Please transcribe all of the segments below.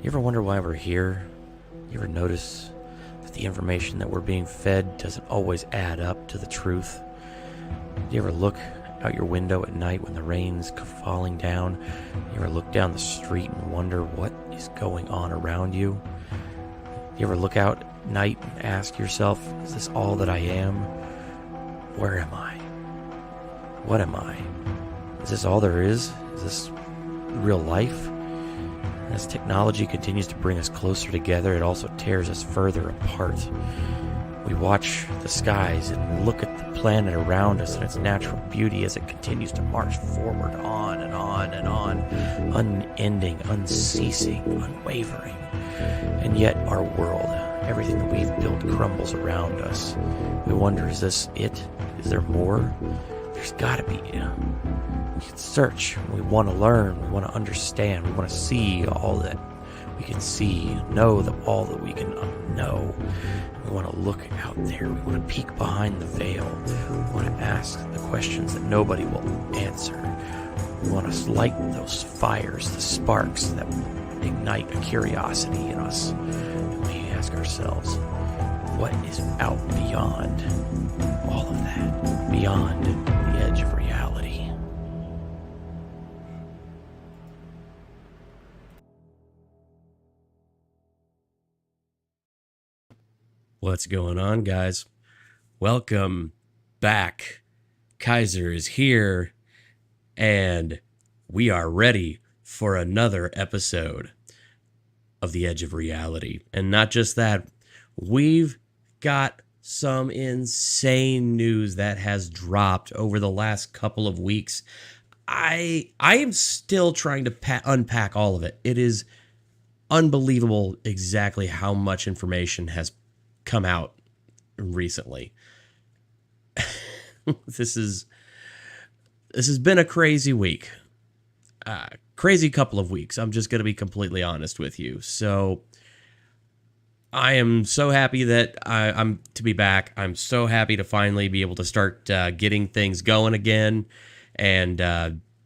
You ever wonder why we're here? You ever notice that the information that we're being fed doesn't always add up to the truth? Do you ever look out your window at night when the rain's falling down? You ever look down the street and wonder what is going on around you? You ever look out at night and ask yourself, is this all that I am? Where am I? What am I? Is this all there is? Is this real life? As technology continues to bring us closer together, it also tears us further apart. We watch the skies and look at the planet around us and its natural beauty as it continues to march forward on and on and on, unending, unceasing, unwavering. And yet our world, everything that we've built, crumbles around us. We wonder, is this it? Is there more? There's gotta be. We can search, we want to learn, we want to understand, we want to see all that we can see, know that all that we can know. We want to look out there, we want to peek behind the veil, we want to ask the questions that nobody will answer. We want to light those fires, the sparks that ignite a curiosity in us. And we ask ourselves, what is out beyond all of that, beyond the edge of reality? What's going on, guys? Welcome back. Kaiser is here, and we are ready for another episode of The Edge of Reality. And not just that, we've got some insane news that has dropped over the last couple of weeks. I am still trying to unpack all of it. It is unbelievable exactly how much information has come out recently. This has been a crazy week. Crazy couple of weeks. I'm just going to be completely honest with you. So I am so happy that I'm to be back. I'm so happy to finally be able to start getting things going again and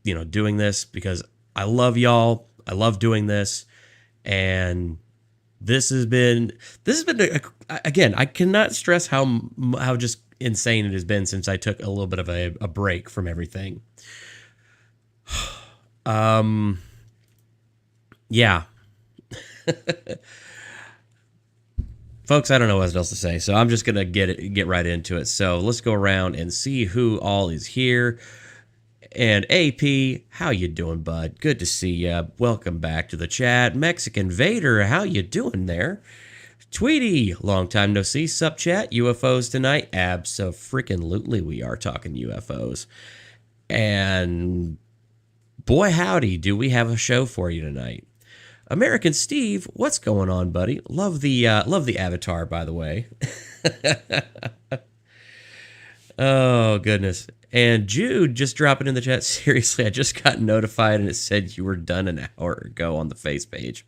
doing this because I love y'all. I love doing this, and This has been again, I cannot stress how just insane it has been since I took a little bit of a break from everything. Yeah. Folks, I don't know what else to say, so I'm just going to get right into it. So let's go around and see who all is here. And AP, how you doing, bud? Good to see ya. Welcome back to the chat. Mexican Vader, how you doing there? Tweety, long time no see. Sup, chat? UFOs tonight? Abso-freaking-lutely, we are talking UFOs. And boy, howdy, do we have a show for you tonight. American Steve, what's going on, buddy? Love the avatar, by the way. Oh, goodness. And Jude just dropping in the chat. Seriously, I just got notified and it said you were done an hour ago on the face page.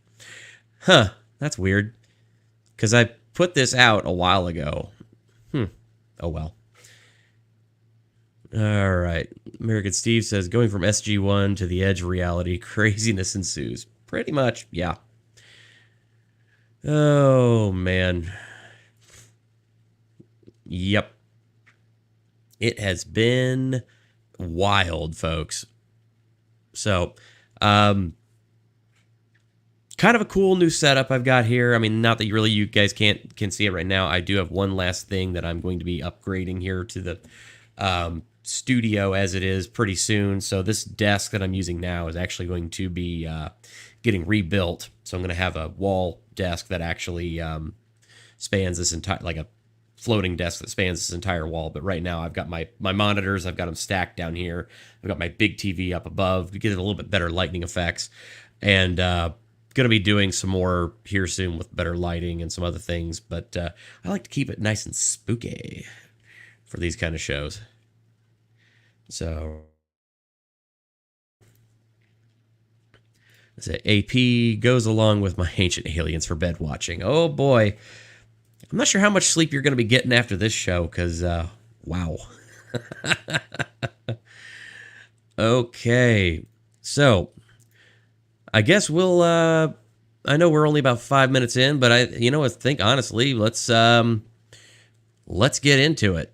Huh, that's weird. Because I put this out a while ago. Oh well. All right. American Steve says, going from SG1 to the edge of reality, craziness ensues. Pretty much, yeah. Oh, man. Yep. It has been wild, folks. So, kind of a cool new setup I've got here. I mean, not that you guys can see it right now. I do have one last thing that I'm going to be upgrading here to the studio as it is pretty soon. So this desk that I'm using now is actually going to be getting rebuilt. So I'm going to have a wall desk that actually spans this entire, like a floating desk that spans this entire wall. But right now I've got my monitors, I've got them stacked down here. I've got my big TV up above to get it a little bit better lighting effects. And going to be doing some more here soon with better lighting and some other things. But I like to keep it nice and spooky for these kind of shows. So AP goes along with my ancient aliens for bed watching. Oh boy. I'm not sure how much sleep you're going to be getting after this show, because, wow. Okay, so I guess we'll I know we're only about 5 minutes in, but I think honestly, let's get into it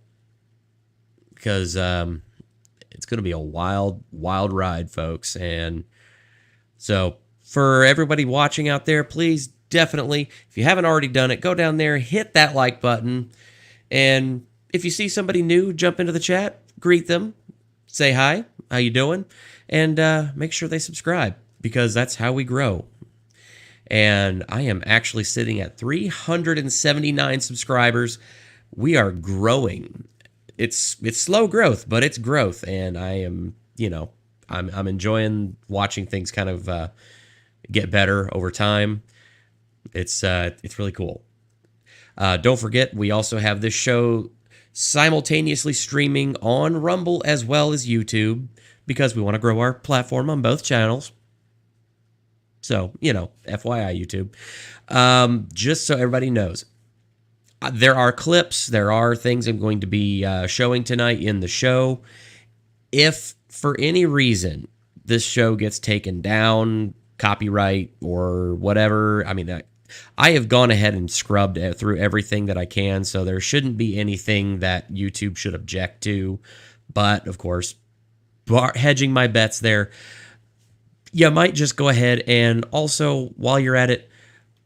because it's going to be a wild ride, folks. And so for everybody watching out there, please definitely, if you haven't already done it, go down there, hit that like button, and if you see somebody new, jump into the chat, greet them, say hi, how you doing, and make sure they subscribe because that's how we grow. And I am actually sitting at 379 subscribers. We are growing. It's slow growth, but it's growth, and I am, I'm enjoying watching things kind of get better over time. It's really cool. Don't forget, we also have this show simultaneously streaming on Rumble as well as YouTube because we want to grow our platform on both channels. So, FYI, YouTube. Just so everybody knows, there are clips, there are things I'm going to be showing tonight in the show. If for any reason this show gets taken down, copyright or whatever, I mean, I have gone ahead and scrubbed through everything that I can, so there shouldn't be anything that YouTube should object to. But, of course, hedging my bets there, you might just go ahead and also, while you're at it,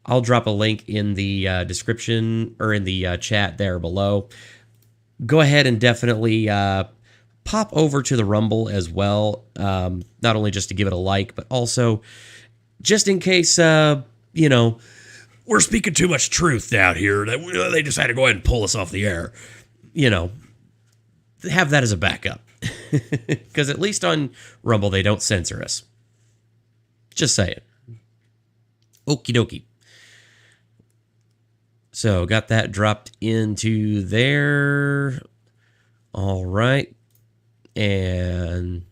I'll drop a link in the description or in the chat there below. Go ahead and definitely pop over to the Rumble as well, not only just to give it a like, but also just in case, we're speaking too much truth down here that they decided to go ahead and pull us off the air. Have that as a backup. Because at least on Rumble, they don't censor us. Just saying. Okie dokie. So, got that dropped into there. All right. And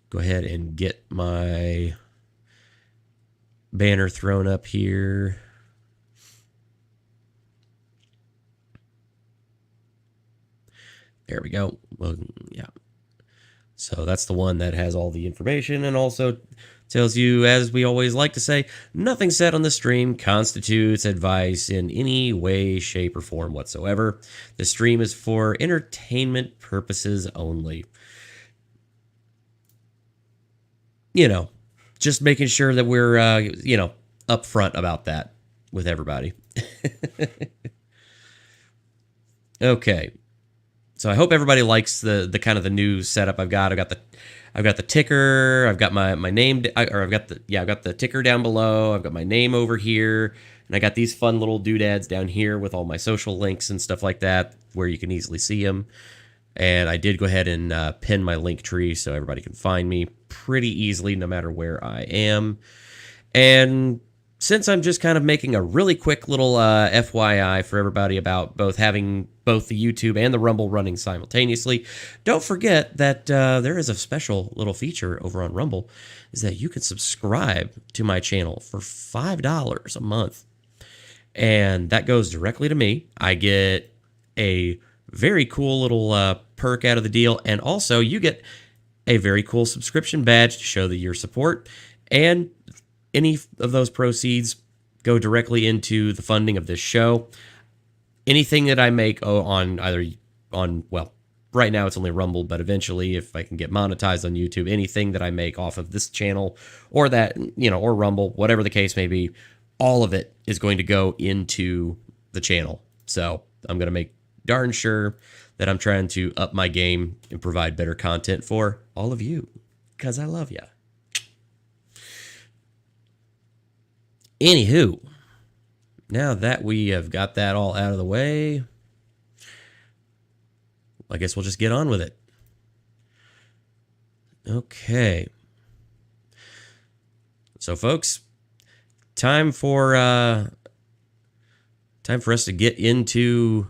go ahead and get my banner thrown up here. There we go. Well, yeah. So that's the one that has all the information and also tells you, as we always like to say, nothing said on the stream constitutes advice in any way, shape, or form whatsoever. The stream is for entertainment purposes only. Just making sure that we're, upfront about that with everybody. Okay. So I hope everybody likes the kind of the new setup I've got. I've got the ticker. I've got my name, or I've got the ticker down below. I've got my name over here, and I got these fun little doodads down here with all my social links and stuff like that, where you can easily see them. And I did go ahead and pin my link tree so everybody can find me pretty easily, no matter where I am. And since I'm just kind of making a really quick little FYI for everybody about having both the YouTube and the Rumble running simultaneously, don't forget that there is a special little feature over on Rumble, is that you can subscribe to my channel for $5 a month. And that goes directly to me. I get a very cool little perk out of the deal, and also you get a very cool subscription badge to show that your support, and any of those proceeds go directly into the funding of this show. Anything that I make right now it's only Rumble, but eventually if I can get monetized on YouTube, anything that I make off of this channel or that, or Rumble, whatever the case may be, all of it is going to go into the channel. So I'm going to make darn sure that I'm trying to up my game and provide better content for all of you, because I love ya. Anywho, now that we have got that all out of the way, I guess we'll just get on with it. Okay. So, folks, time for us to get into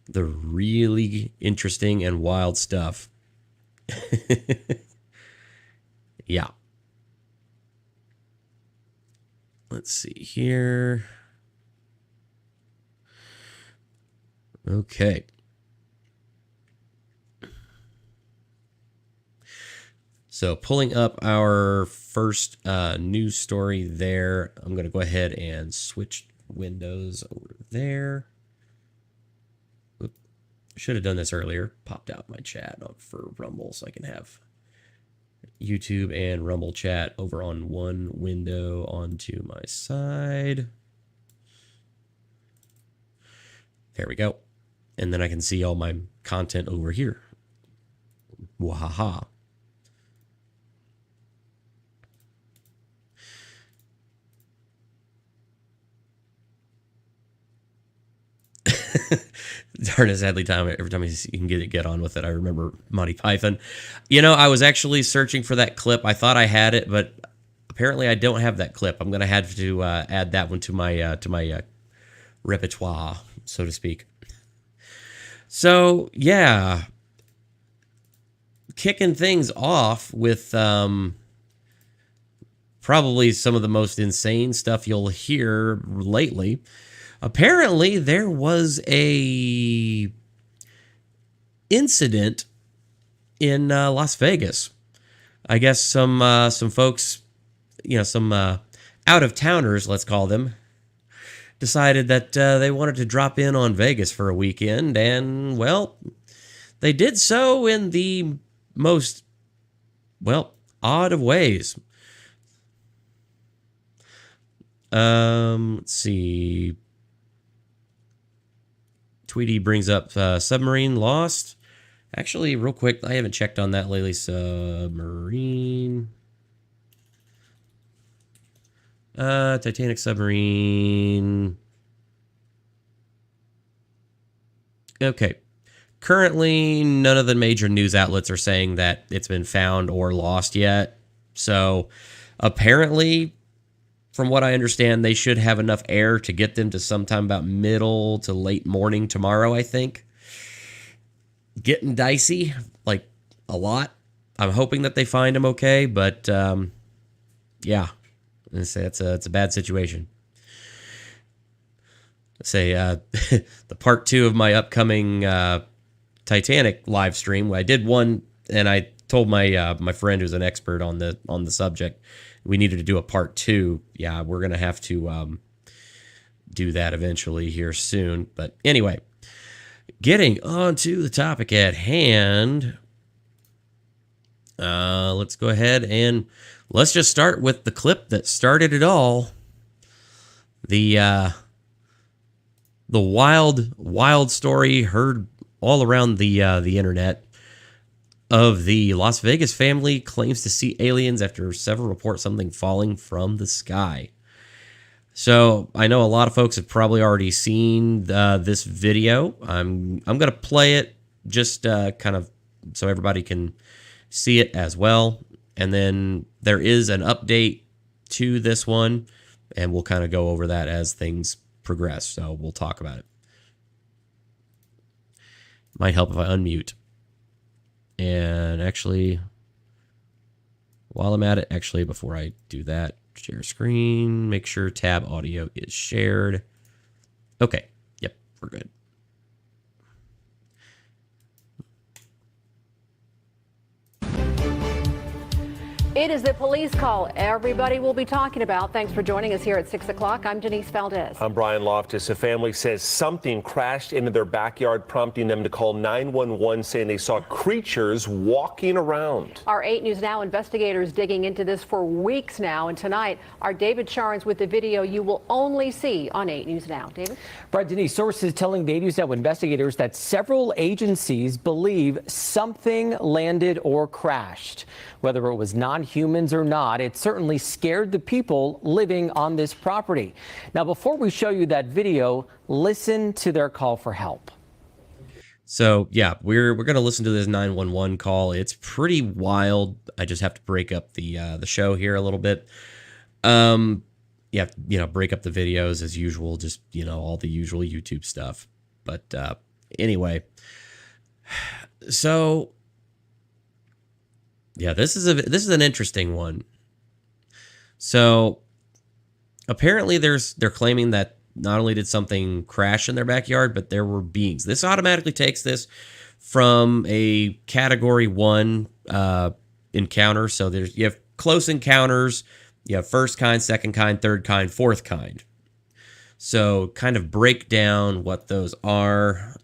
the really interesting and wild stuff. Yeah. Let's see here. Okay. So pulling up our first news story there, I'm going to go ahead and switch windows over there. Oop. Should have done this earlier. Popped out my chat for Rumble so I can have YouTube and Rumble chat over on one window onto my side. There we go. And then I can see all my content over here. Wahaha. Darn it, sadly time. Every time you can get on with it, I remember Monty Python. You know, I was actually searching for that clip. I thought I had it, but apparently I don't have that clip. I'm gonna have to add that one to my repertoire, so to speak. So yeah, kicking things off with probably some of the most insane stuff you'll hear lately. Apparently, there was a incident in Las Vegas. I guess some folks, you know, some out-of-towners, let's call them, decided that they wanted to drop in on Vegas for a weekend, and, well, they did so in the most, well, odd of ways. Let's see. Tweety brings up submarine lost. Actually, real quick, I haven't checked on that lately. Submarine. Titanic submarine. Okay. Currently, none of the major news outlets are saying that it's been found or lost yet. So, apparently, from what I understand, they should have enough air to get them to sometime about middle to late morning tomorrow, I think. Getting dicey, like a lot. I'm hoping that they find them okay, but yeah, it's a bad situation. Say the part 2 of my upcoming Titanic live stream. I did one, and I told my my friend who's an expert on the subject, we needed to do a part 2. Yeah, we're gonna have to do that eventually here soon. But anyway, getting on to the topic at hand. Let's go ahead and let's just start with the clip that started it all. The wild story heard all around the internet of the Las Vegas family claims to see aliens after several reports something falling from the sky. So I know a lot of folks have probably already seen this video. I'm going to play it just kind of so everybody can see it as well. And then there is an update to this one, and we'll kind of go over that as things progress. So we'll talk about it. Might help if I unmute. And actually, while I'm at it, actually, before I do that, share screen, make sure tab audio is shared. Okay. Yep, we're good. It is the police call everybody will be talking about. Thanks for joining us here at 6 o'clock. I'm Denise Valdez. I'm Brian Loftus. A family says something crashed into their backyard, prompting them to call 911, saying they saw creatures walking around. Our 8 News Now investigators digging into this for weeks now. And tonight, our David Charnes with the video you will only see on 8 News Now. David? Right, Denise, sources telling the 8 News Now investigators that several agencies believe something landed or crashed. Whether it was non-humans or not, it certainly scared the people living on this property. Now, before we show you that video, listen to their call for help. So, yeah, we're going to listen to this 911 call. It's pretty wild. I just have to break up the show here a little bit. Yeah, break up the videos as usual, just, all the usual YouTube stuff. But anyway, so yeah, this is an interesting one. So apparently they're claiming that not only did something crash in their backyard, but there were beings. This automatically takes this from a category 1 encounter. So you have close encounters, you have first kind, second kind, third kind, fourth kind. So kind of break down what those are.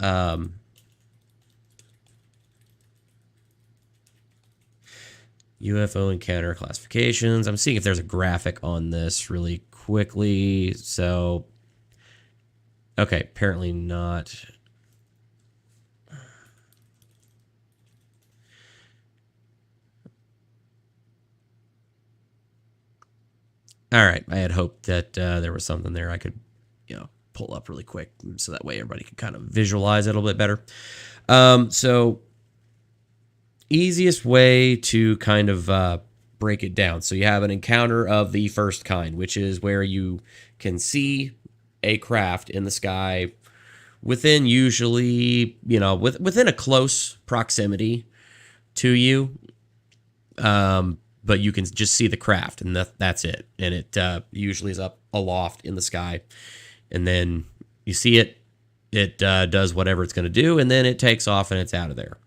UFO encounter classifications. I'm seeing if there's a graphic on this really quickly. So, okay, apparently not. All right, I had hoped that there was something there I could, pull up really quick so that way everybody could kind of visualize it a little bit better. So easiest way to kind of break it down. So you have an encounter of the first kind, which is where you can see a craft in the sky within usually, within a close proximity to you. But you can just see the craft, and that's it. And it usually is up aloft in the sky. And then you see it, it does whatever it's going to do, and then it takes off and it's out of there.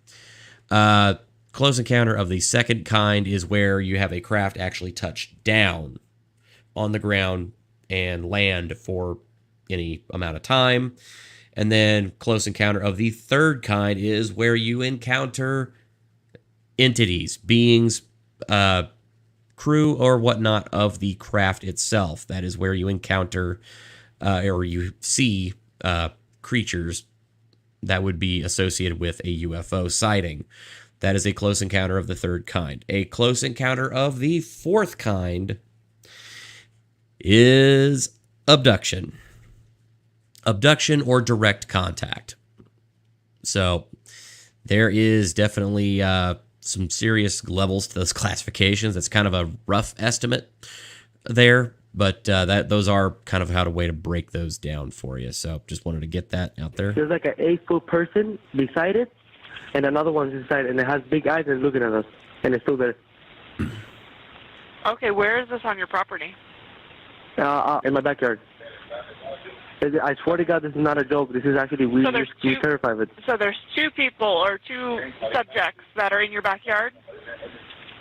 Close encounter of the second kind is where you have a craft actually touch down on the ground and land for any amount of time. And then close encounter of the third kind is where you encounter entities, beings, crew or whatnot of the craft itself. That is where you encounter or you see creatures that would be associated with a UFO sighting. That is a close encounter of the third kind. A close encounter of the fourth kind is abduction. Abduction or direct contact. So there is definitely some serious levels to those classifications. That's kind of a rough estimate there, but those are kind of how to way to break those down for you. So just wanted to get that out there. There's like an 8-foot person beside it, and another one's inside, and it has big eyes and looking at us, and it's still there. Okay, where is this on your property? In my backyard. I swear to God, this is not a joke. This is actually, we're terrified of it. So there's two people or two subjects that are in your backyard?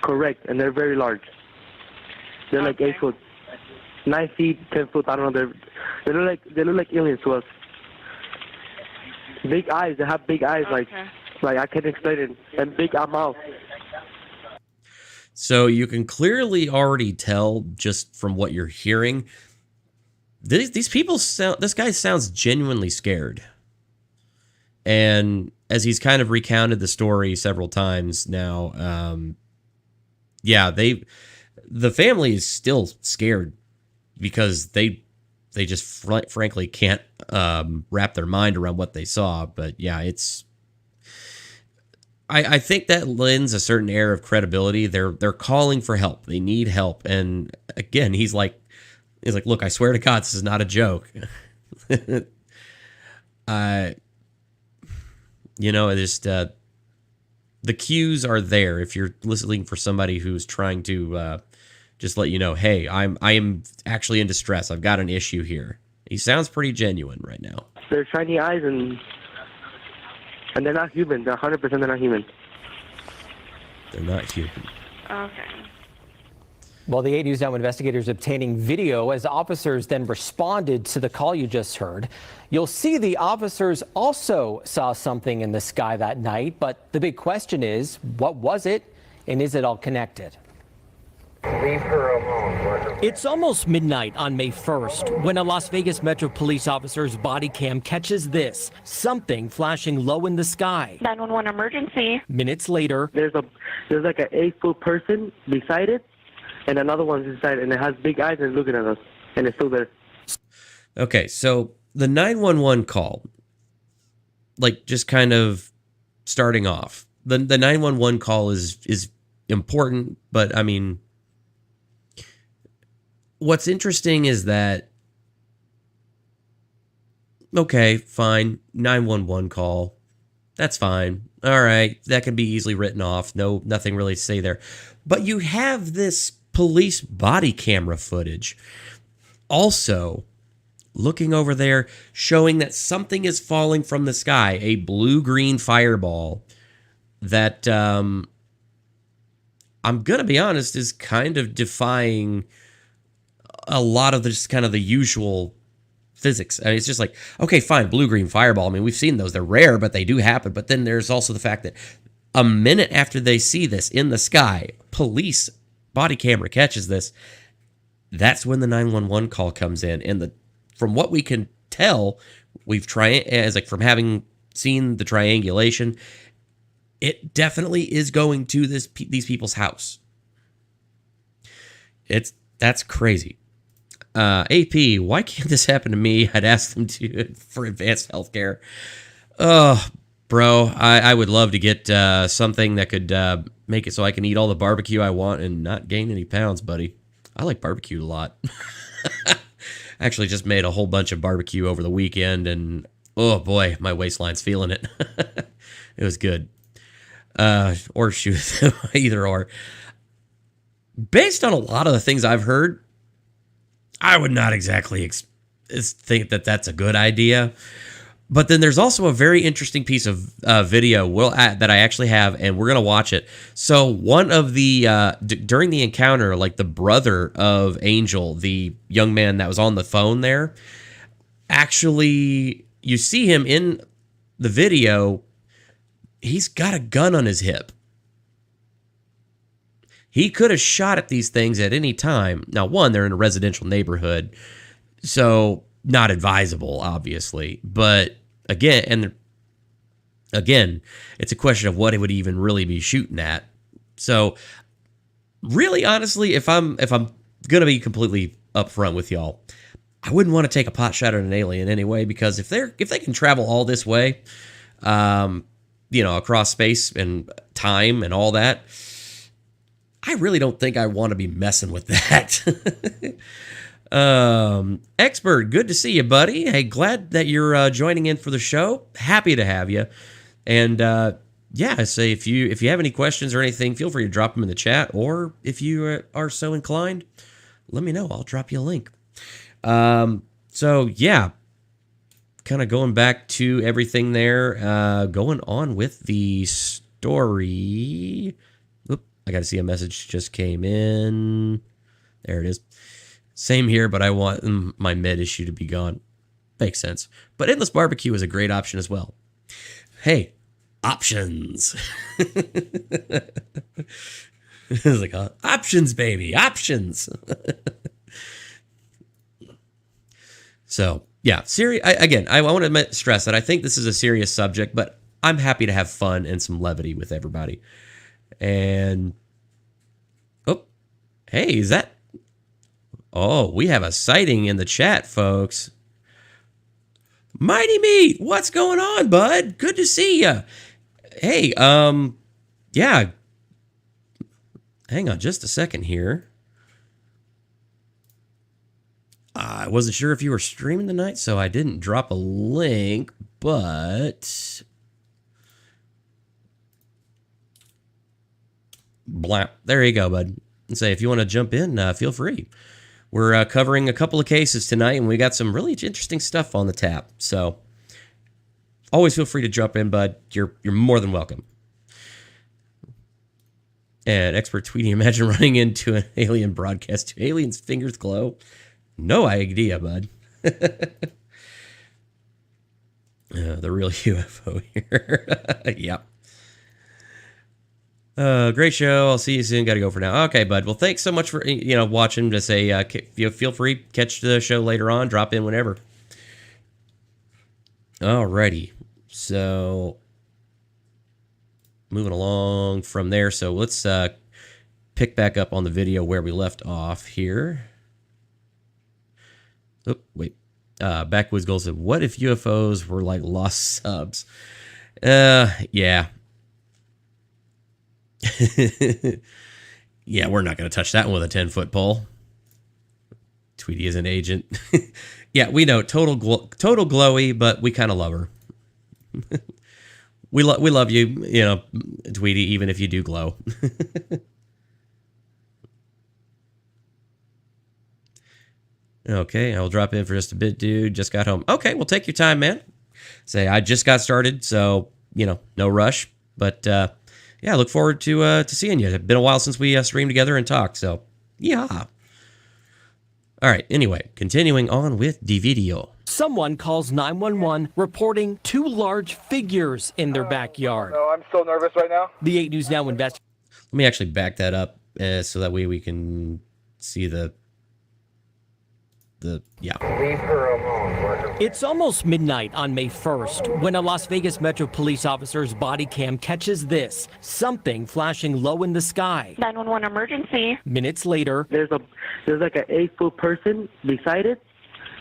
Correct, and they're very large. They're like 8 foot, 9 feet, 10 foot. I don't know. They look like aliens to us. Big eyes. They have big eyes, like I can't explain it, and big mouth. So you can clearly already tell just from what you're hearing. These people sound. This guy sounds genuinely scared, and as he's kind of recounted the story several times now, the family is still scared because they just frankly can't wrap their mind around what they saw. But yeah, it's. I think that lends a certain air of credibility. They're calling for help. They need help, and again, he's like, look, I swear to God, this is not a joke. Just the cues are there. If you're listening for somebody who's trying to just let you know, hey, I am actually in distress. I've got an issue here. He sounds pretty genuine right now. They're shiny eyes, and they're not human. They're 100% they're not human. They're not human. Okay. Well, the 8 News Now investigators obtaining video as officers then responded to the call you just heard. You'll see the officers also saw something in the sky that night, but the big question is, what was it, and is it all connected? Leave her alone. It's almost midnight on May 1st when a Las Vegas Metro Police officer's body cam catches this, something flashing low in the sky. 911 emergency. Minutes later, There's like an 8-foot person beside it, and another one's inside, and it has big eyes and looking at us, and it's still there. Okay, so the 911 call, like just kind of starting off, the 911 call is important, but I mean, what's interesting is that, okay, fine, 911 call, that's fine. All right, that can be easily written off. Nothing really to say there. But you have this police body camera footage also looking over there, showing that something is falling from the sky, a blue-green fireball that I'm going to be honest, is kind of defying a lot of the, just kind of the usual physics. I mean, it's just like, okay, fine, blue-green fireball. I mean, we've seen those. They're rare, but they do happen. But then there's also the fact that a minute after they see this in the sky, police body camera catches this. That's when the 911 call comes in. And from what we can tell, from having seen the triangulation, it definitely is going to these people's house. That's crazy. AP, why can't this happen to me? I'd ask them for advanced healthcare. Oh, bro, I would love to get something that could make it so I can eat all the barbecue I want and not gain any pounds, buddy. I like barbecue a lot. Actually just made a whole bunch of barbecue over the weekend, and oh boy, my waistline's feeling it. It was good. Or shoot, either or. Based on a lot of the things I've heard, I would not exactly think that that's a good idea. But then there's also a very interesting piece of video that I actually have, and we're going to watch it. So one of the, during the encounter, like the brother of Angel, the young man that was on the phone there, actually, you see him in the video, he's got a gun on his hip. He could have shot at these things at any time. Now, one, they're in a residential neighborhood, so not advisable, obviously. But again, it's a question of what it would even really be shooting at. So, really, honestly, if I'm gonna be completely upfront with y'all, I wouldn't want to take a pot shot at an alien anyway, because if they can travel all this way, across space and time and all that, I really don't think I want to be messing with that. Expert, good to see you, buddy. Hey, glad that you're joining in for the show. Happy to have you. And I say if you have any questions or anything, feel free to drop them in the chat, or if you are so inclined, let me know. I'll drop you a link. So yeah, kind of going back to everything there, going on with the story. I got to see a message just came in. There it is. Same here, but I want my med issue to be gone. Makes sense. But endless barbecue is a great option as well. Hey, options. It's like, options, baby, options. So, yeah, I want to stress that I think this is a serious subject, but I'm happy to have fun and some levity with everybody. And, hey, is that... Oh, we have a sighting in the chat, folks. Mighty Meat, what's going on, bud? Good to see you. Hey, yeah. Hang on just a second here. I wasn't sure if you were streaming tonight, so I didn't drop a link, but... Blah. There you go, bud. And say, if you want to jump in, feel free. We're covering a couple of cases tonight, and we got some really interesting stuff on the tap. So always feel free to jump in, bud. You're more than welcome. And Expert tweeting, imagine running into an alien broadcast. Do aliens' fingers glow? No idea, bud. The real UFO here. Yep. Great show. I'll see you soon. Got to go for now. Okay, bud. Well, thanks so much for watching. Just say feel free, catch the show later on. Drop in whenever. Alrighty. So moving along from there. So let's pick back up on the video where we left off here. Oh, wait. Backwoods Gold said, "What if UFOs were like lost subs?" Yeah. Yeah, we're not going to touch that one with a 10-foot pole. Tweety is an agent. Yeah, we know, total glowy, but we kind of love her. we love you, Tweety, even if you do glow. Okay, I'll drop in for just a bit, dude. Just got home. Okay, well, take your time, man. Say, I just got started, so, no rush. But, yeah, I look forward to seeing you. It's been a while since we streamed together and talked, so yeah. All right, anyway, continuing on with the video. Someone calls 911 reporting 2 large figures in their backyard. No, I'm so nervous right now. The 8 News Now investigator. Let me actually back that up so that way we can see the yeah. Leave her alone. It's almost midnight on May 1st when a Las Vegas Metro Police officer's body cam catches this, something flashing low in the sky. 911 emergency. Minutes later, There's like an 8-foot person beside it,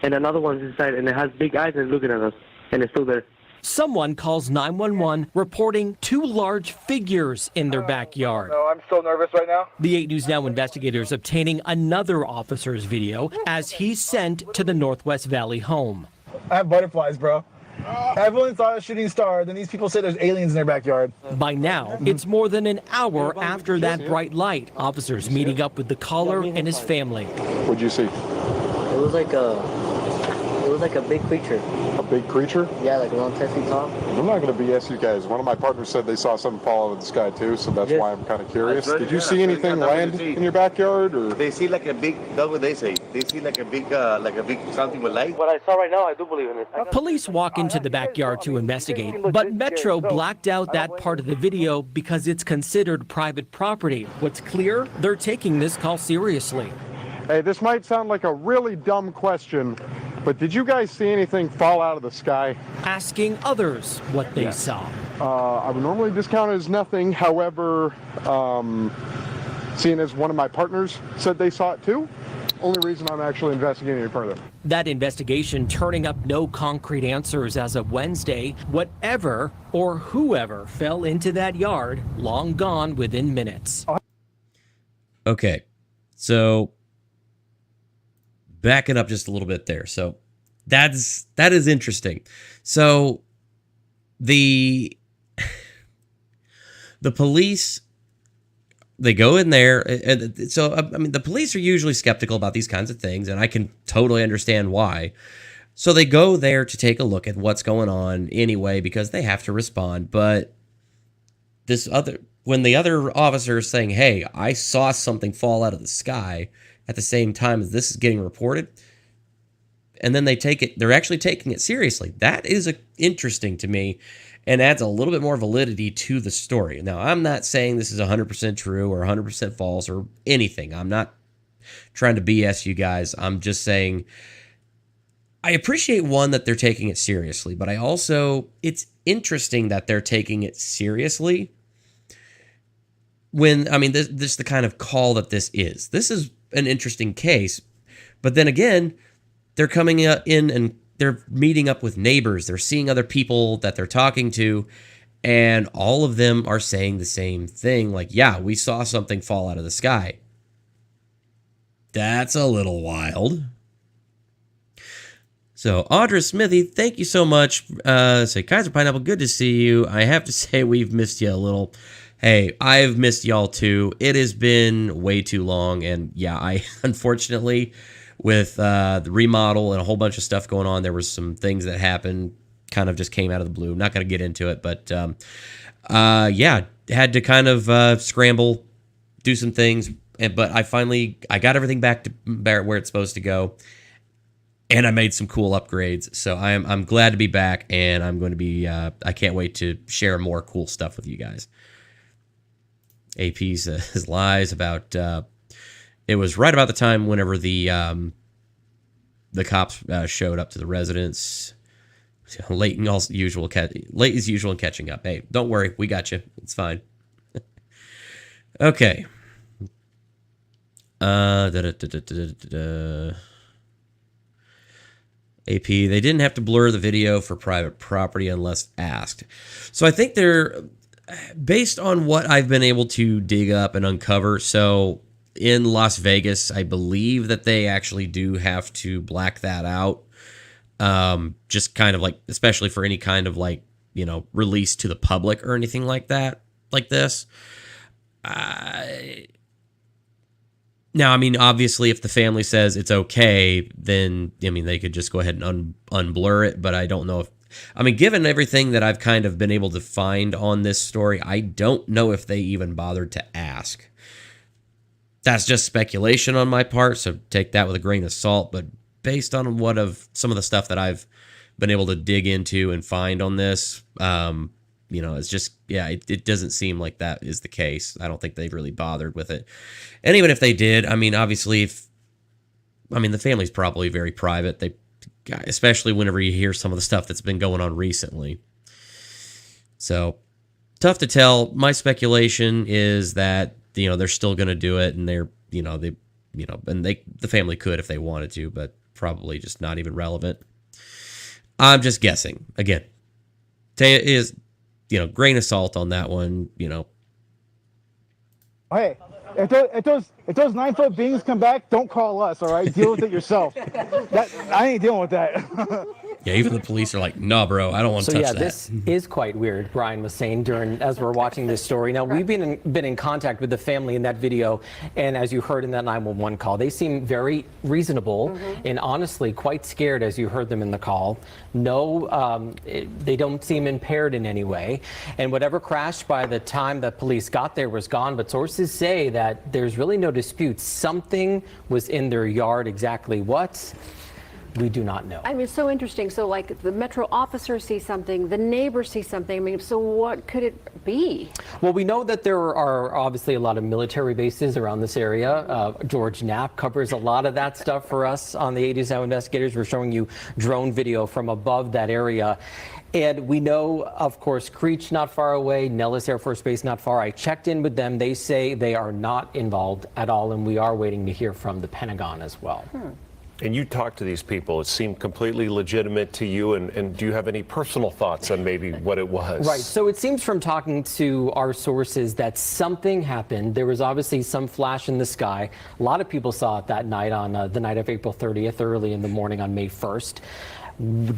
and another one's inside, and it has big eyes and looking at us, and it's still there. someone calls 911 reporting 2 large figures in their backyard. No, I'm so nervous right now. The 8 News Now investigators obtaining another officer's video as he's sent to the Northwest Valley home. I have butterflies, bro. Everyone saw a shooting star, then these people say there's aliens in their backyard. By now, it's more than an hour after that bright light. Officers meeting up with the caller and his family. What'd you see? It was like a big creature. A big creature? Yeah, like around 10 feet tall. I'm not going to BS you guys. One of my partners said they saw something fall out of the sky too, so that's why I'm kind of curious. Did you see anything land in your backyard, or? They see like a big, that's what they say. They see like a big something with light. What I saw right now, I do believe in it. Police walk into the backyard to investigate, but Metro blacked out that part of the video because it's considered private property. What's clear? They're taking this call seriously. Hey, this might sound like a really dumb question, but did you guys see anything fall out of the sky? Asking others what they saw. I would normally discount it as nothing. However, seeing as one of my partners said they saw it too, only reason I'm actually investigating it further. That investigation turning up no concrete answers as of Wednesday. Whatever or whoever fell into that yard, long gone within minutes. Okay, so back it up just a little bit there. So that is interesting. So the police, they go in there, and so I mean the police are usually skeptical about these kinds of things, and I can totally understand why. So they go there to take a look at what's going on anyway because they have to respond. But when the other officer is saying, "Hey, I saw something fall out of the sky," at the same time as this is getting reported, and then they're actually taking it seriously. That is interesting to me and adds a little bit more validity to the story. Now, I'm not saying this is 100% true or 100% false or anything. I'm not trying to BS you guys. I'm just saying I appreciate, one, that they're taking it seriously, but it's interesting that they're taking it seriously when, I mean, this is the kind of call that this is. This is an interesting case, but then again, they're coming in and they're meeting up with neighbors. They're seeing other people that they're talking to, and all of them are saying the same thing. Like, yeah, we saw something fall out of the sky. That's a little wild. So, Audra Smithy, thank you so much. Say, Kaiser Pineapple, good to see you. I have to say we've missed you a little. Hey, I've missed y'all too. It has been way too long, and yeah, I unfortunately, with the remodel and a whole bunch of stuff going on, there was some things that happened, kind of just came out of the blue. I'm not going to get into it, but yeah, had to kind of scramble, do some things, but I got everything back to where it's supposed to go, and I made some cool upgrades. So I'm glad to be back, and I'm going to be I can't wait to share more cool stuff with you guys. AP's his lies about it was right about the time whenever the cops showed up to the residence. Late as usual in catching up. Hey, don't worry, we got you. It's fine. Okay. AP, they didn't have to blur the video for private property unless asked. So I think they're, based on what I've been able to dig up and uncover, so in Las Vegas, I believe that they actually do have to black that out. Just kind of like, especially for any kind of like, release to the public or anything like that, like this. Now, I mean, obviously, if the family says it's okay, then, I mean, they could just go ahead and unblur it, but I don't know if I mean, given everything that I've kind of been able to find on this story, I don't know if they even bothered to ask. That's just speculation on my part, so take that with a grain of salt. But based on some of the stuff that I've been able to dig into and find on this, it's just, it doesn't seem like that is the case. I don't think they've really bothered with it. And even if they did, I mean, obviously, the family's probably very private. Especially whenever you hear some of the stuff that's been going on recently. So, tough to tell. My speculation is that, they're still going to do it, and the family could if they wanted to, but probably just not even relevant. I'm just guessing. Again, is, grain of salt on that one, Hey, if those 9-foot beings come back, don't call us, all right? Deal with it yourself. I ain't dealing with that. Yeah, even the police are like, nah, bro, I don't want to touch that. This is quite weird, Brian was saying as we're watching this story. Now, we've been in contact with the family in that video, and as you heard in that 911 call, they seem very reasonable and honestly quite scared as you heard them in the call. No, they don't seem impaired in any way. And whatever crashed by the time the police got there was gone, but sources say that there's really no dispute. Something was in their yard. Exactly what? We do not know. I mean, it's so interesting. So, like, the Metro officer sees something, the neighbor sees something. I mean, so what could it be? Well, we know that there are obviously a lot of military bases around this area. George Knapp covers a lot of that stuff for us on the 80s Now Investigators. We're showing you drone video from above that area. And we know, of course, Creech not far away, Nellis Air Force Base not far. I checked in with them. They say they are not involved at all, and we are waiting to hear from the Pentagon as well. And you talked to these people. It seemed completely legitimate to you. And do you have any personal thoughts on maybe what it was? Right. So it seems from talking to our sources that something happened. There was obviously some flash in the sky. A lot of people saw it that night on the night of April 30th, early in the morning on May 1st.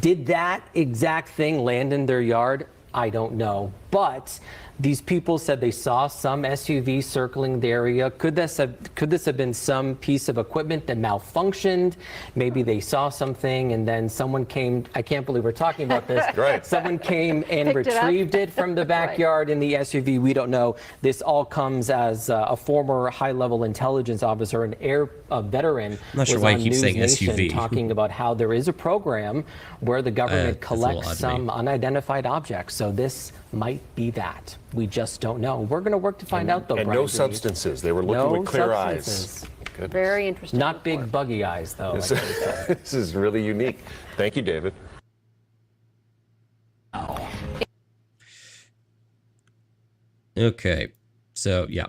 Did that exact thing land in their yard? I don't know. But these people said they saw some SUV circling the area. Could this have been some piece of equipment that malfunctioned? Maybe they saw something and then someone came. I can't believe we're talking about this. Right. Someone came and retrieved it from the backyard in the SUV. We don't know. This all comes as a former high-level intelligence officer, a veteran, I'm not sure was why on he keeps News saying Nation SUV. talking about how there is a program where the government That's a little collects odd to me. some unidentified objects. So this might be that. We just don't know. We're going to work to find out, though. And Brian no Reed. substances. They were looking with clear substances. eyes. Good. Very interesting. Not big buggy eyes, though. like they say. This is really unique. Thank you, David. Okay, so yeah.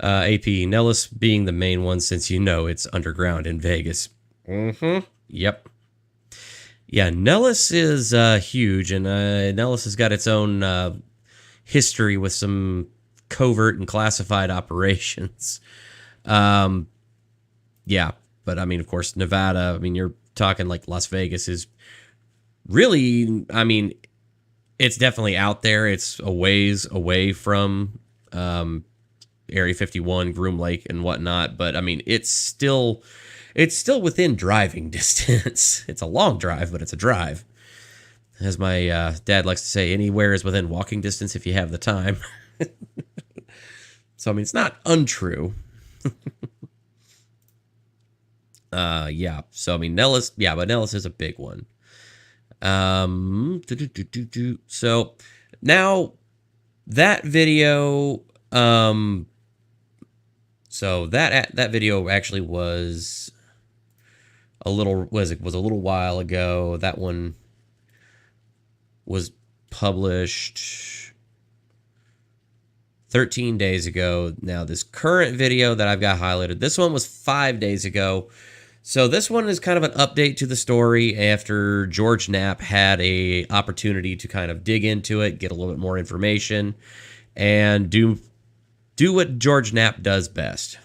AP, Nellis being the main one since it's underground in Vegas. Yep. Yeah, Nellis is huge, and Nellis has got its own history with some covert and classified operations. Yeah, but I mean, of course, Nevada, I mean, you're talking like Las Vegas is really, I mean, it's definitely out there. It's a ways away from Area 51, Groom Lake, and whatnot. But I mean, it's still within driving distance. It's a long drive, but it's a drive. As my dad likes to say, anywhere is within walking distance if you have the time. So I mean, it's not untrue. Yeah. So I mean, Nellis, yeah, but Nellis is a big one. So now that video, so that video actually was a little while ago. That one was published 13 days ago. Now this current video that I've got highlighted, this one was 5 days ago. So this one is kind of an update to the story after George Knapp had a opportunity to kind of dig into it, get a little bit more information, and do what George Knapp does best.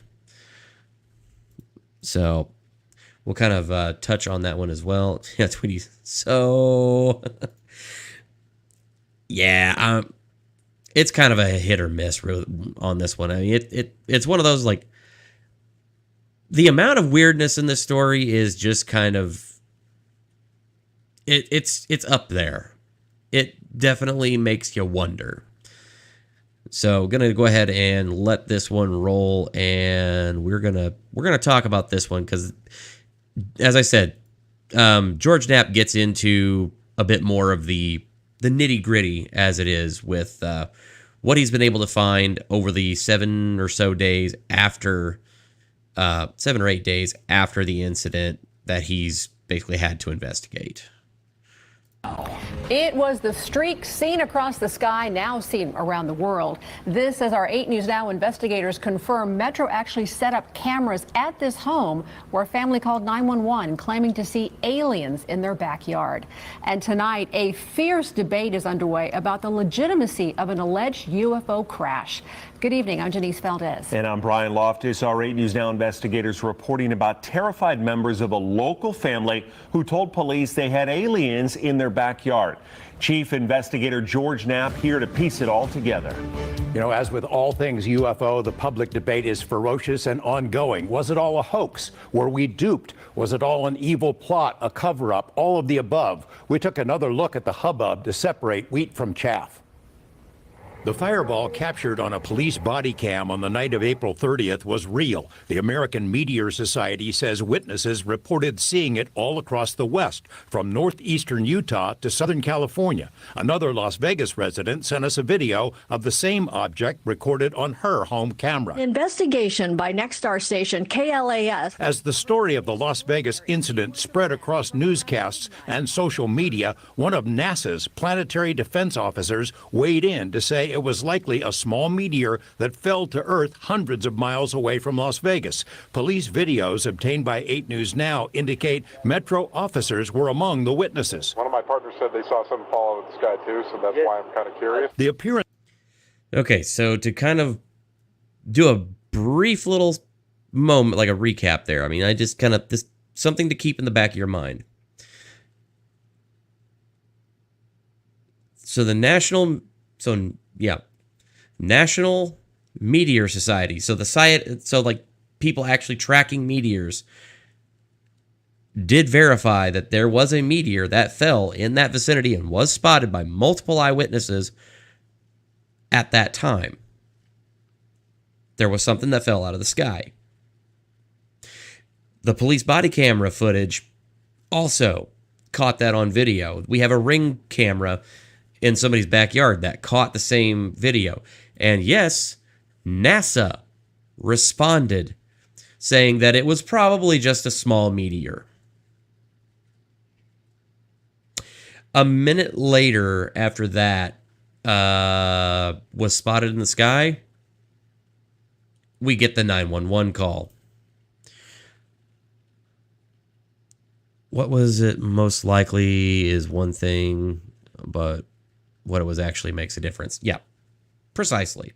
So we'll kind of touch on that one as well. Yeah, Tweety. So yeah, it's kind of a hit or miss on this one. I mean, it's one of those, like, the amount of weirdness in this story is just kind of it's up there. it definitely makes you wonder. So gonna go ahead and let this one roll, and we're gonna talk about this one because, as I said, George Knapp gets into a bit more of the nitty gritty as it is with what he's been able to find over the 7 or 8 days after the incident that he's basically had to investigate. It was the streak seen across the sky, now seen around the world. This, as our 8 News Now investigators confirm, Metro actually set up cameras at this home where a family called 911 claiming to see aliens in their backyard. And tonight, a fierce debate is underway about the legitimacy of an alleged UFO crash. Good evening, I'm Janice Valdez. And I'm Brian Loftus. Our 8 News Now investigators reporting about terrified members of a local family who told police they had aliens in their backyard. Chief Investigator George Knapp here to piece it all together. You know, as with all things UFO, the public debate is ferocious and ongoing. Was it all a hoax? Were we duped? Was it all an evil plot, a cover-up, all of the above? We took another look at the hubbub to separate wheat from chaff. The fireball captured on a police body cam on the night of April 30th was real. The American Meteor Society says witnesses reported seeing it all across the West, from northeastern Utah to Southern California. Another Las Vegas resident sent us a video of the same object recorded on her home camera. Investigation by Nexstar station KLAS. As the story of the Las Vegas incident spread across newscasts and social media, one of NASA's planetary defense officers weighed in to say it was likely a small meteor that fell to Earth hundreds of miles away from Las Vegas. Police videos obtained by 8 News Now indicate Metro officers were among the witnesses. One of my partners said they saw something fall out of the sky too, so that's why I'm kind of curious. The appearance. Okay, so to kind of do a brief little moment, like a recap there. I mean, I just kind of, this something to keep in the back of your mind. So the National Meteor Society. So like people actually tracking meteors did verify that there was a meteor that fell in that vicinity and was spotted by multiple eyewitnesses at that time. There was something that fell out of the sky. The police body camera footage also caught that on video. We have a Ring camera in somebody's backyard that caught the same video. And yes, NASA responded saying that it was probably just a small meteor. A minute later after that was spotted in the sky, we get the 911 call. What was it most likely is one thing, but what it was actually makes a difference. Yeah, precisely.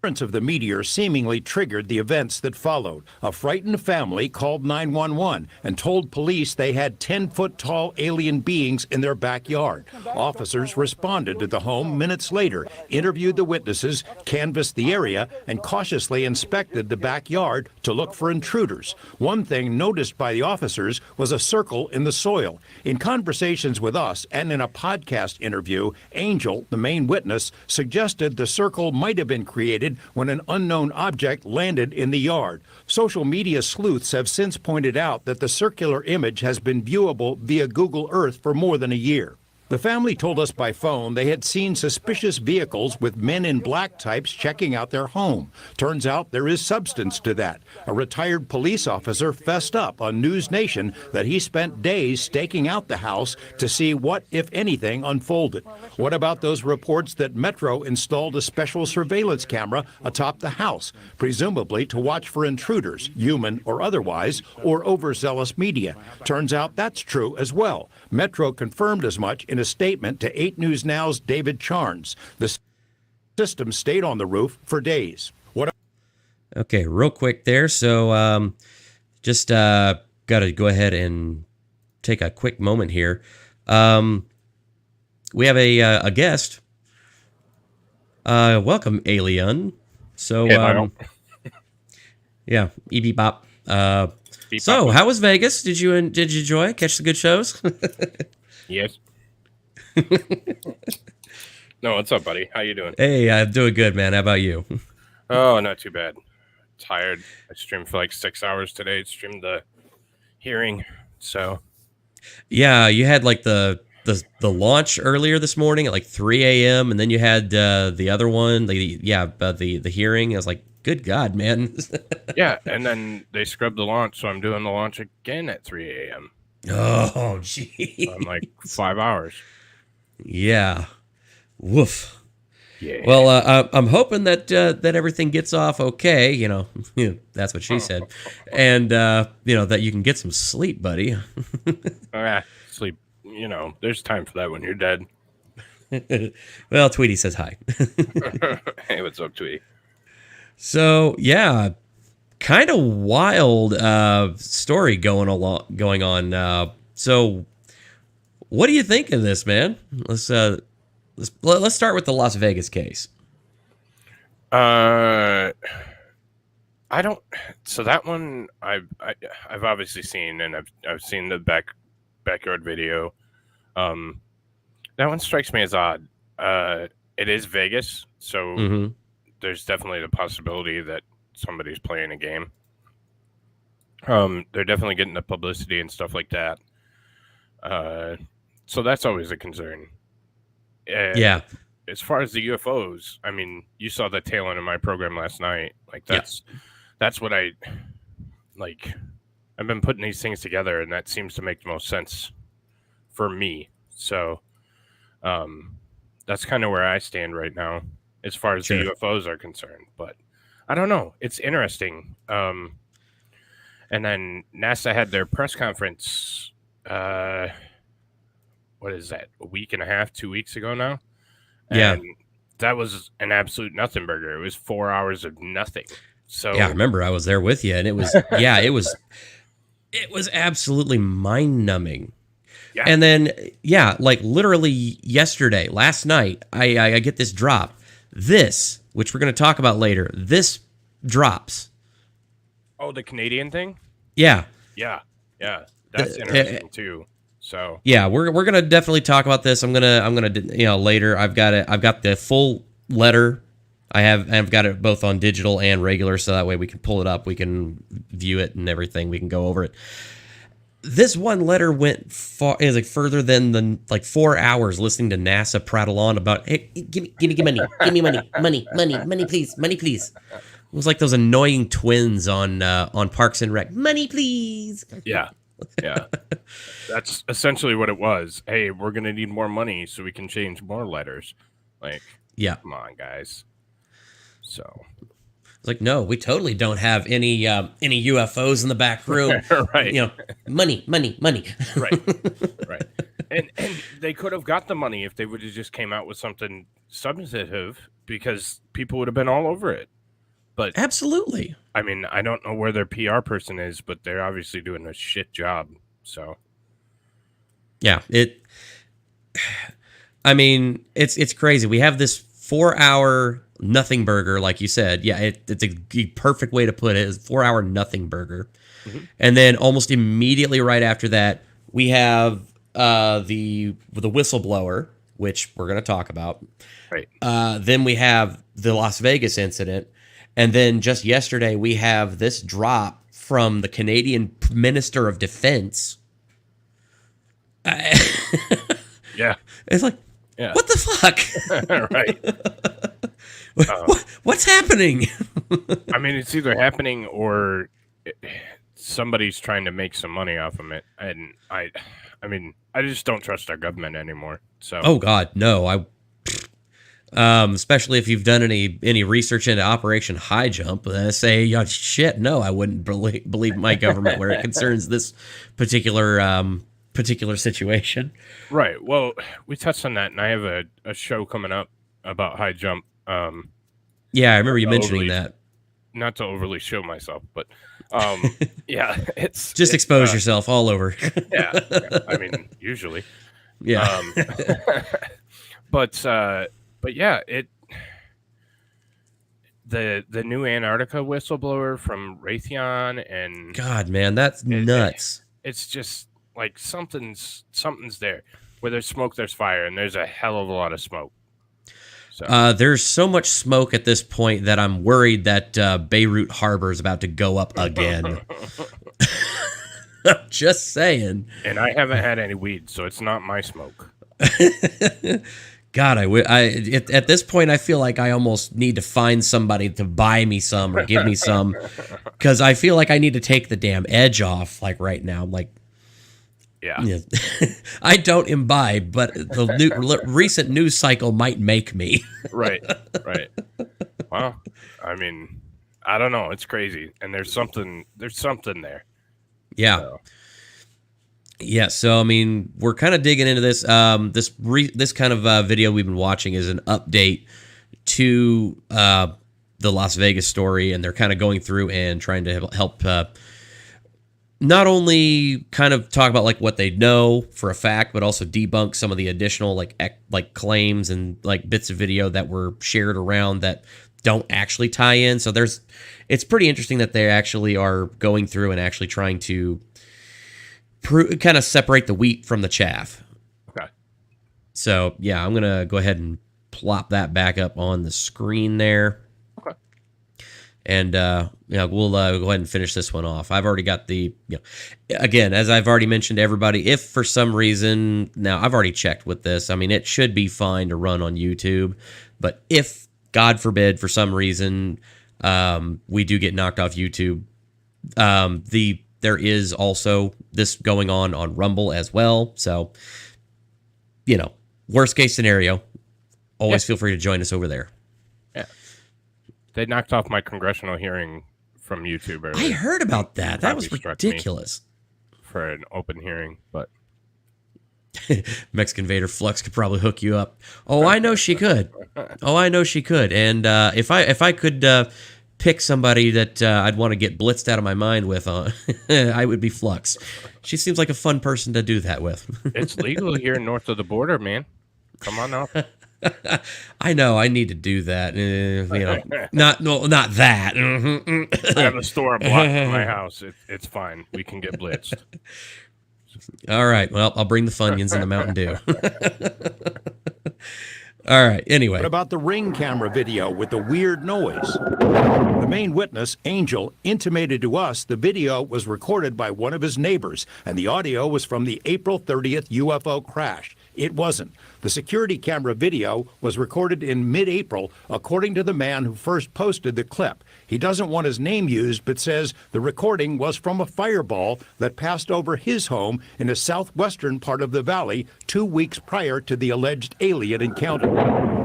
Of the meteor seemingly triggered the events that followed. A frightened family called 911 and told police they had 10-foot-tall alien beings in their backyard. Officers responded to the home minutes later, interviewed the witnesses, canvassed the area, and cautiously inspected the backyard to look for intruders. One thing noticed by the officers was a circle in the soil. In conversations with us and in a podcast interview, Angel, the main witness, suggested the circle might have been created when an unknown object landed in the yard. Social media sleuths have since pointed out that the circular image has been viewable via Google Earth for more than a year. The family told us by phone they had seen suspicious vehicles with men in black types checking out their home. Turns out there is substance to that. A retired police officer fessed up on News Nation that he spent days staking out the house to see what, if anything, unfolded. What about those reports that Metro installed a special surveillance camera atop the house, presumably to watch for intruders, human or otherwise, or overzealous media? Turns out that's true as well. Metro confirmed as much in a statement to 8 News Now's David Charnes. The system stayed on the roof for days. Okay, real quick there. So just got to go ahead and take a quick moment here. We have a guest. Welcome, Alien. So yeah, EB Bop. So how was Vegas? Did you enjoy? Catch the good shows? Yes. No, what's up, buddy? How you doing? Hey, I'm doing good, man. How about you? Oh, not too bad. Tired. I streamed for like 6 hours today. Streamed the hearing. So Yeah, you had like the launch earlier this morning at like 3 a.m. and then you had the other one, the hearing. I was like, good God, man. yeah, and then they scrubbed the launch, so I'm doing the launch again at 3 a.m. Oh, gee. I'm like 5 hours. Yeah. Woof. Yeah. Well, I'm hoping that that everything gets off okay. You know, that's what she said, and you know that you can get some sleep, buddy. Sleep. You know, there's time for that when you're dead. Well, Tweety says hi. Hey, what's up, Tweety? So yeah, kind of wild story going on. So, what do you think of this, man? Let's start with the Las Vegas case. I don't. So that one I've obviously seen, and I've seen the backyard video. That one strikes me as odd. It is Vegas, so there's definitely the possibility that somebody's playing a game. They're definitely getting the publicity and stuff like that. So that's always a concern. Yeah. As far as the UFOs, I mean, you saw the tail end of my program last night. Like that's what I like. I've been putting these things together, and that seems to make the most sense for me. So, that's kind of where I stand right now as far as the UFOs are concerned. But I don't know. It's interesting. And then NASA had their press conference. What is that? A week and a half, 2 weeks ago now. Yeah. And that was an absolute nothing burger. It was 4 hours of nothing. So yeah, I remember I was there with you, and it was it was absolutely mind numbing. Yeah. And then like literally last night, I get this drop. This, which we're going to talk about later, this drops. Oh, the Canadian thing? Yeah. Yeah. That's interesting too. So yeah, we're gonna definitely talk about this. I'm gonna later. I've got the full letter. I've got it both on digital and regular, so that way we can pull it up, we can view it and everything. We can go over it. This one letter went further than the 4 hours listening to NASA prattle on about, hey, give me money, please. It was like those annoying twins on Parks and Rec. Money, please. Yeah. That's essentially what it was. Hey, we're gonna need more money so we can change more letters. Like, come on, guys. So it's like, no, we totally don't have any UFOs in the back room. Right. You know, money. right. And they could have got the money if they would have just came out with something substantive, because people would have been all over it. But absolutely. I mean, I don't know where their PR person is, but they're obviously doing a shit job. So yeah, I mean, it's crazy. We have this 4 hour nothing burger, like you said. Yeah, it's a perfect way to put it. It's 4 hour nothing burger. And then almost immediately right after that, we have the whistleblower, which we're going to talk about. Right. Then we have the Las Vegas incident. And then just yesterday, we have this drop from the Canadian Minister of Defense. Yeah. It's like, what the fuck? Right. What's happening? I mean, it's either happening or somebody's trying to make some money off of it. And I mean, I just don't trust our government anymore. So. Oh, God, no. Especially if you've done any research into Operation High Jump, say, shit, no, I wouldn't believe my government where it concerns this particular situation. Right. Well, we touched on that, and I have a show coming up about High Jump. Yeah, I remember you mentioning that. Not to overly show myself, but yeah, it's just expose yourself all over. yeah, I mean, usually. Yeah. But yeah, the new Antarctica whistleblower from Raytheon, and God, man, that's nuts. It's just like something's there. where there's smoke, there's fire, and there's a hell of a lot of smoke. So. There's so much smoke at this point that I'm worried that Beirut Harbor is about to go up again. Just saying. And I haven't had any weed, so it's not my smoke. God, at this point, I feel like I almost need to find somebody to buy me some or give me some, because I feel like I need to take the damn edge off. Like right now, I'm like, yeah. I don't imbibe, but the recent news cycle might make me. Right. Well, I mean, I don't know. It's crazy, and there's something there. Yeah. So. Yeah, so I mean, we're kind of digging into this. This kind of video we've been watching is an update to the Las Vegas story, and they're kind of going through and trying to help not only kind of talk about like what they know for a fact, but also debunk some of the additional like claims and like bits of video that were shared around that don't actually tie in. So it's pretty interesting that they actually are going through and actually trying to kind of separate the wheat from the chaff. Okay. So yeah, I'm going to go ahead and plop that back up on the screen there. Okay. And we'll go ahead and finish this one off. I've already got again, as I've already mentioned to everybody, if for some reason, now I've already checked with this. I mean, it should be fine to run on YouTube, but if God forbid for some reason we do get knocked off YouTube, there is also this going on Rumble as well. So, worst case scenario, always feel free to join us over there. Yeah. They knocked off my congressional hearing from YouTube earlier. I heard about that. That was ridiculous. For an open hearing, but Mexican Vader Flux could probably hook you up. Oh, I know she could. And if I could pick somebody that I'd want to get blitzed out of my mind with, I would be Flux. She seems like a fun person to do that with. It's legal here north of the border, man. Come on up. I know. I need to do that. Not that. I have a store block from my house. It's fine. We can get blitzed. All right. Well, I'll bring the Funyuns and the Mountain Dew. All right. Anyway. What about the Ring camera video with the weird noise? The main witness, Angel, intimated to us the video was recorded by one of his neighbors, and the audio was from the April 30th UFO crash. It wasn't. The security camera video was recorded in mid-April, according to the man who first posted the clip. He doesn't want his name used, but says the recording was from a fireball that passed over his home in the southwestern part of the valley 2 weeks prior to the alleged alien encounter.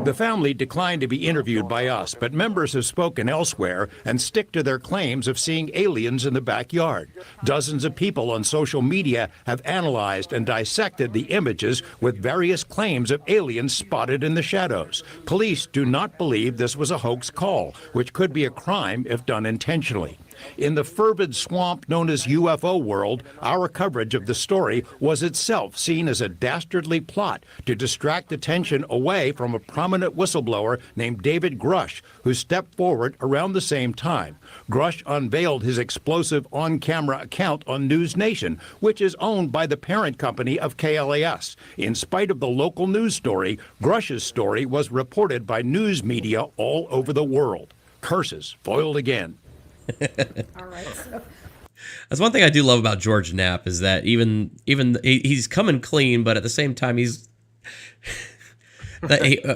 The family declined to be interviewed by us, but members have spoken elsewhere and stick to their claims of seeing aliens in the backyard. Dozens of people on social media have analyzed and dissected the images with various claims of aliens spotted in the shadows. Police do not believe this was a hoax call, which could be a crime if done intentionally. In the fervid swamp known as UFO world, our coverage of the story was itself seen as a dastardly plot to distract attention away from a prominent whistleblower named David Grush, who stepped forward around the same time. Grush unveiled his explosive on-camera account on News Nation, which is owned by the parent company of KLAS. In spite of the local news story, Grush's story was reported by news media all over the world. Curses foiled again. All right. That's one thing I do love about George Knapp is that even he's coming clean, but at the same time he's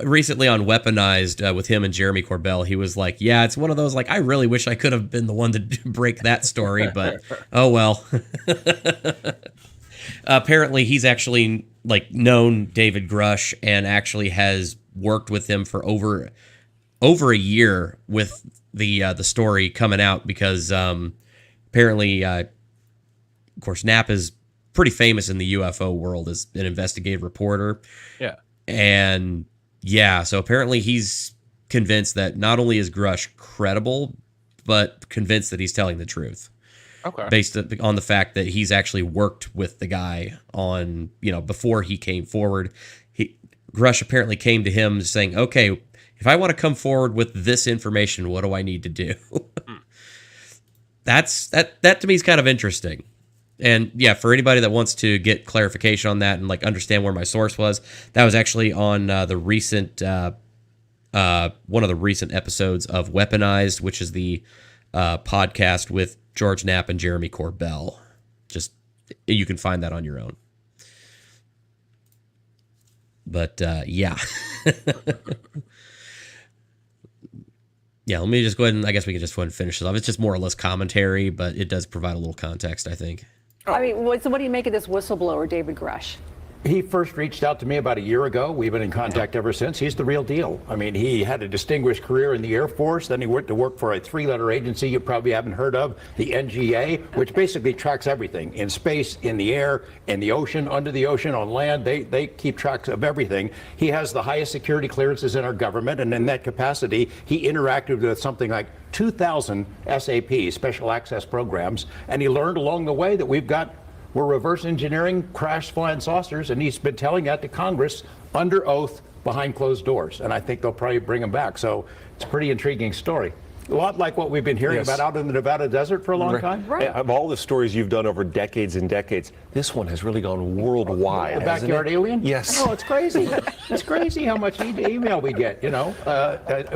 recently on Weaponized with him and Jeremy Corbell. He was like, "Yeah, it's one of those like I really wish I could have been the one to break that story, but oh well." Apparently, he's actually like known David Grush and actually has worked with him for over a year with the story coming out because apparently, of course, Knapp is pretty famous in the UFO world as an investigative reporter. Yeah. And yeah, so apparently he's convinced that not only is Grush credible, but convinced that he's telling the truth. Okay. Based on the fact that he's actually worked with the guy on, before he came forward. Grush apparently came to him saying, okay, if I want to come forward with this information, what do I need to do? That to me is kind of interesting. And yeah, for anybody that wants to get clarification on that and like understand where my source was, that was actually on the recent one of the recent episodes of Weaponized, which is the podcast with George Knapp and Jeremy Corbell. Just you can find that on your own. But yeah. Yeah, let me just go ahead and I guess we can just go ahead and finish this off. It's just more or less commentary, but it does provide a little context, I think. I mean, what do you make of this whistleblower, David Grush? He first reached out to me about a year ago. We've been in contact ever since. He's the real deal. I mean, he had a distinguished career in the Air Force. Then he went to work for a 3-letter agency you probably haven't heard of, the NGA, which basically tracks everything in space, in the air, in the ocean, under the ocean, on land. They keep track of everything. He has the highest security clearances in our government. And in that capacity, he interacted with something like 2,000 SAP, special access programs. And he learned along the way that we're reverse engineering crash flying saucers, and he's been telling that to Congress under oath behind closed doors. And I think they'll probably bring him back. So it's a pretty intriguing story. A lot like what we've been hearing about out in the Nevada desert for a long time. Right. Of all the stories you've done over decades and decades, this one has really gone worldwide. The backyard alien? Yes. Oh, it's crazy. It's crazy how much email we get, you know.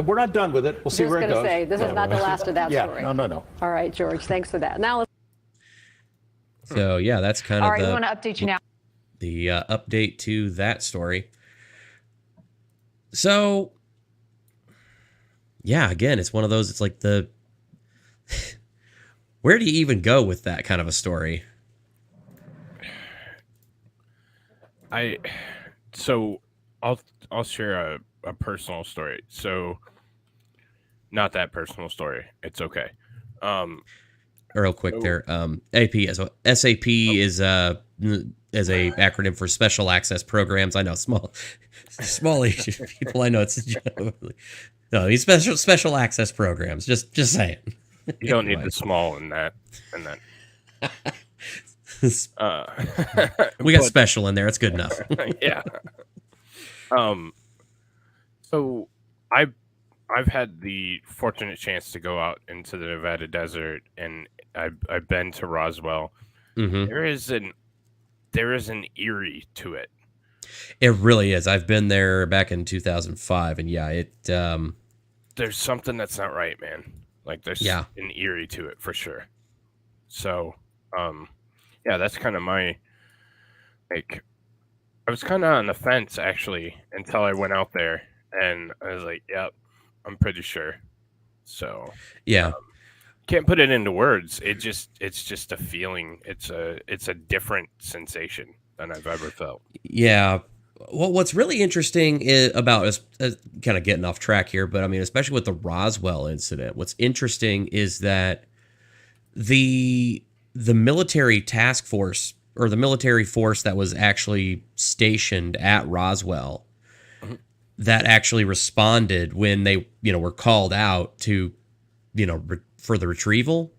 We're not done with it. We'll see where it goes. Just going to say, this is not the last of that story. No. All right, George, thanks for that. Now let's... So yeah, that's kind of all right, we want to update you now. The update to that story. So yeah, again, it's one of those. It's like where do you even go with that kind of a story? So I'll share a personal story. So not that personal story. It's okay. Real quick there. SAP is a acronym for Special Access Programs. I know small Asian people. I know it's no, these special access programs. Just saying. You don't need the small in that. We got special in there. It's good enough. Yeah. So I've had the fortunate chance to go out into the Nevada desert, and I've been to Roswell. Mm-hmm. There is an eerie to it. It really is. I've been there back in 2005, and yeah, there's something that's not right, man. Like there's an eerie to it for sure. So, yeah, that's kind of my I was kind of on the fence actually until I went out there, and I was like, "Yep, I'm pretty sure." So yeah, can't put it into words. It's just a feeling. It's a different sensation than I've ever felt. Yeah. Well, what's really interesting about us, kind of getting off track here, but I mean, especially with the Roswell incident, what's interesting is that the military task force or the military force that was actually stationed at Roswell that actually responded when they, were called out to, for the retrieval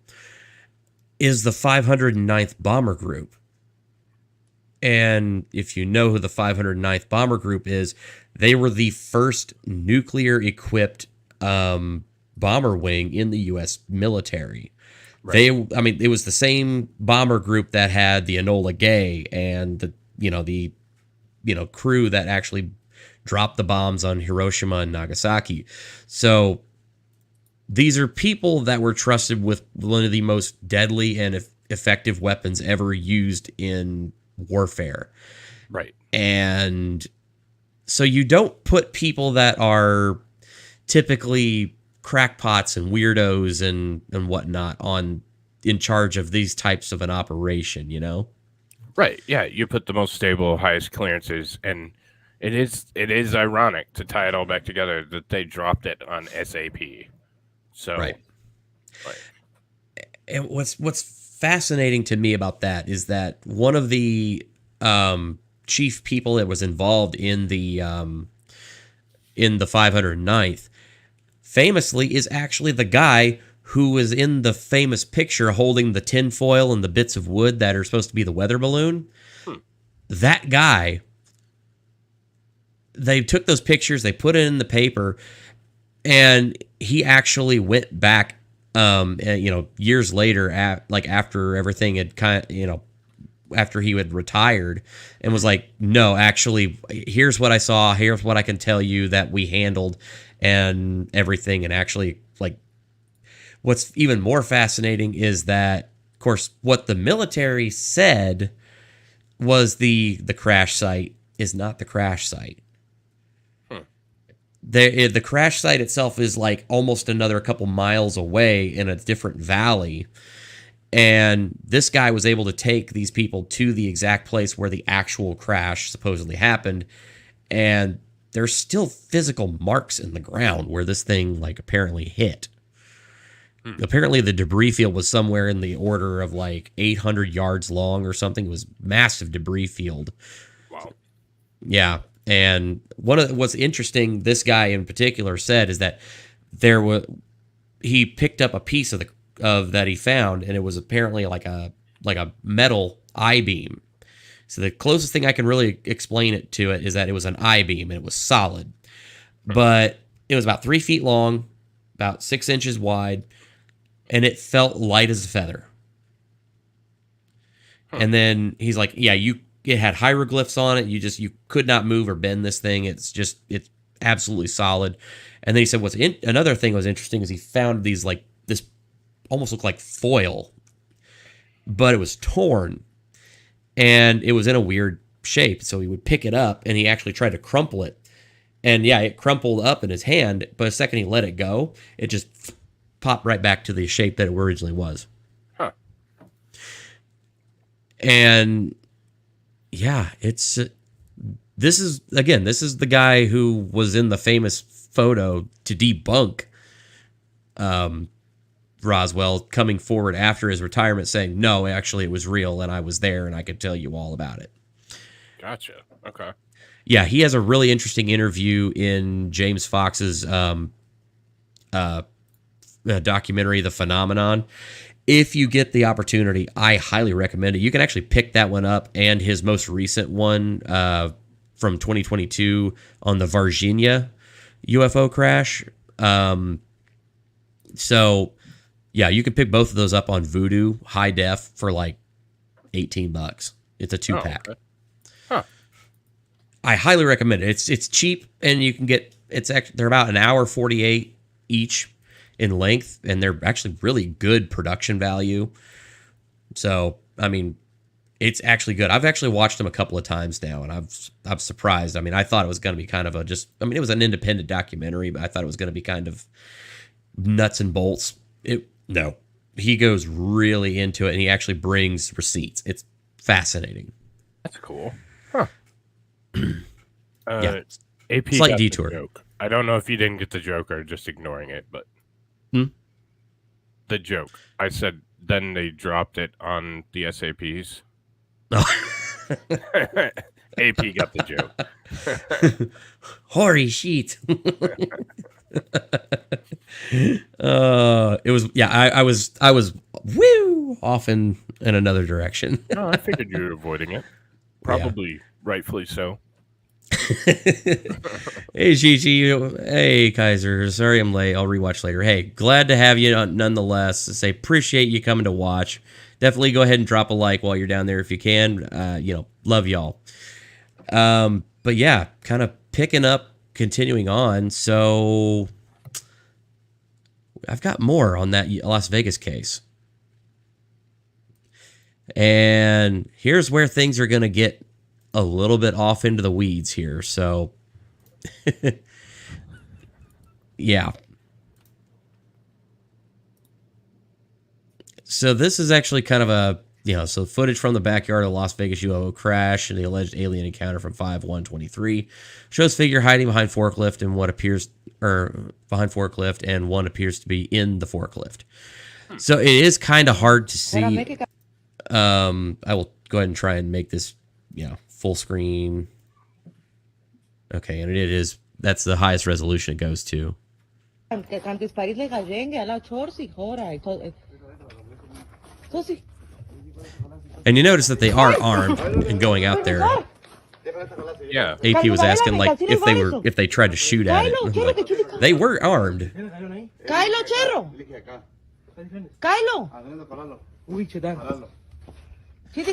is the 509th Bomber Group. And if you know who the 509th Bomber Group is, they were the first nuclear-equipped bomber wing in the U.S. military. Right. It was the same bomber group that had the Enola Gay and the crew that actually dropped the bombs on Hiroshima and Nagasaki. So these are people that were trusted with one of the most deadly and effective weapons ever used in warfare. Right. And so you don't put people that are typically crackpots and weirdos and whatnot in charge of these types of an operation, Right. Yeah. You put the most stable, highest clearances, and it is ironic to tie it all back together that they dropped it on SAP. So right. And what's fascinating to me about that is that one of the chief people that was involved in the 509th famously is actually the guy who was in the famous picture holding the tinfoil and the bits of wood that are supposed to be the weather balloon. That guy, they took those pictures, they put it in the paper, and he actually went back years later, after everything had after he had retired and was like, no, actually, here's what I saw. Here's what I can tell you that we handled and everything. And actually, like, what's even more fascinating is that, of course, what the military said was the crash site is not the crash site. The crash site itself is like almost another couple miles away in a different valley. And this guy was able to take these people to the exact place where the actual crash supposedly happened. And there's still physical marks in the ground where this thing like apparently hit. Apparently the debris field was somewhere in the order of like 800 yards long or something. It was massive debris field. Wow. Yeah. And what's interesting, this guy in particular said, is that he picked up a piece of that he found, and it was apparently like a metal I-beam. So the closest thing I can really explain it to it is that it was an I-beam and it was solid, but it was about 3 feet long, about 6 inches wide, and it felt light as a feather. And then he's like, yeah, it had hieroglyphs on it. You could not move or bend this thing. It's absolutely solid. And then he said another thing was interesting is he found these like this almost looked like foil, but it was torn and it was in a weird shape. So he would pick it up and he actually tried to crumple it. And yeah, it crumpled up in his hand, but the second he let it go, it just popped right back to the shape that it originally was. Huh. And yeah, this is the guy who was in the famous photo to debunk Roswell, coming forward after his retirement saying, no, actually it was real and I was there and I could tell you all about it. Gotcha. Okay. Yeah, he has a really interesting interview in James Fox's documentary, The Phenomenon. If you get the opportunity, I highly recommend it. You can actually pick that one up and his most recent one from 2022 on the Virginia UFO crash. So, yeah, you can pick both of those up on Vudu high def for like $18. It's a 2-pack. Oh, okay. Huh. I highly recommend it. It's cheap and you can get they're about an hour 48 each in length, and they're actually really good production value. So, I mean, it's actually good. I've actually watched them a couple of times now, and I'm surprised. I mean, I thought it was going to be kind of it was an independent documentary, but I thought it was going to be kind of nuts and bolts. No, he goes really into it, and he actually brings receipts. It's fascinating. That's cool. Huh. Yeah. AP Slight got detour. The joke. I don't know if you didn't get the joke or just ignoring it, but the joke. I said then they dropped it on the SAPs. AP got the joke. Hoary sheet. It was I was off in another direction. No, I figured you were avoiding it. Probably rightfully so. Hey Gigi, hey Kaiser, sorry I'm late, I'll rewatch later. Hey, glad to have you nonetheless. Say appreciate you coming to watch. Definitely go ahead and drop a like while you're down there if you can. Love y'all. But yeah, kind of continuing on. So I've got more on that Las Vegas case. And here's where things are going to get a little bit off into the weeds here. So, yeah. So this is actually kind of so footage from the backyard of the Las Vegas UFO crash and the alleged alien encounter from 5/1/23 shows figure hiding behind forklift and one appears to be in the forklift. So it is kind of hard to see. I will go ahead and try and make this, full screen. Okay, and that's the highest resolution it goes to. And you notice that they are armed and going out there. Yeah. AP was asking if they tried to shoot at it. Like, they were armed. See the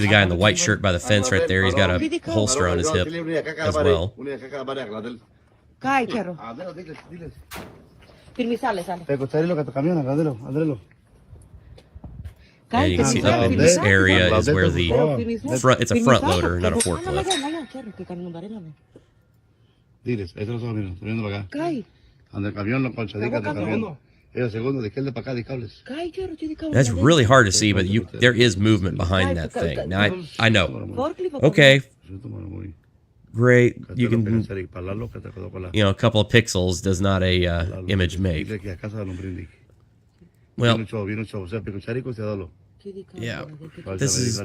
guy in the white shirt by the fence right there? He's got a holster on his hip as well. And you can see up in this area is where the front, it's a front loader, not a forklift. That's really hard to see, but there is movement behind that thing. Now, I know. Okay. Great. You can, a couple of pixels does not a image make. Well, yeah. This is,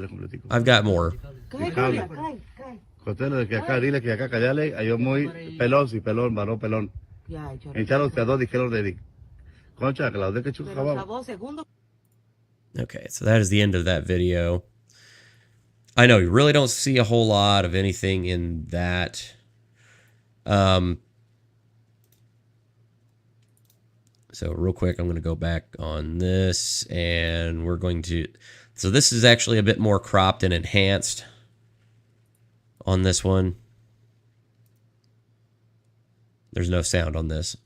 I've got more. Okay, so that is the end of that video. I know you really don't see a whole lot of anything in that. So real quick, I'm going to go back on this, and we're going to... So this is actually a bit more cropped and enhanced on this one. There's no sound on this.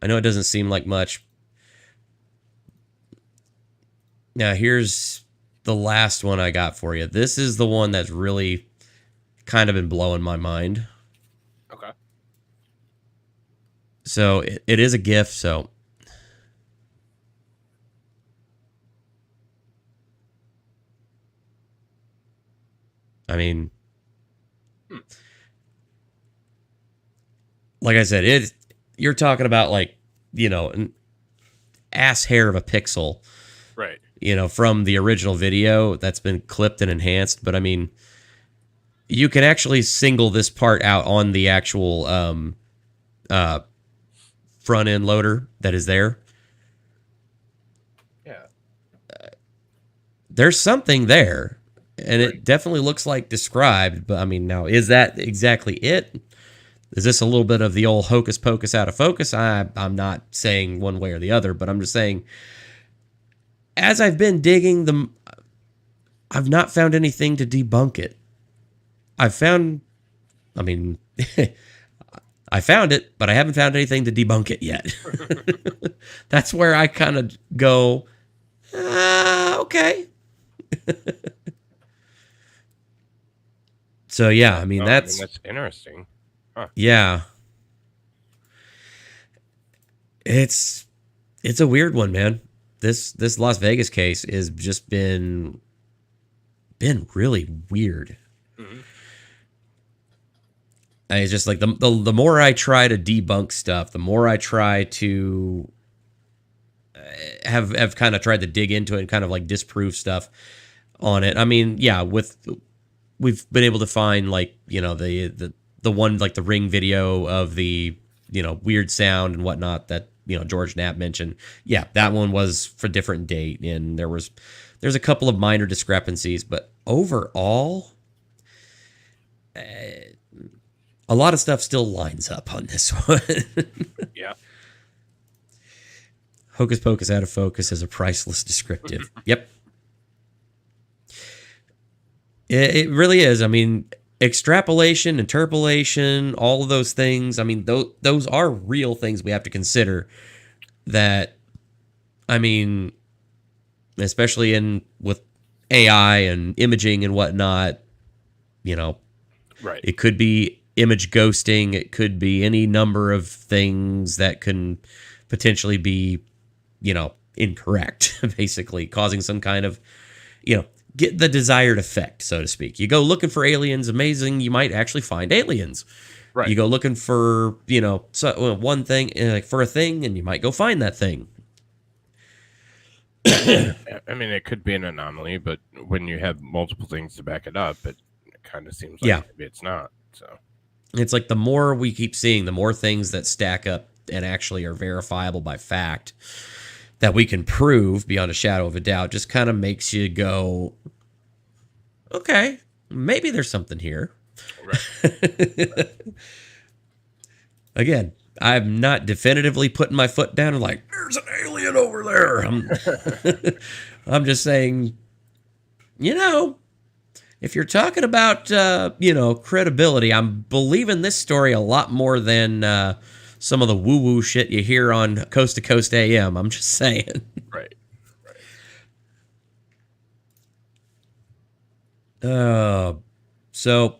I know it doesn't seem like much. Now, here's the last one I got for you. This is the one that's really kind of been blowing my mind. Okay. So, it is a GIF, so... I mean... Like I said, you're talking about, like, an ass hair of a pixel. Right. From the original video that's been clipped and enhanced. But I mean, you can actually single this part out on the actual front end loader that is there. Yeah. There's something there, and it definitely looks like described. But I mean, now, is that exactly it? Is this a little bit of the old hocus pocus out of focus? I'm not saying one way or the other, but I'm just saying, as I've been digging I've not found anything to debunk it. I found it, but I haven't found anything to debunk it yet. That's where I kind of go, okay. So yeah, I mean, that's interesting. Huh. Yeah. It's a weird one, man. This Las Vegas case has just been really weird. Mm-hmm. It's just like the more I try to debunk stuff, the more I try to have kind of tried to dig into it and kind of like disprove stuff on it. I mean, yeah, we've been able to find, like, the one, like the Ring video of the weird sound and whatnot that George Knapp mentioned. Yeah, that one was for a different date, and there's a couple of minor discrepancies, but overall, a lot of stuff still lines up on this one. Yeah. Hocus pocus out of focus is a priceless descriptive. Yep. It really is. I mean, extrapolation, interpolation, all of those things. I mean, those are real things we have to consider. That, I mean, especially with AI and imaging and whatnot, right. It could be image ghosting. It could be any number of things that can potentially be, incorrect, basically causing some kind of, get the desired effect, so to speak. You go looking for aliens, amazing, you might actually find aliens. Right. You go looking for, one thing, like for a thing, and you might go find that thing. I mean, it could be an anomaly, but when you have multiple things to back it up, it kind of seems like maybe it's not. So it's like the more we keep seeing, the more things that stack up and actually are verifiable by fact that we can prove beyond a shadow of a doubt, just kind of makes you go, okay, maybe there's something here. Right. Again, I'm not definitively putting my foot down and like, there's an alien over there. I'm just saying, you know, if you're talking about, you know, credibility, I'm believing this story a lot more than some of the woo-woo shit you hear on Coast to Coast AM. I'm just saying. Right. So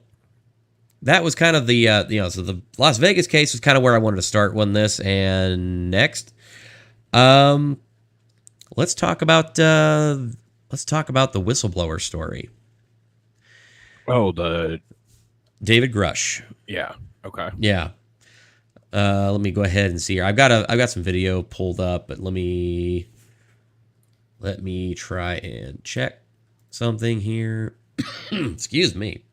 that was kind of the, you know, so the Las Vegas case was kind of where I wanted to start on this. And next, let's talk about the whistleblower story. Oh, the David Grush. Yeah. Okay. Yeah. Let me go ahead and see here. I've got some video pulled up, but let me try and check something here. Excuse me.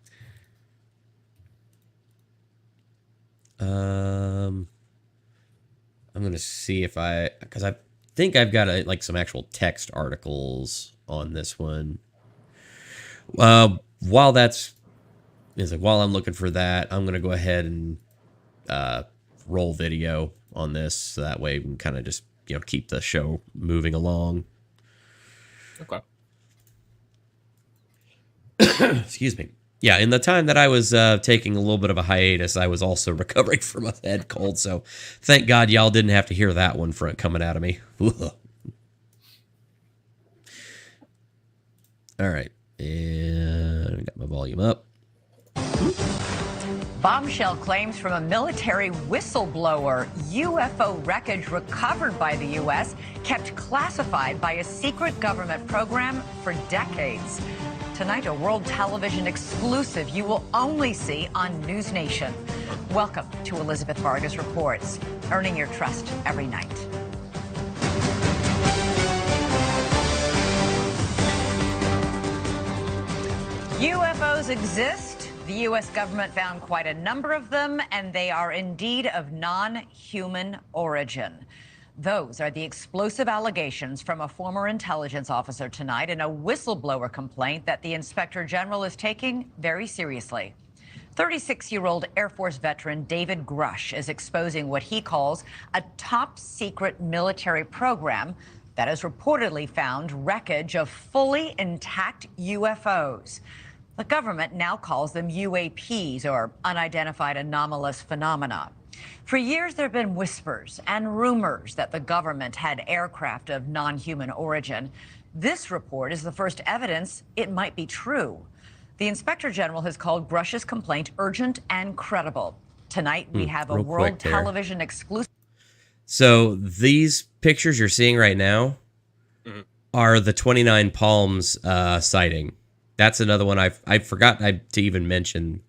I'm gonna see if because I think I've got like some actual text articles on this one. While I'm looking for that, I'm gonna go ahead and roll video on this, so that way we can kind of just, you know, keep the show moving along. Okay. Excuse me. Yeah, in the time that I was taking a little bit of a hiatus, I was also recovering from a head cold, so thank God y'all didn't have to hear that one coming out of me. All right, and I got my volume up. Bombshell claims from a military whistleblower. UFO wreckage recovered by the U.S. kept classified by a secret government program for decades. Tonight, a world television exclusive you will only see on News Nation. Welcome to Elizabeth Vargas Reports, earning your trust every night. UFOs exist. The U.S. government found quite a number of them, and they are indeed of non-human origin. Those are the explosive allegations from a former intelligence officer tonight in a whistleblower complaint that the Inspector General is taking very seriously. 36-year-old Air Force veteran David Grush is exposing what he calls a top-secret military program that has reportedly found wreckage of fully intact UFOs. The government now calls them UAPs, or unidentified anomalous phenomena. For years, there have been whispers and rumors that the government had aircraft of non-human origin. This report is the first evidence it might be true. The Inspector General has called Grush's complaint urgent and credible. Tonight, we have a world television exclusive. So these pictures you're seeing right now are the 29 Palms sighting. That's another one I forgot to even mention.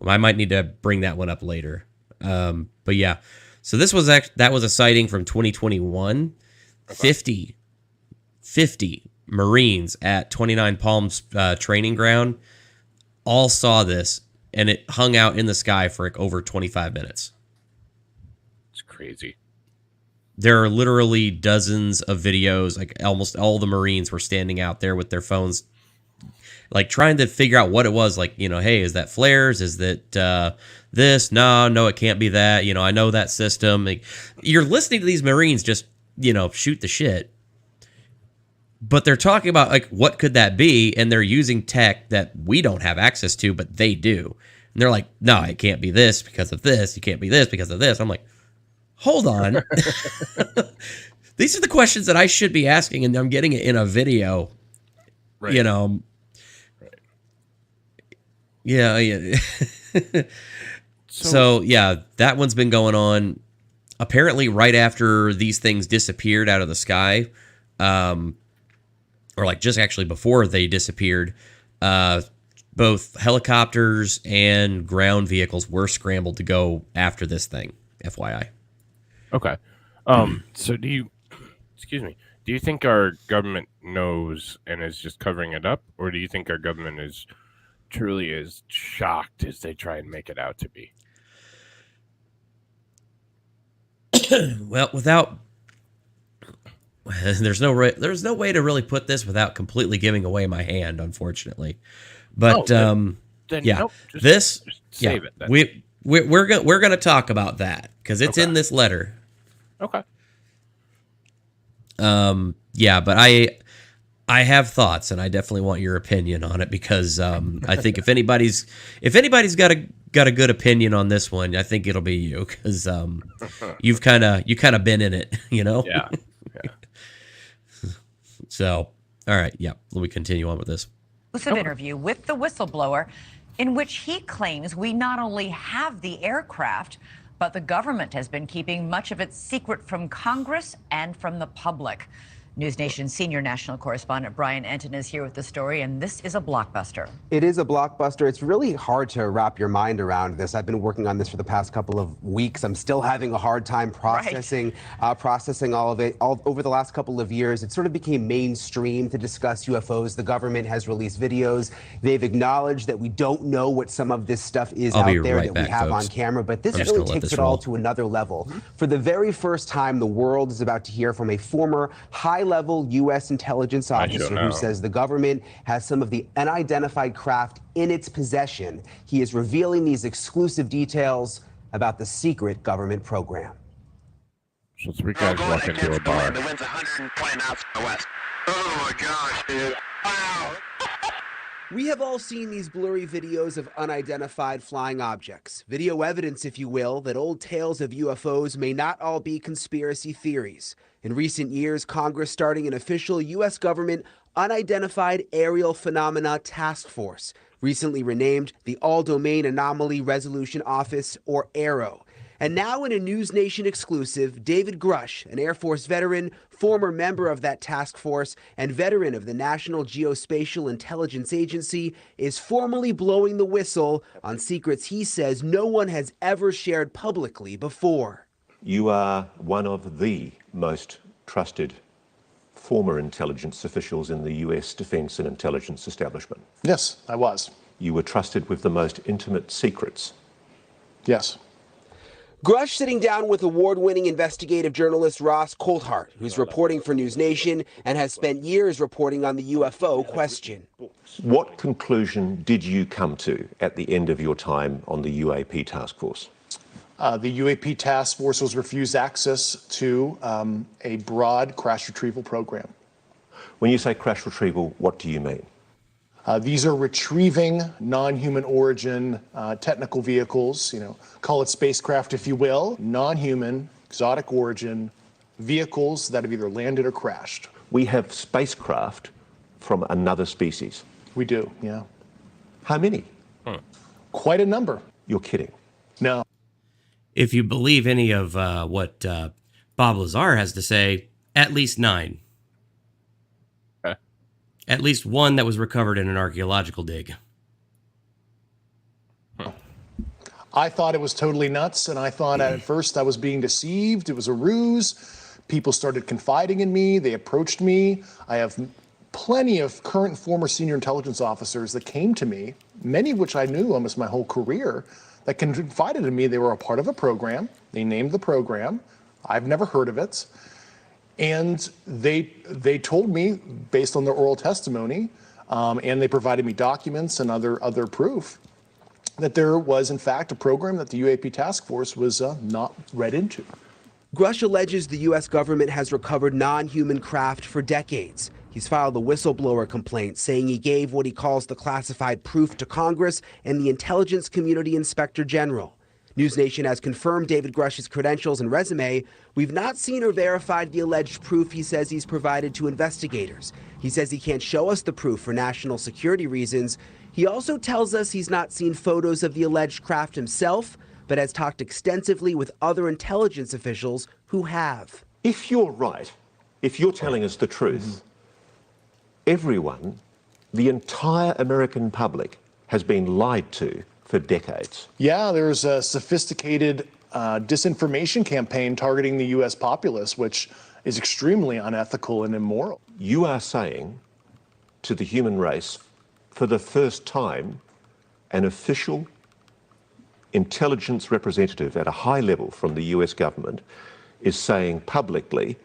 I might need to bring that one up later. But yeah, so that was a sighting from 2021. Okay. 50 Marines at 29 Palms training ground all saw this, and it hung out in the sky for like over 25 minutes. It's crazy. There are literally dozens of videos. Like almost all the Marines were standing out there with their phones, like trying to figure out what it was. Like, you know, hey, is that flares? Is that this? No, it can't be that. You know, I know that system. Like, you're listening to these Marines just, you know, shoot the shit. But they're talking about, like, what could that be? And they're using tech that we don't have access to, but they do. And they're like, no, it can't be this because of this. It can't be this because of this. I'm like, hold on. These are the questions that I should be asking, and I'm getting it in a video. Right. You know. Right. Yeah. So, yeah, that one's been going on. Apparently, right after these things disappeared out of the sky, or like just actually before they disappeared, both helicopters and ground vehicles were scrambled to go after this thing. FYI. Okay. So do you think our government knows and is just covering it up, or do you think our government is truly as shocked as they try and make it out to be? Well, there's no way to really put this without completely giving away my hand, unfortunately. But then yeah, nope, just save it. We're gonna talk about that because it's in this letter. Okay. Yeah, but I have thoughts, and I definitely want your opinion on it because I think if anybody's got a good opinion on this one, I think it'll be you because you kind of been in it, you know. Yeah. So, all right, yeah, let me continue on with this. Exclusive interview with the whistleblower in which he claims we not only have the aircraft, but the government has been keeping much of its secret from Congress and from the public. News Nation senior national correspondent Brian Enton is here with the story, and this is a blockbuster. It is a blockbuster. It's really hard to wrap your mind around this. I've been working on this for the past couple of weeks. I'm still having a hard time processing all of it. Over the last couple of years, it sort of became mainstream to discuss UFOs. The government has released videos. They've acknowledged that we don't know what some of this stuff is out there that we have on camera, but this really takes it all to another level. For the very first time, the world is about to hear from a former high-level U.S. intelligence officer who says the government has some of the unidentified craft in its possession. He is revealing these exclusive details about the secret government program. So 3 guys walk into a bar. The wind's 120 miles to the west. Oh my gosh, dude. Wow. We have all seen these blurry videos of unidentified flying objects. Video evidence, if you will, that old tales of UFOs may not all be conspiracy theories. In recent years, Congress starting an official U.S. government Unidentified Aerial Phenomena Task Force, recently renamed the All-Domain Anomaly Resolution Office, or AARO. And now in a News Nation exclusive, David Grush, an Air Force veteran, former member of that task force, and veteran of the National Geospatial Intelligence Agency, is formally blowing the whistle on secrets he says no one has ever shared publicly before. You are one of the most trusted former intelligence officials in the U.S. defense and intelligence establishment. Yes, I was. You were trusted with the most intimate secrets. Yes. Grush sitting down with award-winning investigative journalist Ross Coulthart, who's reporting for News Nation and has spent years reporting on the UFO question. What conclusion did you come to at the end of your time on the UAP task force? The UAP task force was refused access to a broad crash retrieval program. When you say crash retrieval, what do you mean? These are retrieving non-human origin technical vehicles, call it spacecraft if you will, non-human, exotic origin vehicles that have either landed or crashed. We have spacecraft from another species. We do, yeah. How many? Quite a number. You're kidding. No. If you believe any of what Bob Lazar has to say, at least 9. Okay. At least 1 that was recovered in an archaeological dig. I thought it was totally nuts, and I thought at first I was being deceived. It was a ruse. People started confiding in me. They approached me. I have plenty of current and former senior intelligence officers that came to me, many of which I knew almost my whole career, that confided in me they were a part of a program. They named the program. I've never heard of it. And they told me, based on their oral testimony, and they provided me documents and other proof, that there was, in fact, a program that the UAP task force was not read into. Grush alleges the U.S. government has recovered non-human craft for decades. He's filed a whistleblower complaint saying he gave what he calls the classified proof to Congress and the Intelligence Community Inspector General. News Nation has confirmed David Grush's credentials and resume. We've not seen or verified the alleged proof he says he's provided to investigators. He says he can't show us the proof for national security reasons. He also tells us he's not seen photos of the alleged craft himself, but has talked extensively with other intelligence officials who have. If you're right, if you're telling us the truth, everyone, the entire American public, has been lied to for decades. Yeah, there's a sophisticated disinformation campaign targeting the U.S. populace, which is extremely unethical and immoral. You are saying to the human race, for the first time, an official intelligence representative at a high level from the U.S. government is saying publicly,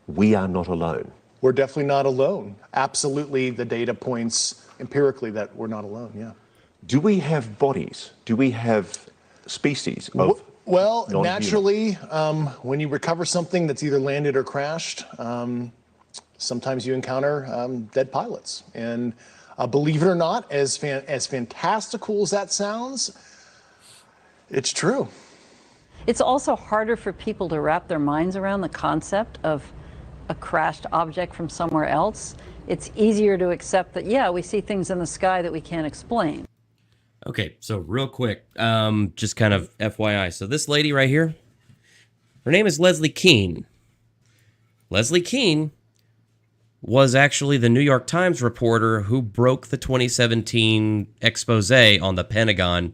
we are not alone. We're definitely not alone. Absolutely, the data points empirically that we're not alone. Yeah. Do we have bodies? Do we have species of Well, non-human? naturally, when you recover something that's either landed or crashed, sometimes you encounter dead pilots. And believe it or not, as fantastical as that sounds, it's true. It's also harder for people to wrap their minds around the concept of a crashed object from somewhere else. It's easier to accept that, yeah, we see things in the sky that we can't explain. Okay, so real quick, just kind of FYI. So this lady right here, her name is Leslie Kean. Leslie Kean was actually the New York Times reporter who broke the 2017 expose on the Pentagon,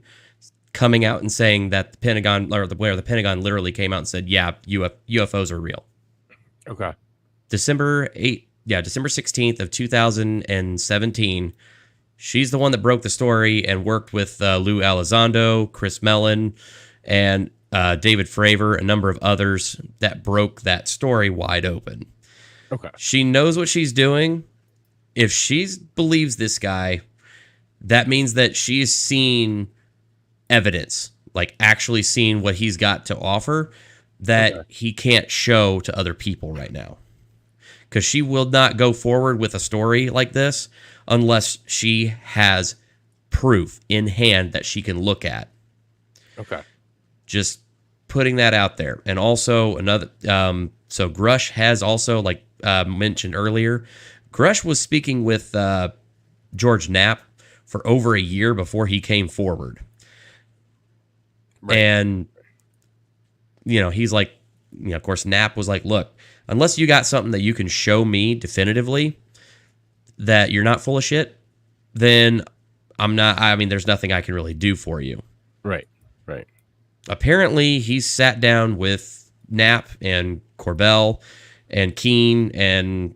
coming out and saying that the Pentagon, or where the Pentagon literally came out and said, yeah, UFOs are real. Okay. December 16th of 2017. She's the one that broke the story and worked with Lou Elizondo, Chris Mellon, and David Fravor, a number of others that broke that story wide open. Okay. She knows what she's doing. If she believes this guy, that means that she's seen evidence, like actually seen what he's got to offer that he can't show to other people right now. Because she will not go forward with a story like this unless she has proof in hand that she can look at. Okay. Just putting that out there. And also another, so Grush has also, like mentioned earlier, Grush was speaking with George Knapp for over a year before he came forward. Right. And, he's like, of course, Knapp was like, look, unless you got something that you can show me definitively that you're not full of shit, then there's nothing I can really do for you. Right. Apparently, he's sat down with Knapp and Corbell and Keane and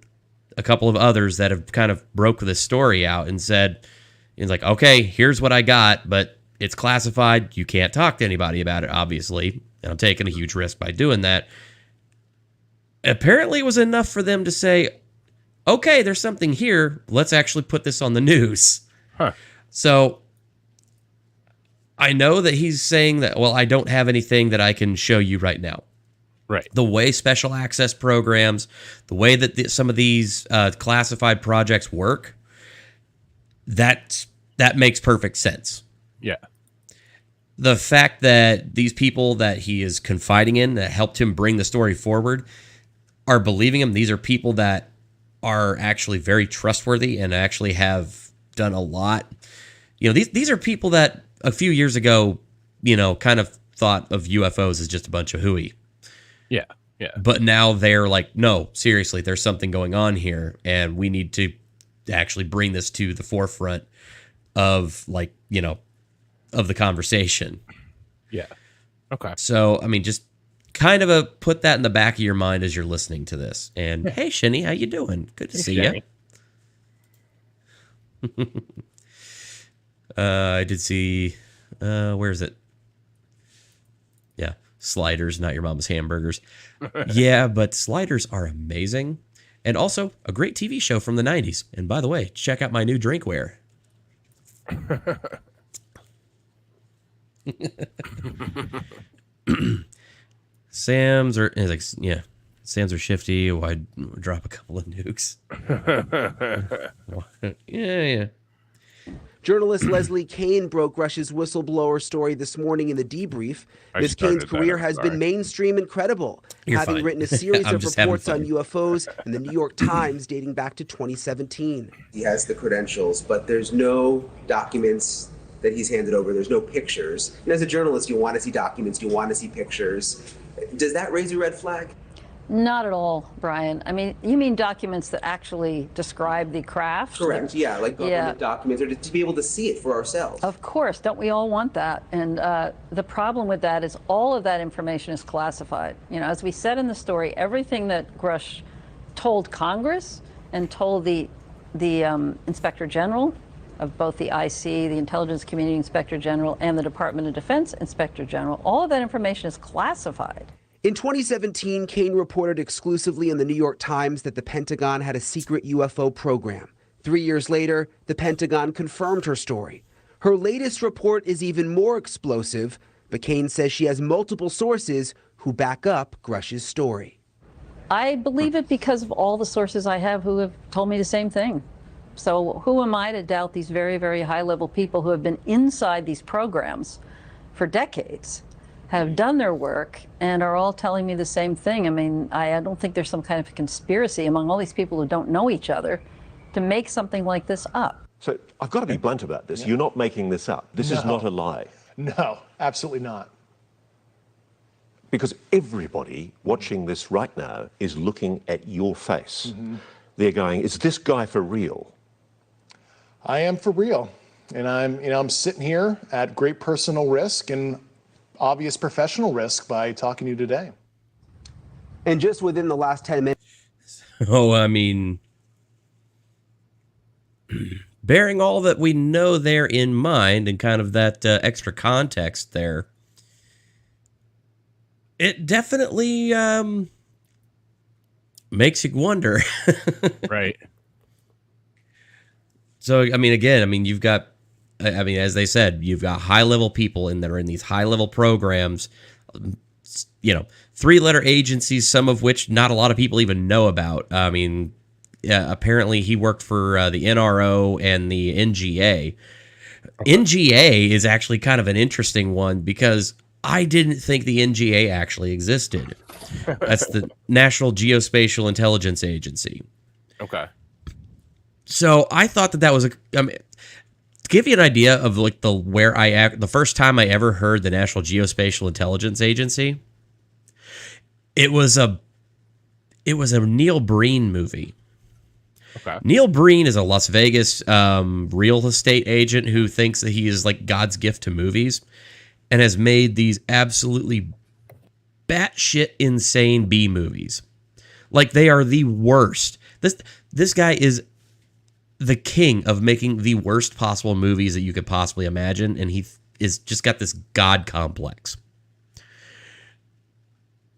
a couple of others that have kind of broke this story out and said, he's like, okay, here's what I got, but it's classified. You can't talk to anybody about it, obviously. And I'm taking a huge risk by doing that. Apparently, it was enough for them to say, okay, there's something here. Let's actually put this on the news. Huh. So I know that he's saying that, well, I don't have anything that I can show you right now. Right. The way special access programs, the way that some of these classified projects work, that makes perfect sense. Yeah. The fact that these people that he is confiding in that helped him bring the story forward are believing him. These are people that are actually very trustworthy and actually have done a lot. These are people that a few years ago, kind of thought of UFOs as just a bunch of hooey. Yeah. But now they're like, no, seriously, there's something going on here, and we need to actually bring this to the forefront of, of the conversation. Yeah. Okay. So, just kind of put that in the back of your mind as you're listening to this. And hey, Shinny, how you doing? Good to see you. I did see, where is it? Yeah, Sliders, not your mama's hamburgers. Yeah, but Sliders are amazing. And also a great TV show from the 90s. And by the way, check out my new drinkware. Sam's are shifty. I'd drop a couple of nukes. Yeah. Journalist Leslie Kean broke Rush's whistleblower story this morning in the debrief. Ms. Kean's career has been mainstream and credible, having written a series of reports on UFOs in the New York Times dating back to 2017. He has the credentials, but there's no documents that he's handed over. There's no pictures. And as a journalist, you want to see documents, you want to see pictures. Does that raise a red flag? Not at all, Brian. You mean documents that actually describe the craft? Correct, yeah, like government documents, or to be able to see it for ourselves. Of course, don't we all want that? And the problem with that is all of that information is classified. As we said in the story, everything that Grush told Congress and told the Inspector General of both the IC, the Intelligence Community Inspector General, and the Department of Defense Inspector General, all of that information is classified. In 2017, Kean reported exclusively in the New York Times that the Pentagon had a secret UFO program. 3 years later, the Pentagon confirmed her story. Her latest report is even more explosive, but Kane says she has multiple sources who back up Grush's story. I believe it because of all the sources I have who have told me the same thing. So who am I to doubt these very, very high-level people who have been inside these programs for decades, have done their work, and are all telling me the same thing? I mean, I don't think there's some kind of conspiracy among all these people who don't know each other to make something like this up. So I've got to be blunt about this. You're not making this up. This is not a lie. No, absolutely not. Because everybody watching this right now is looking at your face. They're going, is this guy for real? I am for real. And I'm sitting here at great personal risk and obvious professional risk by talking to you today. And just within the last 10 minutes. Oh, I mean, bearing all that we know there in mind and kind of that extra context there, it definitely makes you wonder. Right. So, I mean, again, I mean, you've got, I mean, as they said, you've got high-level people that are in these high-level programs, you know, 3-letter agencies, some of which not a lot of people even know about. I mean, apparently he worked for the NRO and the NGA. NGA is actually kind of an interesting one because I didn't think the NGA actually existed. That's the National Geospatial Intelligence Agency. Okay. So I thought that was I mean, to give you an idea of like the first time I ever heard the National Geospatial Intelligence Agency, it was a Neil Breen movie. Okay. Neil Breen is a Las Vegas real estate agent who thinks that he is like God's gift to movies and has made these absolutely batshit insane B movies. Like, they are the worst. This guy is the king of making the worst possible movies that you could possibly imagine, and he is just got this God complex.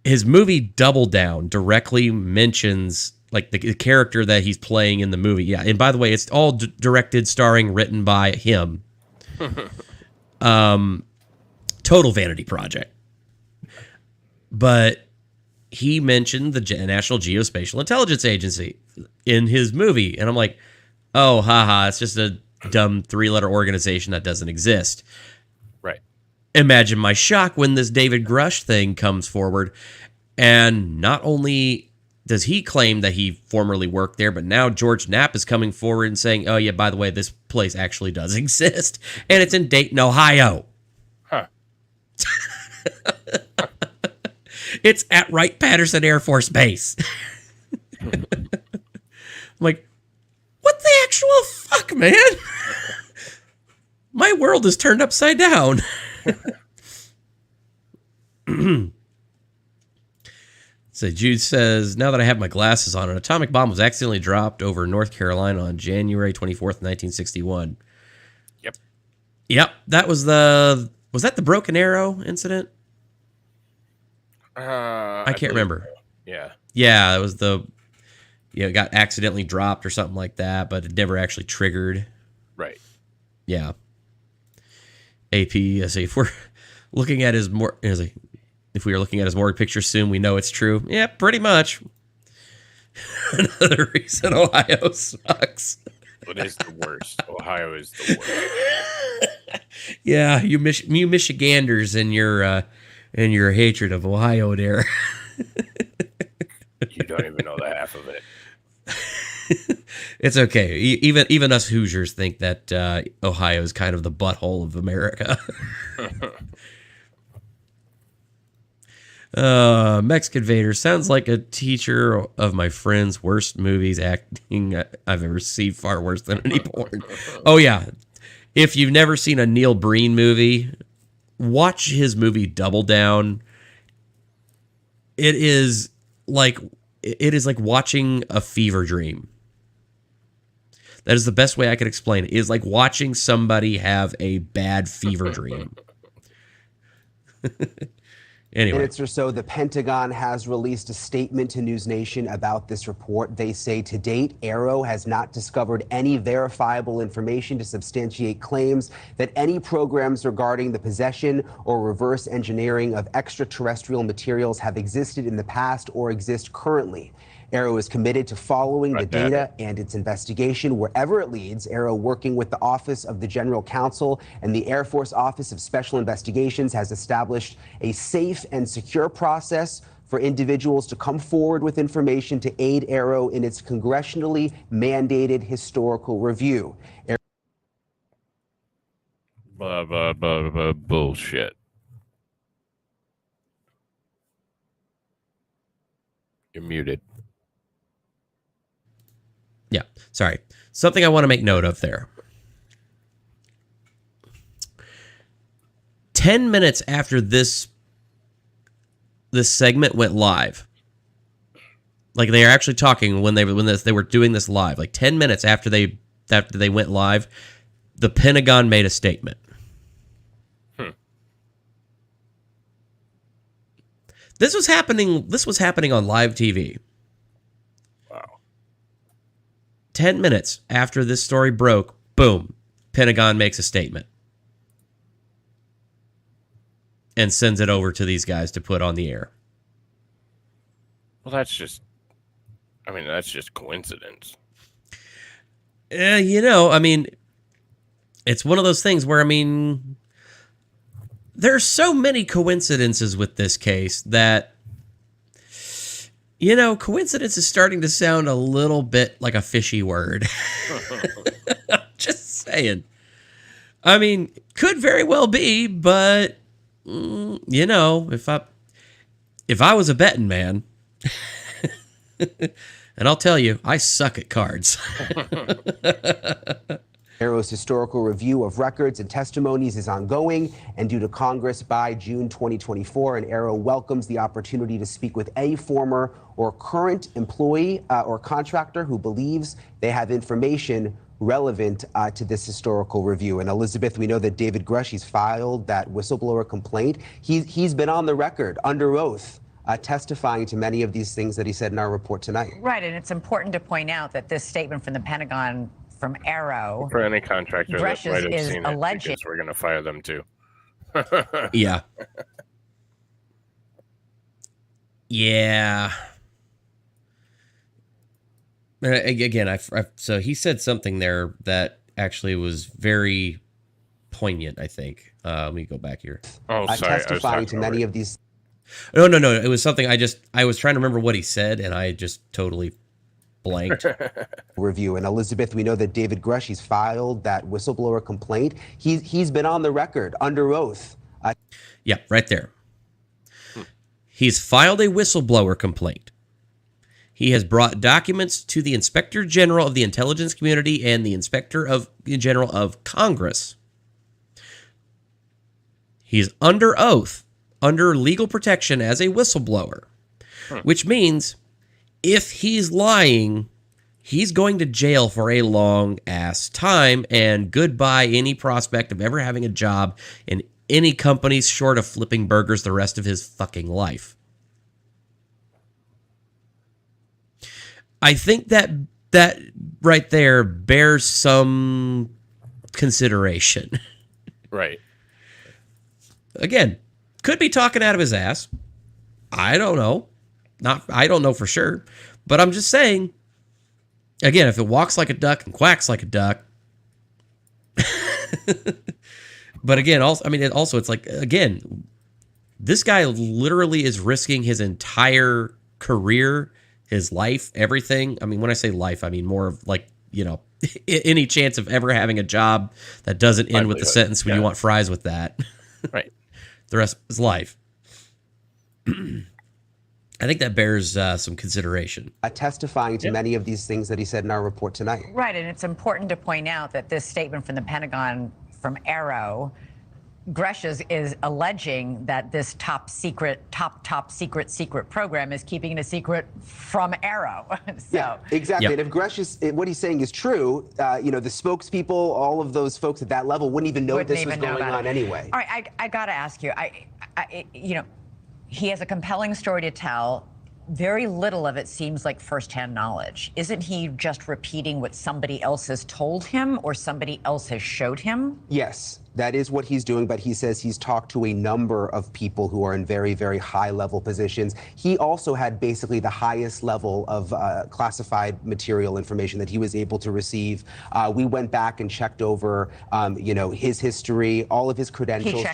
His movie Double Down directly mentions like the character that he's playing in the movie. Yeah, and by the way, it's all directed, starring, written by him. Total vanity project. But he mentioned the National Geospatial Intelligence Agency in his movie, and I'm like, oh, haha, it's just a dumb 3-letter organization that doesn't exist. Right. Imagine my shock when this David Grush thing comes forward, and not only does he claim that he formerly worked there, but now George Knapp is coming forward and saying, oh, yeah, by the way, this place actually does exist, and it's in Dayton, Ohio. Huh. It's at Wright-Patterson Air Force Base. I'm like, what the actual fuck, man? My world is turned upside down. So Jude says, now that I have my glasses on, an atomic bomb was accidentally dropped over North Carolina on January 24th, 1961. Yep. That was that the Broken Arrow incident? I can't remember. So. Yeah. Yeah, it was it got accidentally dropped or something like that, but it never actually triggered. Right. Yeah. AP, I say, if we were looking at his mortgage picture soon, we know it's true. Yeah, pretty much. Another reason Ohio sucks. It is the worst. Ohio is the worst. Yeah, you Michiganders and your hatred of Ohio there. You don't even know the half of it. It's okay. Even us Hoosiers think that Ohio is kind of the butthole of America. Mexican Vader sounds like a teacher of my friend's worst movies acting I've ever seen, far worse than any porn. Oh yeah. If you've never seen a Neil Breen movie, watch his movie Double Down. It is like watching a fever dream. That is the best way I could explain it. It is like watching somebody have a bad fever dream. Anyway. Minutes or so, the Pentagon has released a statement to News Nation about this report. They say to date, Arrow has not discovered any verifiable information to substantiate claims that any programs regarding the possession or reverse engineering of extraterrestrial materials have existed in the past or exist currently. Arrow is committed to following the data and its investigation wherever it leads. Arrow, working with the Office of the General Counsel and the Air Force Office of Special Investigations, has established a safe and secure process for individuals to come forward with information to aid Arrow in its congressionally mandated historical review. Blah, blah, blah, blah, bullshit. You're muted. Yeah, sorry. Something I want to make note of there. 10 minutes after this segment went live, like they are actually talking when they were doing this live, like 10 minutes after they went live, the Pentagon made a statement. This was happening on live TV. 10 minutes after this story broke, boom, Pentagon makes a statement and sends it over to these guys to put on the air. Well, that's just coincidence. It's one of those things where, there's so many coincidences with this case that, coincidence is starting to sound a little bit like a fishy word. Just saying. Could very well be, but if I was a betting man, and I'll tell you, I suck at cards. Arrow's historical review of records and testimonies is ongoing and due to Congress by June 2024. And Arrow welcomes the opportunity to speak with a former or current employee or contractor who believes they have information relevant to this historical review. And Elizabeth, we know that David Grush, he's filed that whistleblower complaint. He's been on the record under oath testifying to many of these things that he said in our report tonight. Right, and it's important to point out that this statement from the Pentagon from Arrow, for any contractor that might have seen it, alleging because we're going to fire them too. Yeah. Yeah. Again, so he said something there that actually was very poignant, I think. Let me go back here. Oh, sorry. Testifying to many of these. No. It was something I was trying to remember what he said, and I just totally blanked. Review. And Elizabeth, we know that David Grush, he's filed that whistleblower complaint. He's been on the record under oath. Yeah, right there. He's filed a whistleblower complaint. He has brought documents to the Inspector General of the Intelligence Community and the Inspector General of Congress. He's under oath, under legal protection as a whistleblower, which means if he's lying, he's going to jail for a long ass time, and goodbye any prospect of ever having a job in any company short of flipping burgers the rest of his fucking life. I think that right there bears some consideration. Right. Again, could be talking out of his ass. I don't know. I don't know for sure. But I'm just saying, again, if it walks like a duck and quacks like a duck. But again, also it's like, again, this guy literally is risking his entire career, his life, everything. When I say life, I mean more of like, any chance of ever having a job that doesn't end with the sentence when you want fries with that. Right. The rest of his life. I think that bears some consideration. Testifying to many of these things that he said in our report tonight. Right, and it's important to point out that this statement from the Pentagon from Arrow, Grush is alleging that this top secret program is keeping it a secret from Arrow. Yeah, exactly. And if Grush what he's saying is true, the spokespeople, all of those folks at that level wouldn't even know this was going on anyway. All right, I got to ask you, he has a compelling story to tell. Very little of it seems like firsthand knowledge. Isn't he just repeating what somebody else has told him or somebody else has showed him? Yes, that is what he's doing, but he says he's talked to a number of people who are in very, very high level positions. He also had basically the highest level of classified material information that he was able to receive. We went back and checked over, his history, all of his credentials,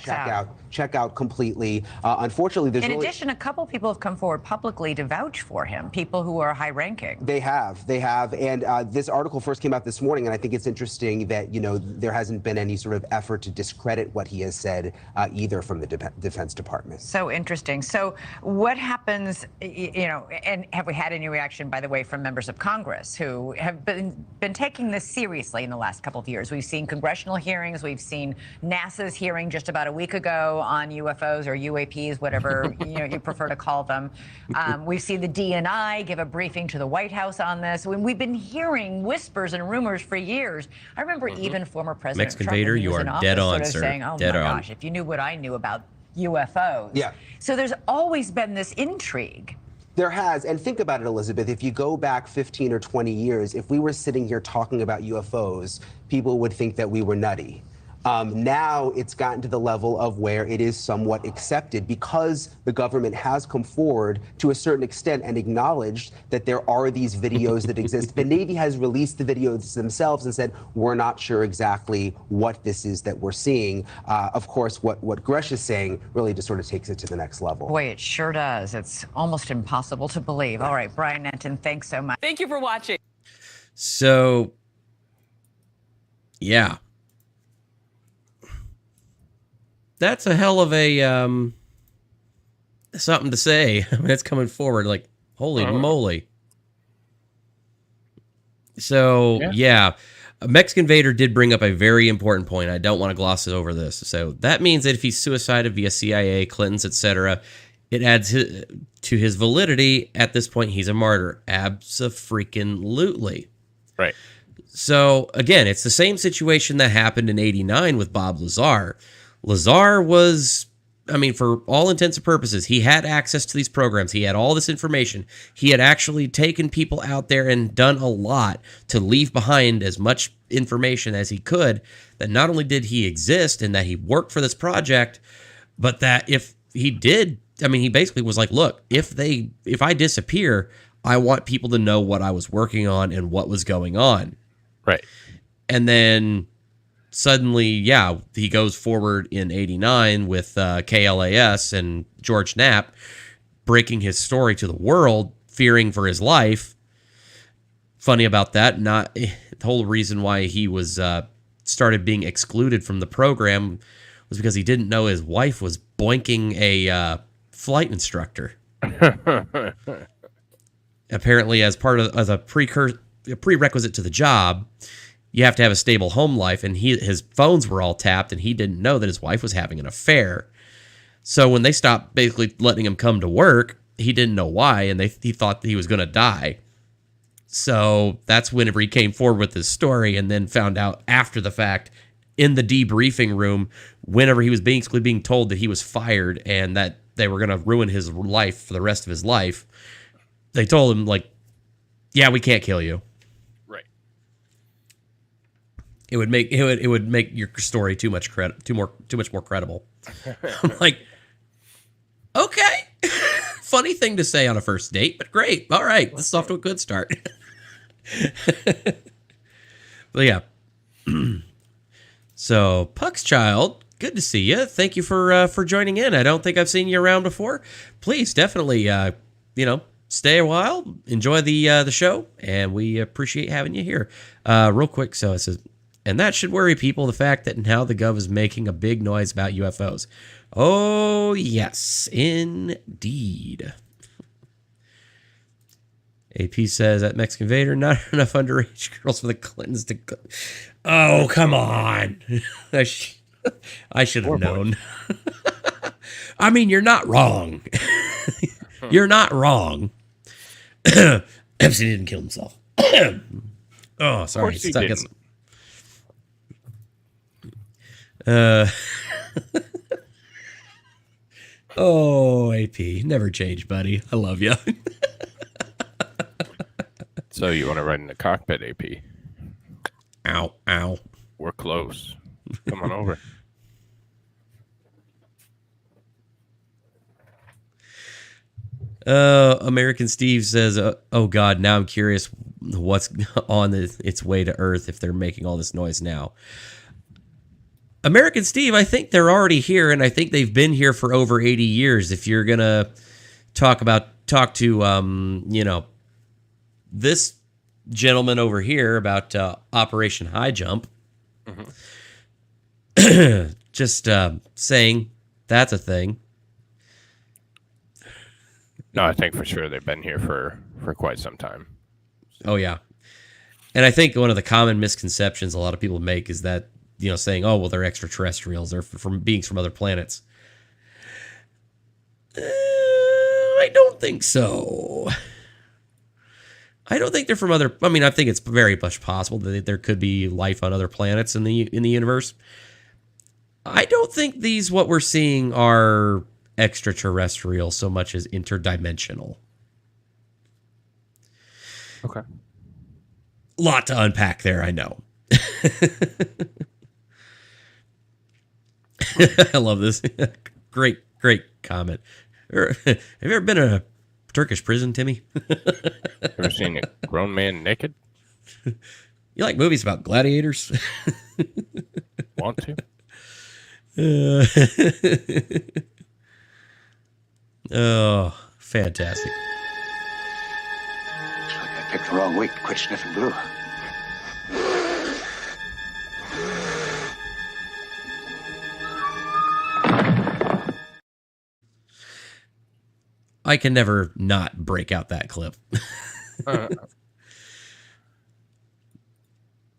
check out completely. Unfortunately, there's in addition, a couple people have come forward publicly to vouch for him, people who are high ranking. They have. And this article first came out this morning, and I think it's interesting that, there hasn't been any sort of effort to discredit what he has said either from the Defense Department. So interesting. So what happens, and have we had any reaction, by the way, from members of Congress who have been taking this seriously in the last couple of years? We've seen congressional hearings. We've seen NASA's hearing just about a week ago on UFOs or UAPs, whatever you prefer to call them. We've seen the DNI give a briefing to the White House on this. We've been hearing whispers and rumors for years. I remember even former President Mexican Trump, Vader, when he you was are in office, dead on, sort of sir. saying, oh Dead my on. gosh, if you knew what I knew about UFOs. Yeah. So there's always been this intrigue. There has, and think about it, Elizabeth, if you go back 15 or 20 years, if we were sitting here talking about UFOs, people would think that we were nutty. Now it's gotten to the level of where it is somewhat accepted because the government has come forward to a certain extent and acknowledged that there are these videos that exist. The Navy has released the videos themselves and said, we're not sure exactly what this is that we're seeing. Of course, what Gresh is saying really just sort of takes it to the next level. Boy, it sure does. It's almost impossible to believe. All right, Brian Nenton, thanks so much. Thank you for watching. So, yeah. That's a hell of a something to say. I mean, it's coming forward like, holy moly. So, yeah. Mexican Vader did bring up a very important point. I don't want to gloss over this. So that means that if he's suicided via CIA, Clintons, etc., it adds to his validity. At this point, he's a martyr. Abso-freaking-lutely. Right. So, again, it's the same situation that happened in '89 with Bob Lazar. Lazar was, I mean, for all intents and purposes, he had access to these programs. He had all this information. He had actually taken people out there and done a lot to leave behind as much information as he could, that not only did he exist and that he worked for this project, but that if he did, I mean, he basically was like, look, if I disappear, I want people to know what I was working on and what was going on. Right. And then suddenly, yeah, he goes forward in '89 with KLAS and George Knapp breaking his story to the world, fearing for his life. Funny about that, not the whole reason why he was started being excluded from the program was because he didn't know his wife was boinking a flight instructor. Apparently, as a prerequisite to the job, you have to have a stable home life, and his phones were all tapped, and he didn't know that his wife was having an affair. So when they stopped basically letting him come to work, he didn't know why, and he thought that he was going to die. So that's whenever he came forward with his story, and then found out after the fact in the debriefing room, whenever he was basically being told that he was fired and that they were going to ruin his life for the rest of his life, they told him, like, yeah, we can't kill you. It would make your story too much more credible. I'm like, okay, funny thing to say on a first date, but great. All right, this is off to a good start. But yeah, so Puck's Child, good to see you. Thank you for joining in. I don't think I've seen you around before. Please definitely stay a while, enjoy the show, and we appreciate having you here. Real quick, so it says. And that should worry people, the fact that now the Gov is making a big noise about UFOs. Oh, yes, indeed. AP says at Mexican Vader, not enough underage girls for the Clintons to... Oh, come on. I should have known. I mean, you're not wrong. You're not wrong. Epstein didn't kill himself. Oh, sorry. Oh, AP, never change, buddy. I love you. So you want to ride in the cockpit, AP? Ow, ow. We're close. Come on over. American Steve says, oh God, now I'm curious what's on its way to Earth if they're making all this noise now. American Steve, I think they're already here, and I think they've been here for over 80 years. If you're going to talk to, this gentleman over here about Operation High Jump, just saying that's a thing. No, I think for sure they've been here for quite some time. Oh, yeah. And I think one of the common misconceptions a lot of people make is that, saying, oh, well, they're extraterrestrials. They're from beings from other planets. I don't think so. I don't think they're from other... I mean, I think it's very much possible that there could be life on other planets in the universe. I don't think what we're seeing are extraterrestrial so much as interdimensional. Okay. Lot to unpack there, I know. I love this. Great comment. Have you ever been in a Turkish prison, Timmy? Ever seen a grown man naked? You like movies about gladiators? Want to? Oh, fantastic. Looks like I picked the wrong week to quit sniffing glue. I can never not break out that clip. All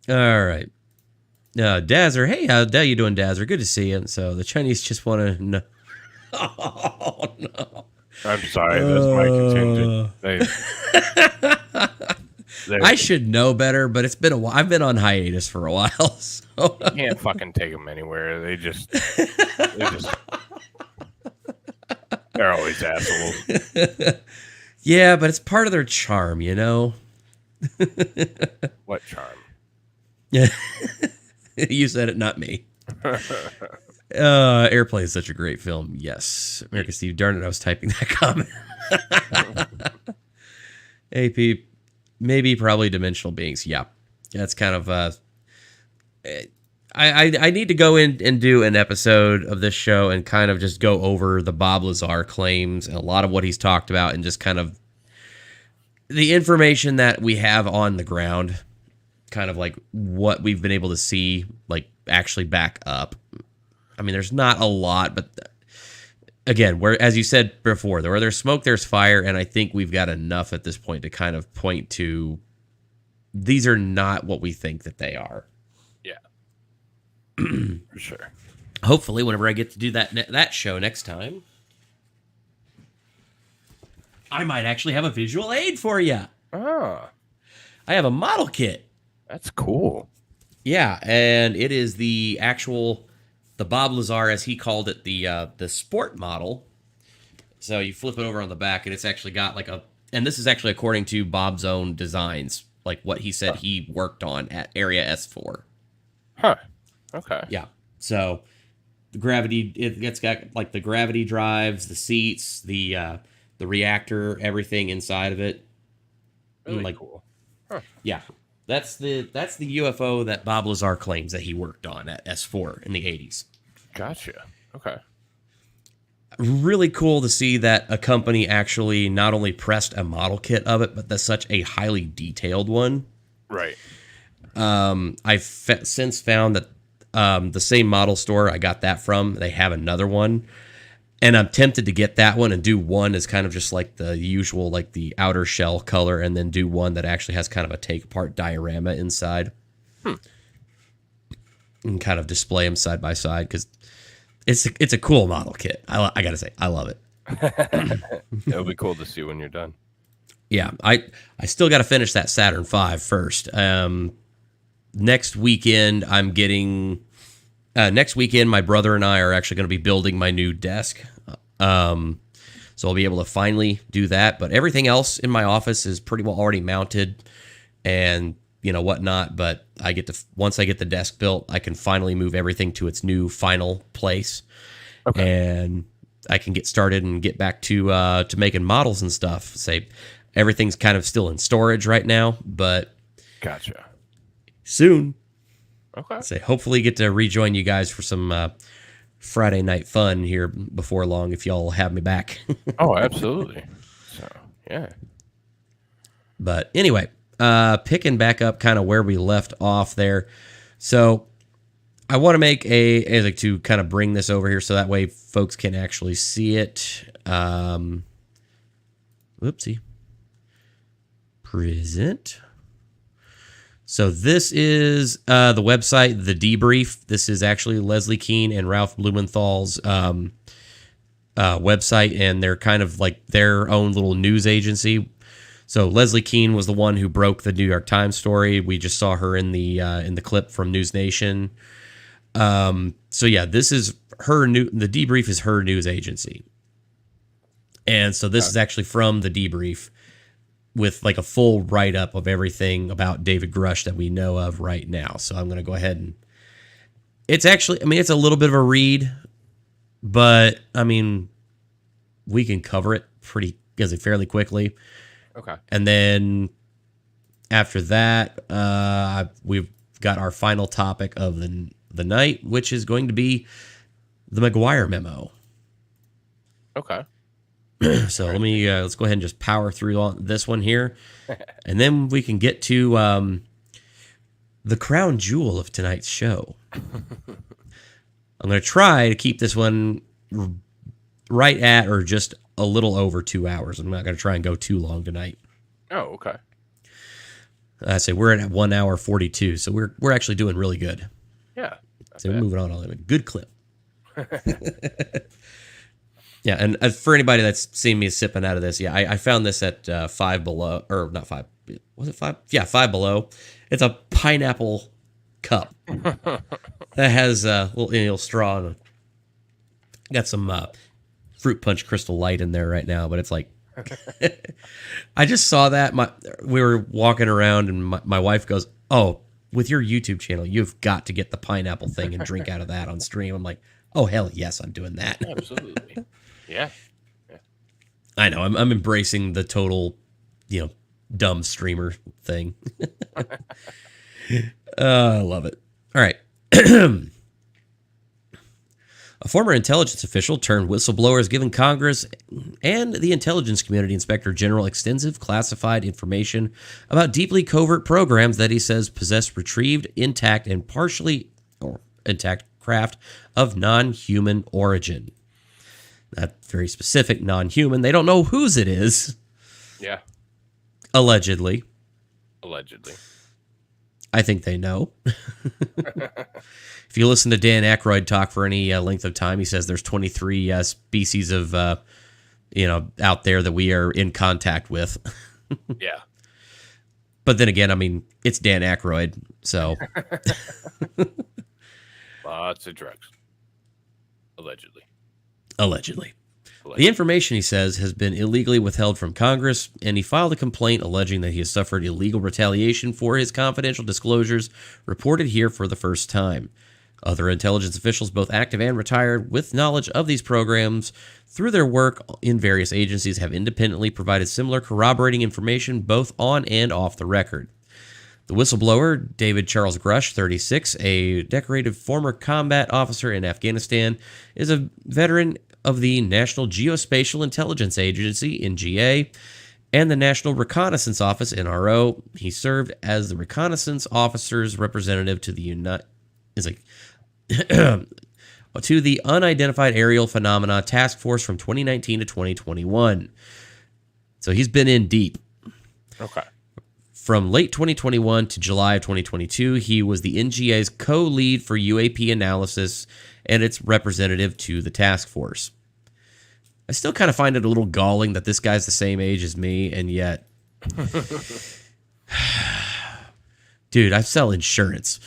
right. Dazzer, hey, how you doing, Dazzer? Good to see you. So the Chinese just want to know. Oh, no. I'm sorry, that's my contingent. I should know better, but it's been a while. I've been on hiatus for a while. So. You can't fucking take them anywhere. They're always assholes. Yeah, but it's part of their charm, What charm? Yeah. You said it, not me. Airplane is such a great film. Yes. American Steve, darn it, I was typing that comment. AP, maybe probably dimensional beings. Yeah. That's kind of I need to go in and do an episode of this show and kind of just go over the Bob Lazar claims and a lot of what he's talked about and just kind of the information that we have on the ground, kind of like what we've been able to see, like actually back up. I mean, there's not a lot, but again, where, as you said before, where there's smoke, there's fire. And I think we've got enough at this point to kind of point to these are not what we think that they are. For sure. Hopefully, whenever I get to do that show next time, I might actually have a visual aid for you. Ah, I have a model kit. That's cool. Yeah, and it is the Bob Lazar, as he called it, the sport model. So you flip it over on the back, and it's actually got and this is actually according to Bob's own designs, like what he said he worked on at Area S4. Huh. Okay. Yeah. So the gravity, it's got like the gravity drives, the seats, the reactor, everything inside of it. Really cool. Huh. Yeah. That's the UFO that Bob Lazar claims that he worked on at S4 in the 80s. Gotcha. Okay. Really cool to see that a company actually not only pressed a model kit of it, but that's such a highly detailed one. Right. I've since found that the same model store I got that from, they have another one, and I'm tempted to get that one and do one as kind of just like the usual, like the outer shell color, and then do one that actually has kind of a take apart diorama inside, and kind of display them side by side because it's a cool model kit. I gotta say, I love it. It'll be cool to see when you're done. Yeah, I still got to finish that Saturn V first. Next weekend, next weekend, my brother and I are actually going to be building my new desk So I'll be able to finally do that. But everything else in my office is pretty well already mounted and, whatnot. But once I get the desk built, I can finally move everything to its new final place. Okay. And I can get started and get back to making models and stuff. Say everything's kind of still in storage right now, but gotcha. Soon. Okay. Say hopefully get to rejoin you guys for some Friday night fun here before long if y'all have me back. Oh, absolutely. So, yeah. But anyway, picking back up kind of where we left off there. So I want to make to kind of bring this over here so that way folks can actually see it. Whoopsie. Present. So this is the website, The Debrief. This is actually Leslie Kean and Ralph Blumenthal's website, and they're kind of like their own little news agency. So Leslie Kean was the one who broke the New York Times story. We just saw her in the clip from News Nation. So yeah, this is The Debrief is her news agency, and so this is actually from The Debrief, with like a full write-up of everything about David Grush that we know of right now. So I'm going to go ahead and it's actually, it's a little bit of a read, but we can cover it fairly quickly. Okay. And then after that, we've got our final topic of the night, which is going to be the McGuire memo. Okay. So let's go ahead and just power through this one here, and then we can get to the crown jewel of tonight's show. I'm going to try to keep this one right at or just a little over 2 hours. I'm not going to try and go too long tonight. Oh, okay. I say we're at 1 hour 42, so we're actually doing really good. Yeah. So we're moving on a little bit. Good clip. Yeah, and for anybody that's seen me sipping out of this, yeah, I found this at Five Below, or not Five, was it Five? Yeah, Five Below. It's a pineapple cup that has a little straw and got some fruit punch Crystal Light in there right now, but it's like, I just saw that. We were walking around and my wife goes, "Oh, with your YouTube channel, you've got to get the pineapple thing and drink out of that on stream." I'm like, "Oh, hell yes, I'm doing that." Absolutely. Yeah. I know. I'm embracing the total, dumb streamer thing. I love it. All right. A former intelligence official turned whistleblower has given Congress and the intelligence community inspector general extensive classified information about deeply covert programs that he says possess retrieved, intact, and partially intact craft of non-human origin. Not very specific, non-human. They don't know whose it is. Yeah. Allegedly. I think they know. If you listen to Dan Aykroyd talk for any length of time, he says there's 23 species of, out there that we are in contact with. Yeah. But then again, it's Dan Aykroyd, so. Lots of drugs. Allegedly. The information, he says, has been illegally withheld from Congress, and he filed a complaint alleging that he has suffered illegal retaliation for his confidential disclosures reported here for the first time. Other intelligence officials, both active and retired, with knowledge of these programs through their work in various agencies, have independently provided similar corroborating information both on and off the record. The whistleblower, David Charles Grush, 36, a decorated former combat officer in Afghanistan, is a veteran of the National Geospatial Intelligence Agency, NGA, and the National Reconnaissance Office, NRO. He served as the reconnaissance officer's representative to the to the Unidentified Aerial Phenomena Task Force from 2019 to 2021. So he's been in deep. Okay. From late 2021 to July of 2022, he was the NGA's co-lead for UAP analysis and its representative to the task force. I still kind of find it a little galling that this guy's the same age as me, and yet... Dude, I sell insurance.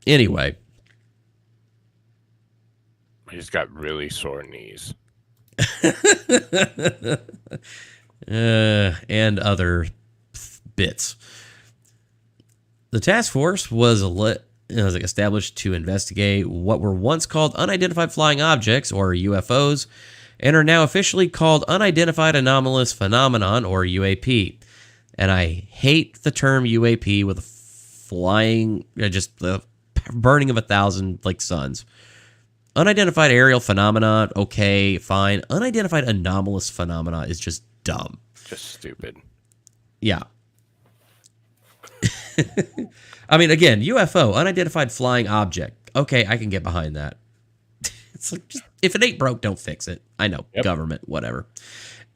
Anyway. He's got really sore knees. And other bits. The task force was established to investigate what were once called unidentified flying objects, or UFOs, and are now officially called unidentified anomalous phenomenon, or UAP. And I hate the term UAP with a flying, just the burning of 1,000 like suns. Unidentified aerial phenomena, okay, fine. Unidentified anomalous phenomena is just dumb. Just stupid. Yeah. I mean, again, UFO, unidentified flying object. Okay, I can get behind that. It's like, just, if it ain't broke, don't fix it. I know, government, whatever.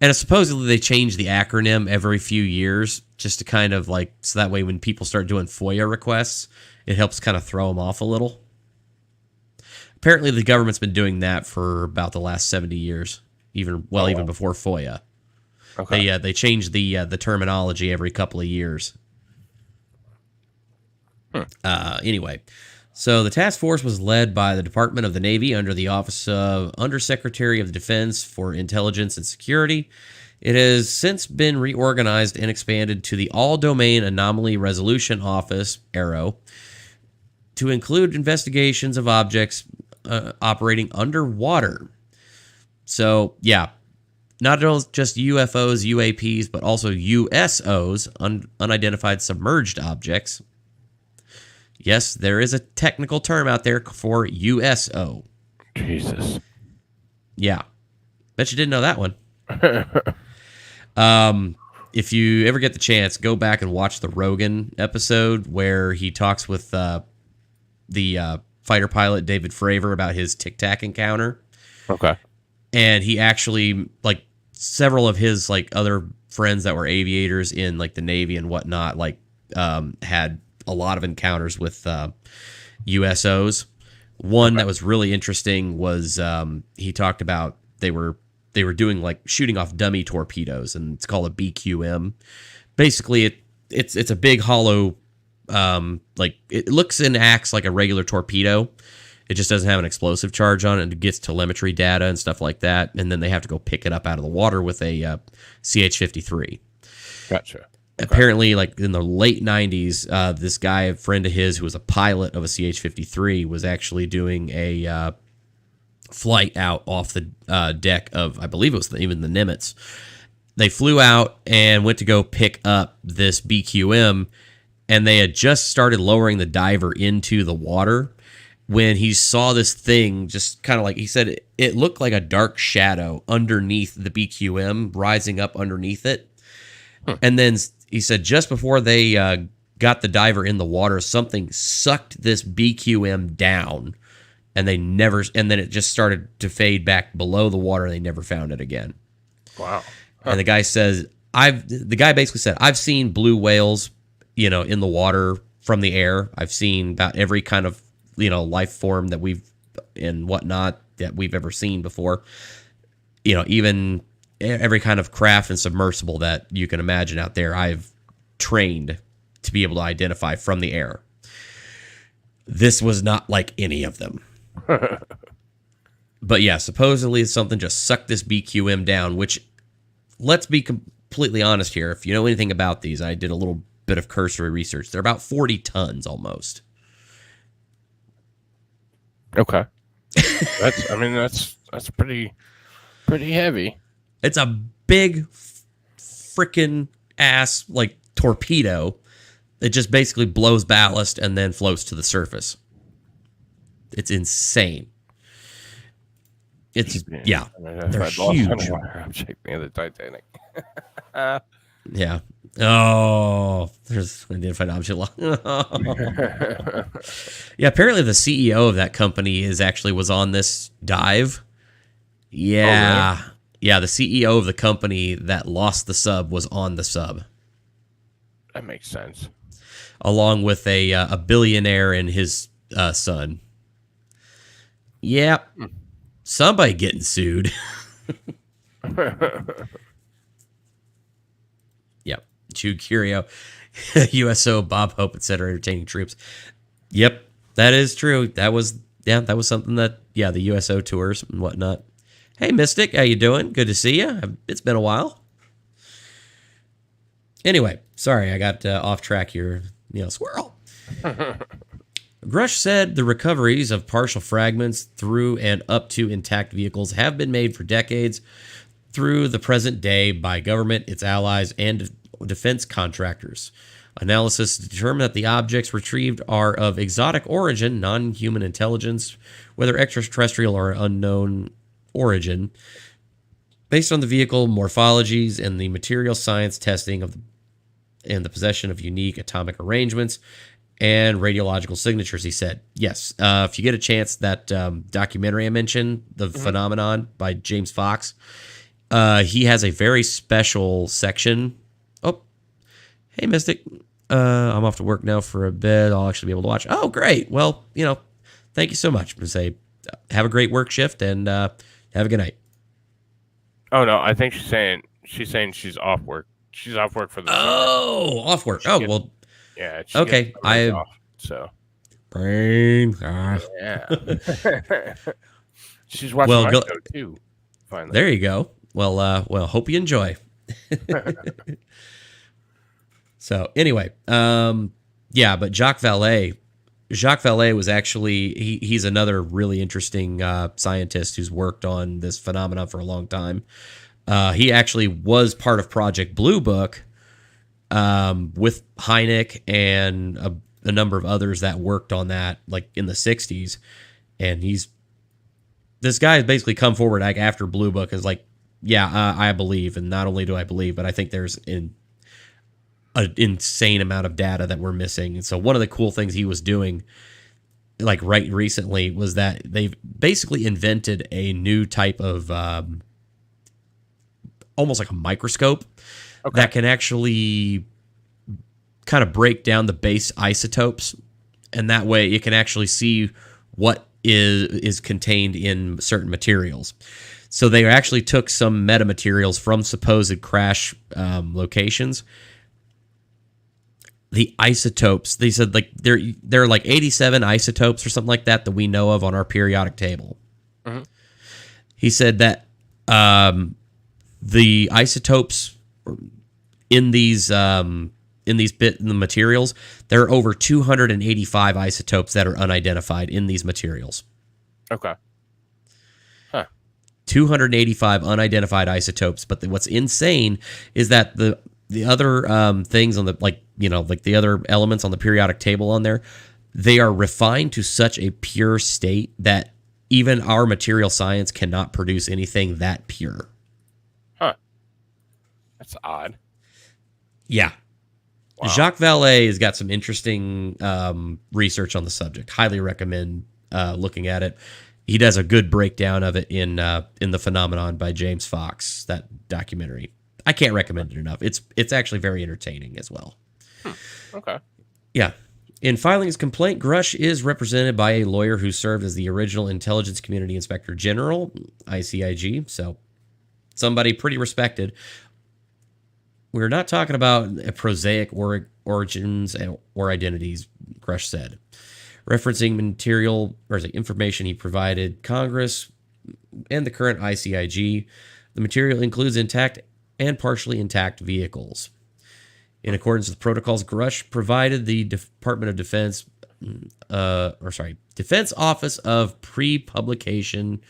And supposedly they change the acronym every few years just to kind of like, so that way when people start doing FOIA requests, it helps kind of throw them off a little. Apparently the government's been doing that for about the last 70 years, even before FOIA. Okay. They change the terminology every couple of years. Anyway, so the task force was led by the Department of the Navy under the Office of Undersecretary of Defense for Intelligence and Security. It has since been reorganized and expanded to the All-Domain Anomaly Resolution Office, ARROW, to include investigations of objects operating underwater. So, yeah, not just UFOs, UAPs, but also USOs, unidentified submerged objects. Yes, there is a technical term out there for USO. Jesus. Yeah. Bet you didn't know that one. If you ever get the chance, go back and watch the Rogan episode where he talks with the fighter pilot David Fravor about his Tic Tac encounter. Okay. And he actually, like, several of his like other friends that were aviators in like the Navy and whatnot, like had a lot of encounters with USOs. One that was really interesting was he talked about they were doing like shooting off dummy torpedoes, and it's called a BQM. Basically, it's a big hollow, like it looks and acts like a regular torpedo. It just doesn't have an explosive charge on it, and it gets telemetry data and stuff like that. And then they have to go pick it up out of the water with a CH-53. Gotcha. Okay. Apparently, like in the late 90s, this guy, a friend of his who was a pilot of a CH-53, was actually doing a flight out off the deck of, I believe it was even the Nimitz. They flew out and went to go pick up this BQM, and they had just started lowering the diver into the water when he saw this thing, just kind of like, he said, it looked like a dark shadow underneath the BQM, rising up underneath it. And then he said just before they got the diver in the water, something sucked this BQM down, and then it just started to fade back below the water, and they never found it again. Wow. And the guy says, the guy basically said, I've seen blue whales, in the water from the air. I've seen about every kind of, life form that we've and whatnot that we've ever seen before. Even every kind of craft and submersible that you can imagine out there, I've trained to be able to identify from the air. This was not like any of them. But yeah, supposedly something just sucked this BQM down, which, let's be completely honest here. If you know anything about these, I did a little bit of cursory research. They're about 40 tons almost. Okay. That's pretty heavy. It's a big freaking ass like torpedo. It just basically blows ballast and then floats to the surface. It's insane. It's yeah. They're huge. I'm checking the Titanic. Yeah. Oh, there's identified object law. Yeah, apparently the CEO of that company was on this dive. Yeah. Oh, really? Yeah, the CEO of the company that lost the sub was on the sub. That makes sense. Along with a billionaire and his son. Yep. Yeah. Somebody getting sued. Yep. Jude Curio, USO, Bob Hope, etc. Entertaining troops. Yep. That is true. That was something that the USO tours and whatnot. Hey, Mystic, how you doing? Good to see you. It's been a while. Anyway, sorry, I got off track here. Squirrel. Grush said the recoveries of partial fragments through and up to intact vehicles have been made for decades through the present day by government, its allies, and defense contractors. Analysis determined that the objects retrieved are of exotic origin, non-human intelligence, whether extraterrestrial or unknown origin, based on the vehicle morphologies and the material science testing and the possession of unique atomic arrangements and radiological signatures, he said. Yes, if you get a chance, that documentary I mentioned, The Phenomenon by James Fox, he has a very special section. Oh, hey, Mystic. I'm off to work now for a bit. I'll actually be able to watch. Oh, great. Well, thank you so much. I'm going to say have a great work shift and have a good night. Oh, no, I think she's saying she's off work. She's off work for the Oh, off work. Oh, well. Yeah. Okay. Brain. Yeah. She's watching my show too. Finally. There you go. Well, hope you enjoy. So anyway, but Jacques Vallée was actually, he's another really interesting scientist who's worked on this phenomenon for a long time. He actually was part of Project Blue Book with Hynek and a number of others that worked on that like in the 60s. And this guy has basically come forward like after Blue Book is like, I believe. And not only do I believe, but I think there's an insane amount of data that we're missing. And so one of the cool things he was doing like right recently was that they've basically invented a new type of almost like a microscope that can actually kind of break down the base isotopes. And that way you can actually see what is contained in certain materials. So they actually took some metamaterials from supposed crash locations. The isotopes, they said like there are like 87 isotopes or something like that we know of on our periodic table. He said that the isotopes in the materials, there are over 285 isotopes that are unidentified in these materials. Okay. 285 unidentified isotopes, but what's insane is that the other things on the the other elements on the periodic table on there, they are refined to such a pure state that even our material science cannot produce anything that pure. That's odd. Yeah. Wow. Jacques Vallée has got some interesting research on the subject. Highly recommend looking at it. He does a good breakdown of it in The Phenomenon by James Fox, that documentary. I can't recommend it enough. It's actually very entertaining as well. Okay. Yeah. In filing his complaint, Grush is represented by a lawyer who served as the original Intelligence Community Inspector General, ICIG, so somebody pretty respected. We're not talking about prosaic origins or identities, Grush said. Referencing material or information he provided Congress and the current ICIG, the material includes intact and partially intact vehicles. In accordance with protocols, Grush provided the Department of Defense, Defense Office of Pre-Publication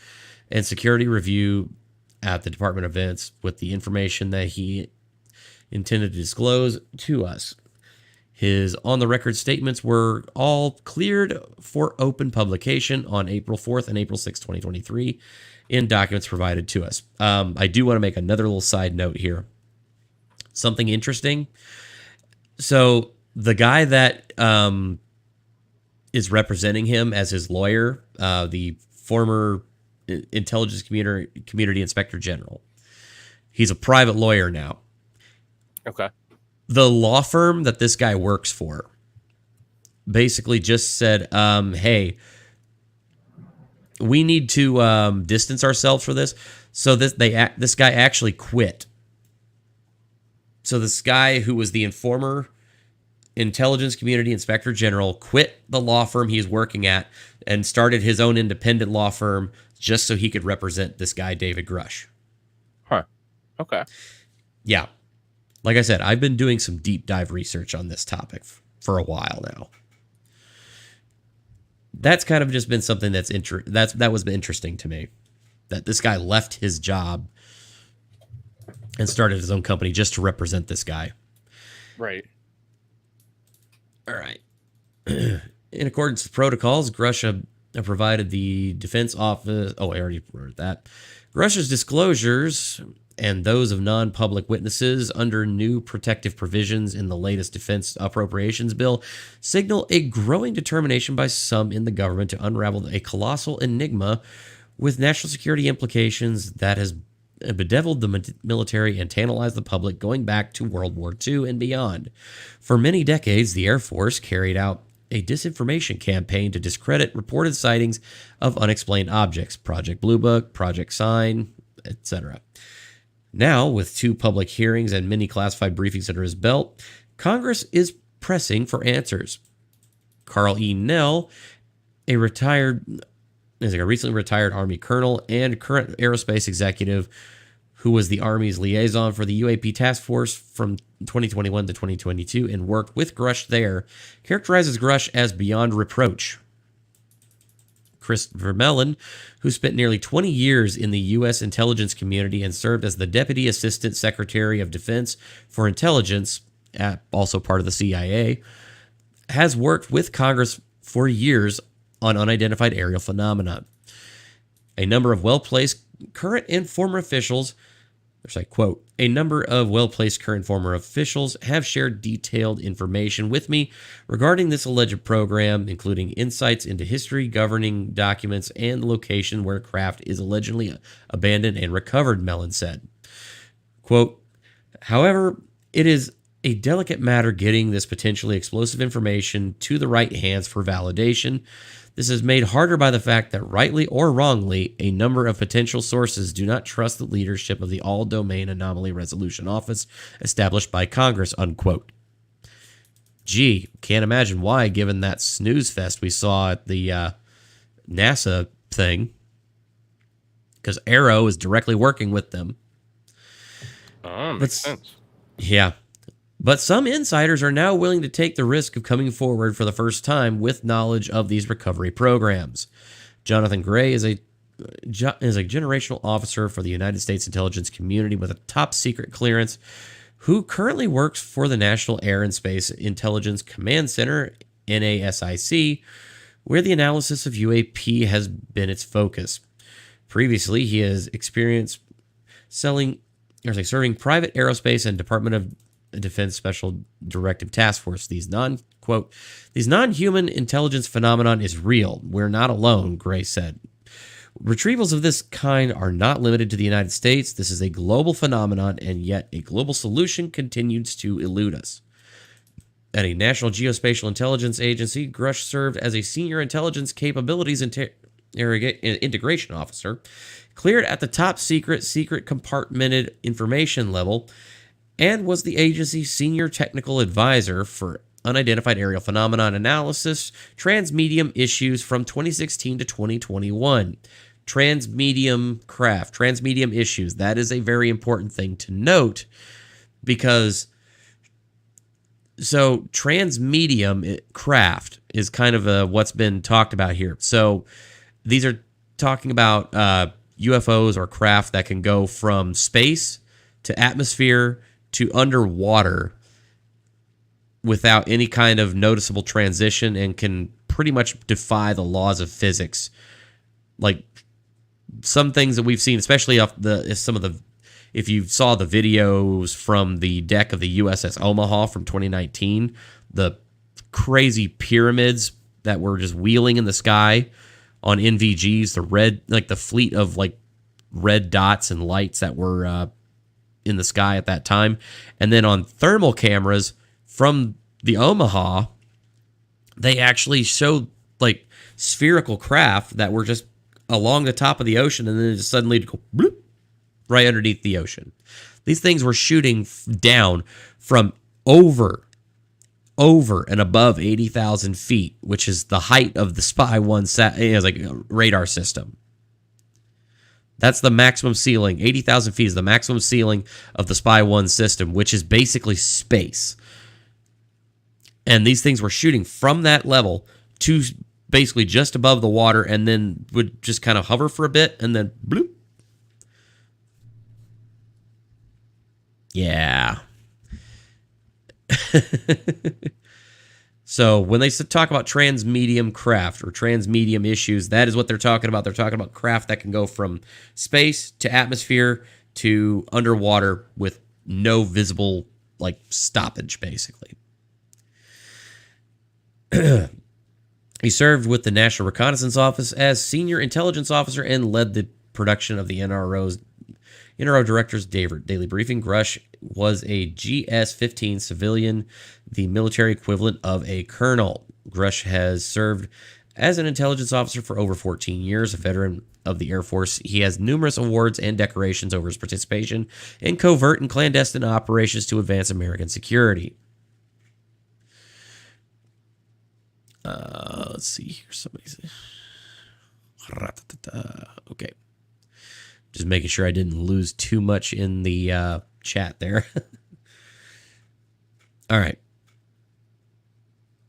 and Security Review at the Department of Defense with the information that he intended to disclose to us. His on-the-record statements were all cleared for open publication on April 4th and April 6th, 2023 in documents provided to us. I do want to make another little side note here. Something interesting. So the guy that is representing him as his lawyer, the former Intelligence Community Inspector General, he's a private lawyer now. Okay. The law firm that this guy works for basically just said, hey, we need to distance ourselves for this. So this guy actually quit. So this guy who was the informer intelligence community inspector general quit the law firm he was working at and started his own independent law firm just so he could represent this guy, David Grush. Huh. Okay. Yeah. Like I said, I've been doing some deep dive research on this topic for a while now. That's kind of just been something that was interesting to me. That this guy left his job and started his own company just to represent this guy. Right. All right. In accordance with protocols, Grush provided the defense office. Oh, I already wrote that. Grush's disclosures and those of non-public witnesses under new protective provisions in the latest defense appropriations bill signal a growing determination by some in the government to unravel a colossal enigma with national security implications that has bedeviled the military and tantalized the public going back to World War II and beyond. For many decades, the Air Force carried out a disinformation campaign to discredit reported sightings of unexplained objects, Project Blue Book, Project Sign, etc. Now, with 2 public hearings and many classified briefings under his belt, Congress is pressing for answers. Carl E. Nell, a recently retired Army colonel and current aerospace executive who was the Army's liaison for the UAP task force from 2021 to 2022 and worked with Grush there, characterizes Grush as beyond reproach. Christopher Mellon, who spent nearly 20 years in the U.S. intelligence community and served as the Deputy Assistant Secretary of Defense for Intelligence, also part of the CIA, has worked with Congress for years on unidentified aerial phenomena. A number of well-placed current and former officials, quote, a number of well-placed current and former officials have shared detailed information with me regarding this alleged program, including insights into history, governing documents, and the location where craft is allegedly abandoned and recovered, Mellon said. Quote, however, it is a delicate matter getting this potentially explosive information to the right hands for validation. This is made harder by the fact that, rightly or wrongly, a number of potential sources do not trust the leadership of the All-Domain Anomaly Resolution Office established by Congress, unquote. Gee, can't imagine why, given that snooze fest we saw at the NASA thing, because Arrow is directly working with them. Oh, makes sense. Yeah. But some insiders are now willing to take the risk of coming forward for the first time with knowledge of these recovery programs. Jonathan Gray is a generational officer for the United States intelligence community with a top secret clearance who currently works for the National Air and Space Intelligence Command Center, NASIC, where the analysis of UAP has been its focus. Previously, he has experience serving private aerospace and Department of Defense Special Directive Task Force. These non-human intelligence phenomenon is real. We're not alone, Gray said. Retrievals of this kind are not limited to the United States. This is a global phenomenon, and yet a global solution continues to elude us. At a National Geospatial Intelligence Agency, Grush served as a Senior Intelligence Capabilities Integration Officer, cleared at the top secret compartmented information level, and was the agency's senior technical advisor for unidentified aerial phenomenon analysis, transmedium issues from 2016 to 2021. Transmedium issues. That is a very important thing to note because transmedium craft is kind of what's been talked about here. So these are talking about UFOs or craft that can go from space to atmosphere to underwater without any kind of noticeable transition and can pretty much defy the laws of physics. Like some things that we've seen, especially if you saw the videos from the deck of the USS Omaha from 2019, the crazy pyramids that were just wheeling in the sky on NVGs, the fleet of red dots and lights that were in the sky at that time. And then on thermal cameras from the Omaha, they actually showed spherical craft that were just along the top of the ocean and then just suddenly go bloop, right underneath the ocean. These things were shooting down from over over and above 80,000 feet, which is the height of the Spy 1 like radar system. That's the maximum ceiling. 80,000 feet is the maximum ceiling of the Spy 1 system, which is basically space. And these things were shooting from that level to basically just above the water, and then would just kind of hover for a bit, and then bloop. Yeah. So when they talk about transmedium craft or transmedium issues, that is what they're talking about. They're talking about craft that can go from space to atmosphere to underwater with no visible like stoppage, basically. He served with the National Reconnaissance Office as senior intelligence officer and led the production of the NRO Director's Daily Briefing. Grush was a GS-15 civilian, the military equivalent of a colonel. Grush has served as an intelligence officer for over 14 years, a veteran of the Air Force. He has numerous awards and decorations over his participation in covert and clandestine operations to advance American security. Let's see here. Somebody's... Okay. Just making sure I didn't lose too much in the chat there. All right.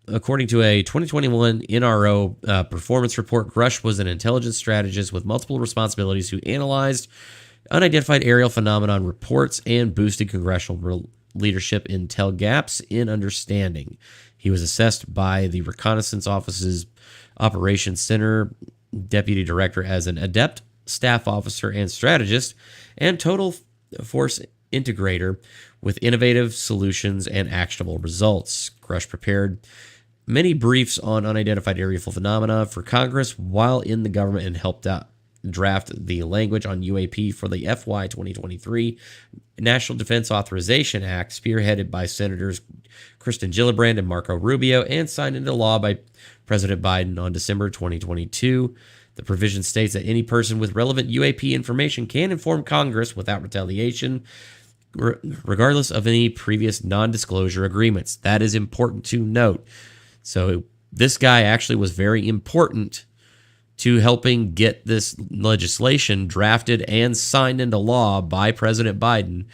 According to a 2021 NRO performance report, Grush was an intelligence strategist with multiple responsibilities who analyzed unidentified aerial phenomenon reports and boosted congressional leadership intel gaps in understanding. He was assessed by the Reconnaissance Office's Operations Center Deputy Director as an adept staff officer and strategist, and total force integrator with innovative solutions and actionable results. Grush prepared many briefs on unidentified aerial phenomena for Congress while in the government and helped out draft the language on UAP for the FY 2023 National Defense Authorization Act, spearheaded by Senators Kristen Gillibrand and Marco Rubio, and signed into law by President Biden on December 2022. The provision states that any person with relevant UAP information can inform Congress without retaliation, regardless of any previous non-disclosure agreements. That is important to note. So this guy actually was very important to helping get this legislation drafted and signed into law by President Biden.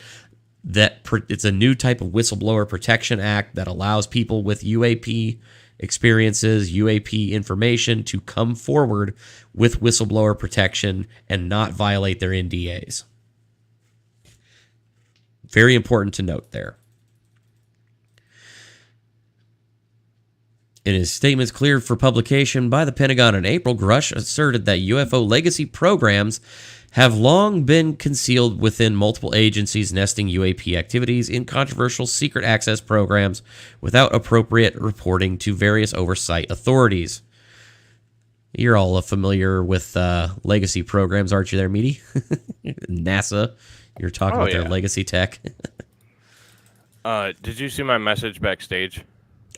That it's a new type of whistleblower protection act that allows people with UAP experiences, UAP information to come forward with whistleblower protection and not violate their NDAs. Very important to note there. In his statements cleared for publication by the Pentagon in April, Grush asserted that UFO legacy programs have long been concealed within multiple agencies, nesting UAP activities in controversial secret access programs without appropriate reporting to various oversight authorities. You're all familiar with legacy programs, aren't you there, Meaty? NASA, you're talking about their legacy tech. Did you see my message backstage?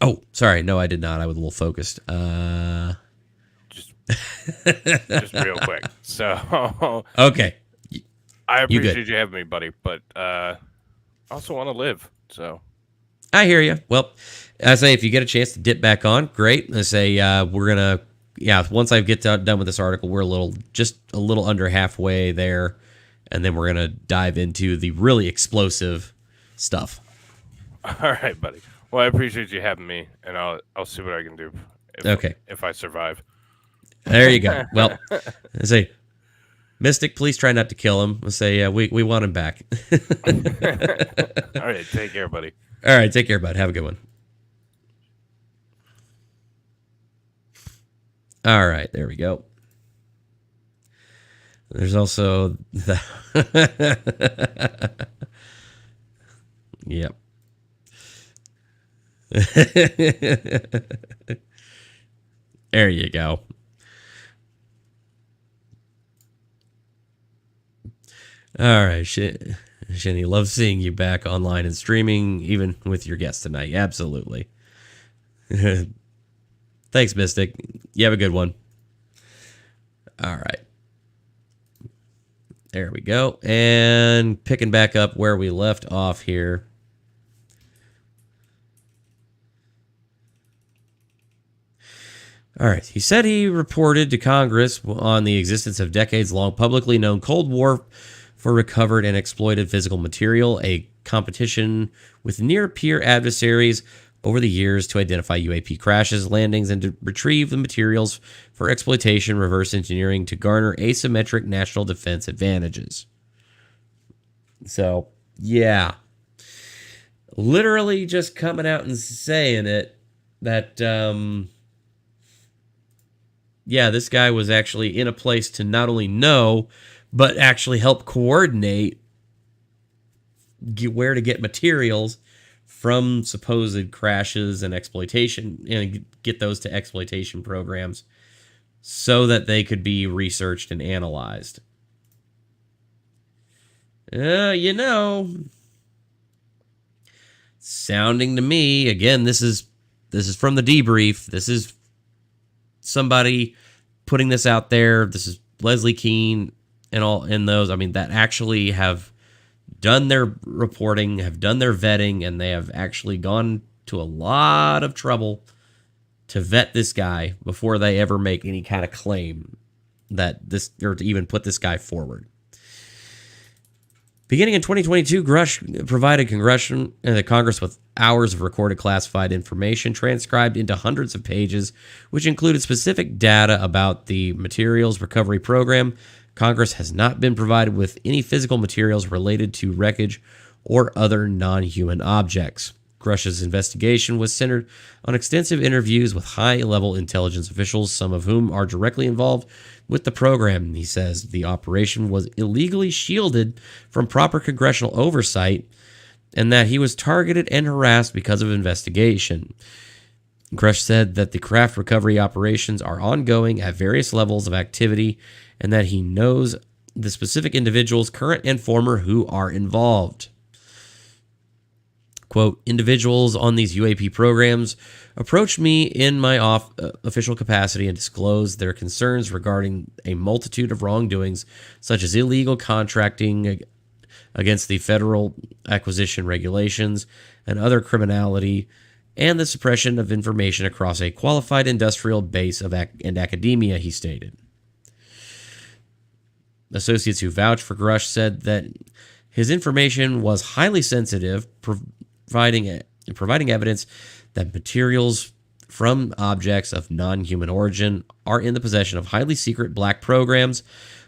Oh, sorry. No, I did not. I was a little focused. Just real quick. So okay, I appreciate you having me, buddy, but I also want to live. So I hear you. Well, I say if you get a chance to dip back on, great. I say we're gonna, once I get done with this article, we're just a little under halfway there, and then we're gonna dive into the really explosive stuff. All right, buddy. Well, I appreciate you having me, and I'll see what I can do. If I survive. There you go. Well, I say, Mystic, please try not to kill him. I say, we want him back. All right, take care, buddy. All right, take care, bud. Have a good one. All right, there we go. There's also the yep. There you go. All right, Shinny, love seeing you back online and streaming, even with your guest tonight. Absolutely. Thanks, Mystic. You have a good one. All right. There we go. And picking back up where we left off here. All right. He said he reported to Congress on the existence of decades-long publicly known Cold War for recovered and exploited physical material, a competition with near-peer adversaries over the years to identify UAP crashes, landings, and to retrieve the materials for exploitation, reverse engineering to garner asymmetric national defense advantages. So, yeah. Literally just coming out and saying it that, yeah, this guy was actually in a place to not only know, but actually help coordinate where to get materials from supposed crashes and exploitation, and get those to exploitation programs so that they could be researched and analyzed. Sounding to me, again, this is from the debrief. This is somebody putting this out there. This is Leslie Keene and those, I mean, that actually have done their reporting, have done their vetting, and they have actually gone to a lot of trouble to vet this guy before they ever make any kind of claim that this, or to even put this guy forward. Beginning in 2022, Grush provided Congress with hours of recorded classified information transcribed into hundreds of pages, which included specific data about the materials recovery program. Congress has not been provided with any physical materials related to wreckage or other non-human objects. Grush's investigation was centered on extensive interviews with high-level intelligence officials, some of whom are directly involved with the program. He says the operation was illegally shielded from proper congressional oversight and that he was targeted and harassed because of investigation. Grush said that the craft recovery operations are ongoing at various levels of activity and that he knows the specific individuals, current and former, who are involved. Quote, individuals on these UAP programs approached me in my official capacity and disclosed their concerns regarding a multitude of wrongdoings, such as illegal contracting against the federal acquisition regulations and other criminality, and the suppression of information across a qualified industrial base and academia, he stated. Associates who vouched for Grush said that his information was highly sensitive, providing evidence that materials from objects of non-human origin are in the possession of highly secret black programs.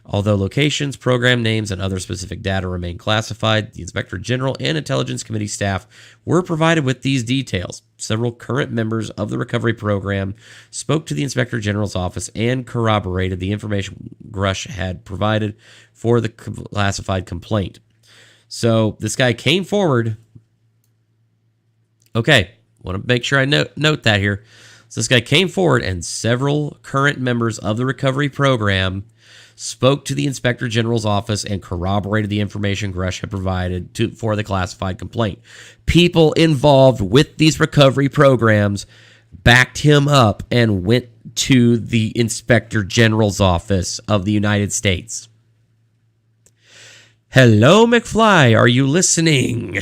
Although locations, program names, and other specific data remain classified, the Inspector General and Intelligence Committee staff were provided with these details. Several current members of the recovery program spoke to the Inspector General's office and corroborated the information Grush had provided for the classified complaint. So this guy came forward. Okay, want to make sure I note that here. So this guy came forward, and several current members of the recovery program spoke to the Inspector General's office and corroborated the information Grush had provided for the classified complaint. People involved with these recovery programs backed him up and went to the Inspector General's office of the United States. Hello, McFly, are you listening?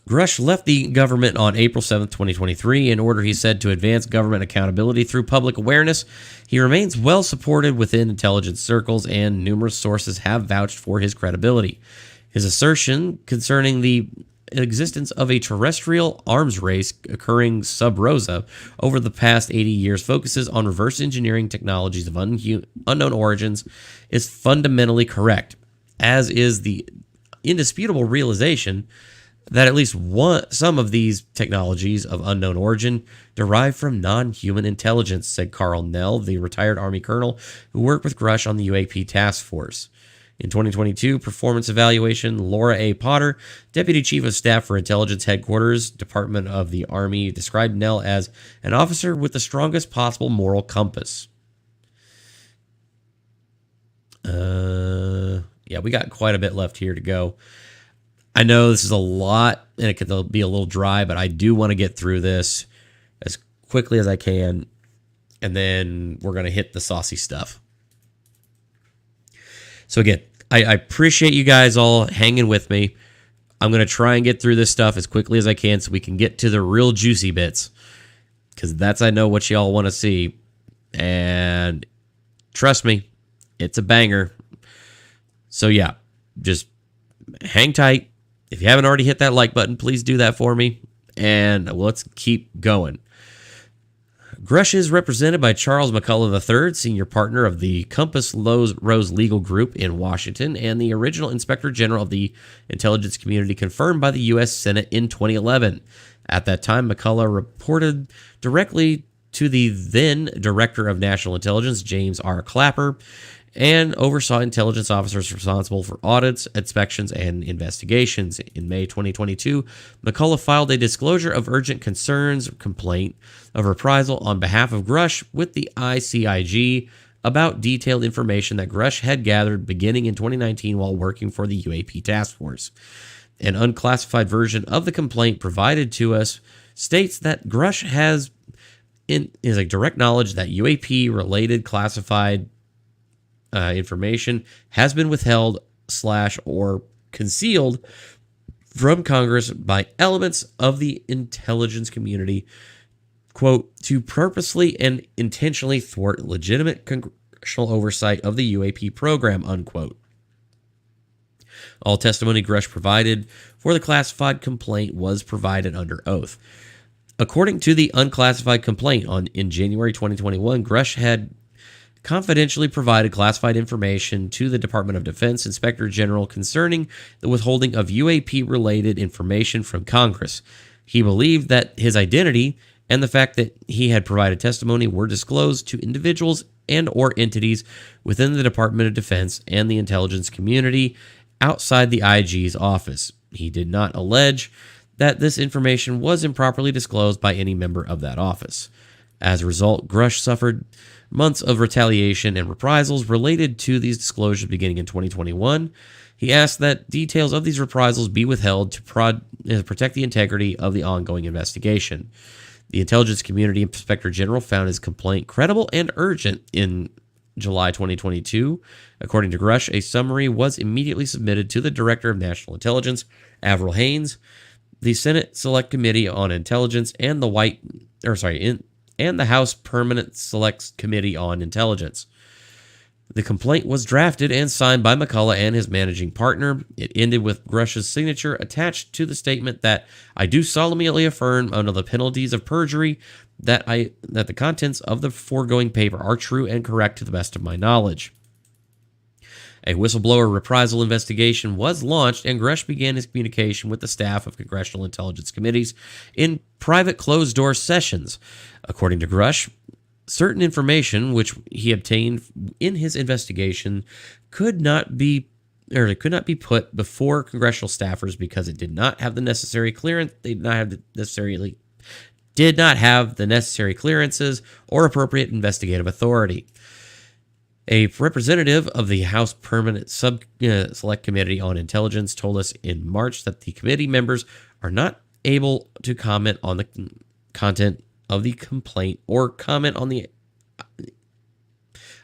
Grush left the government on April 7, 2023, in order, he said, to advance government accountability through public awareness. He remains well supported within intelligence circles, and numerous sources have vouched for his credibility. His assertion concerning the existence of a terrestrial arms race occurring sub rosa over the past 80 years focuses on reverse engineering technologies of unknown origins is fundamentally correct, as is the indisputable realization that at least some of these technologies of unknown origin derive from non-human intelligence, said Carl Nell, the retired Army colonel who worked with Grush on the UAP task force. In 2022 performance evaluation, Laura A. Potter, Deputy Chief of Staff for Intelligence Headquarters, Department of the Army, described Nell as an officer with the strongest possible moral compass. Yeah, we got quite a bit left here to go. I know this is a lot, and it can be a little dry, but I do want to get through this as quickly as I can, and then we're going to hit the saucy stuff. So again, I appreciate you guys all hanging with me. I'm going to try and get through this stuff as quickly as I can so we can get to the real juicy bits, because that's, I know, what y'all want to see. And trust me, it's a banger. So yeah, just hang tight. If you haven't already hit that like button, please do that for me. And let's keep going. Grush is represented by Charles McCullough III, senior partner of the Compass Rose Legal Group in Washington, and the original Inspector General of the intelligence community, confirmed by the U.S. Senate in 2011. At that time, McCullough reported directly to the then Director of National Intelligence, James R. Clapper, and oversaw intelligence officers responsible for audits, inspections, and investigations. In May 2022, McCullough filed a disclosure of urgent concerns complaint of reprisal on behalf of Grush with the ICIG about detailed information that Grush had gathered beginning in 2019 while working for the UAP task force. An unclassified version of the complaint provided to us states that Grush has is a direct knowledge that UAP-related classified information has been withheld / or concealed from Congress by elements of the intelligence community, quote, to purposely and intentionally thwart legitimate congressional oversight of the UAP program, unquote. All testimony Grush provided for the classified complaint was provided under oath. According to the unclassified complaint, in January 2021, Grush had confidentially provided classified information to the Department of Defense Inspector General concerning the withholding of UAP-related information from Congress. He believed that his identity and the fact that he had provided testimony were disclosed to individuals and or entities within the Department of Defense and the intelligence community outside the IG's office. He did not allege that this information was improperly disclosed by any member of that office. As a result, Grush suffered months of retaliation and reprisals related to these disclosures beginning in 2021. He asked that details of these reprisals be withheld to protect the integrity of the ongoing investigation. The Intelligence Community Inspector General found his complaint credible and urgent in July 2022. According to Grush, a summary was immediately submitted to the Director of National Intelligence, Avril Haines, the Senate Select Committee on Intelligence, and the House Permanent Select Committee on Intelligence. The complaint was drafted and signed by McCullough and his managing partner. It ended with Grush's signature attached to the statement that I do solemnly affirm under the penalties of perjury that the contents of the foregoing paper are true and correct to the best of my knowledge. A whistleblower reprisal investigation was launched, and Grush began his communication with the staff of congressional intelligence committees in private closed-door sessions. According to Grush, certain information which he obtained in his investigation could not be put before congressional staffers because it did not have the necessary clearance. They did not have the necessary clearances or appropriate investigative authority. A representative of the House Permanent Select Committee on Intelligence told us in March that the committee members are not able to comment on the content of the complaint or comment on the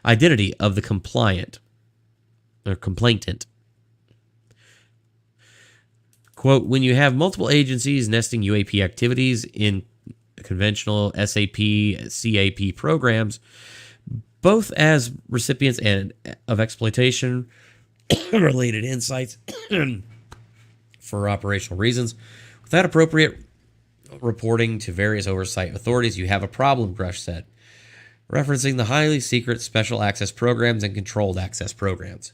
identity of the complainant. Quote, when you have multiple agencies nesting UAP activities in conventional SAP, CAP programs, both as recipients and of exploitation related insights for operational reasons, without appropriate reporting to various oversight authorities, you have a problem, Grush said, referencing the highly secret special access programs and controlled access programs.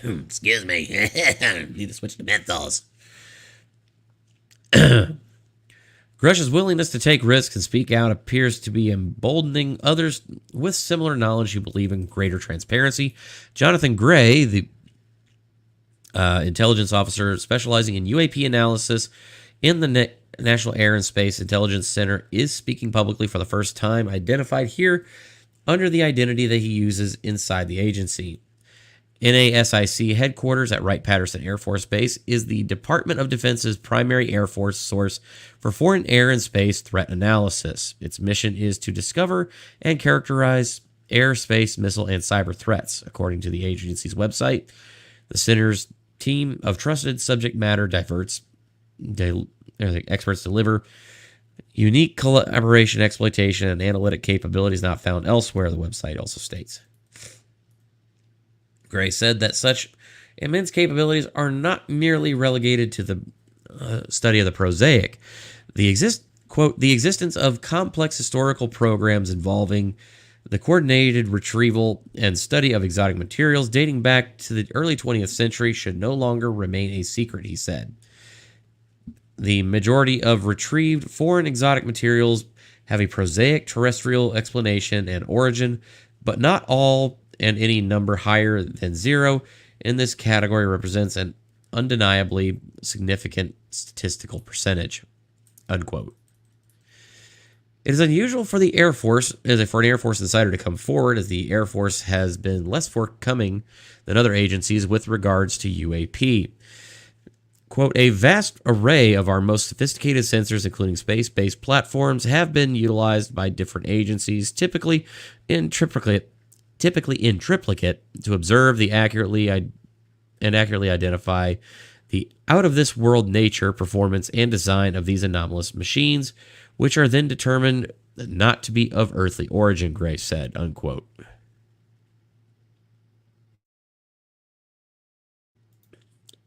Excuse me. Need to switch to menthols. Grush's willingness to take risks and speak out appears to be emboldening others with similar knowledge who believe in greater transparency. Jonathan Gray, the intelligence officer specializing in UAP analysis in the National Air and Space Intelligence Center, is speaking publicly for the first time, identified here under the identity that he uses inside the agency. NASIC headquarters at Wright-Patterson Air Force Base is the Department of Defense's primary Air Force source for foreign air and space threat analysis. Its mission is to discover and characterize air, space, missile, and cyber threats. According to the agency's website, the center's team of trusted subject matter experts deliver unique collaboration, exploitation, and analytic capabilities not found elsewhere, the website also states. Gray said that such immense capabilities are not merely relegated to the study of the prosaic. The existence of complex historical programs involving the coordinated retrieval and study of exotic materials dating back to the early 20th century should no longer remain a secret, he said. The majority of retrieved foreign exotic materials have a prosaic terrestrial explanation and origin, but not all, and any number higher than 0 in this category represents an undeniably significant statistical percentage, unquote. It is unusual for the Air Force, for an Air Force insider to come forward, as the Air Force has been less forthcoming than other agencies with regards to UAP. Quote, a vast array of our most sophisticated sensors, including space-based platforms, have been utilized by different agencies, typically in triplicate, to observe the accurately identify the out-of-this-world nature, performance, and design of these anomalous machines, which are then determined not to be of earthly origin, Gray said, unquote.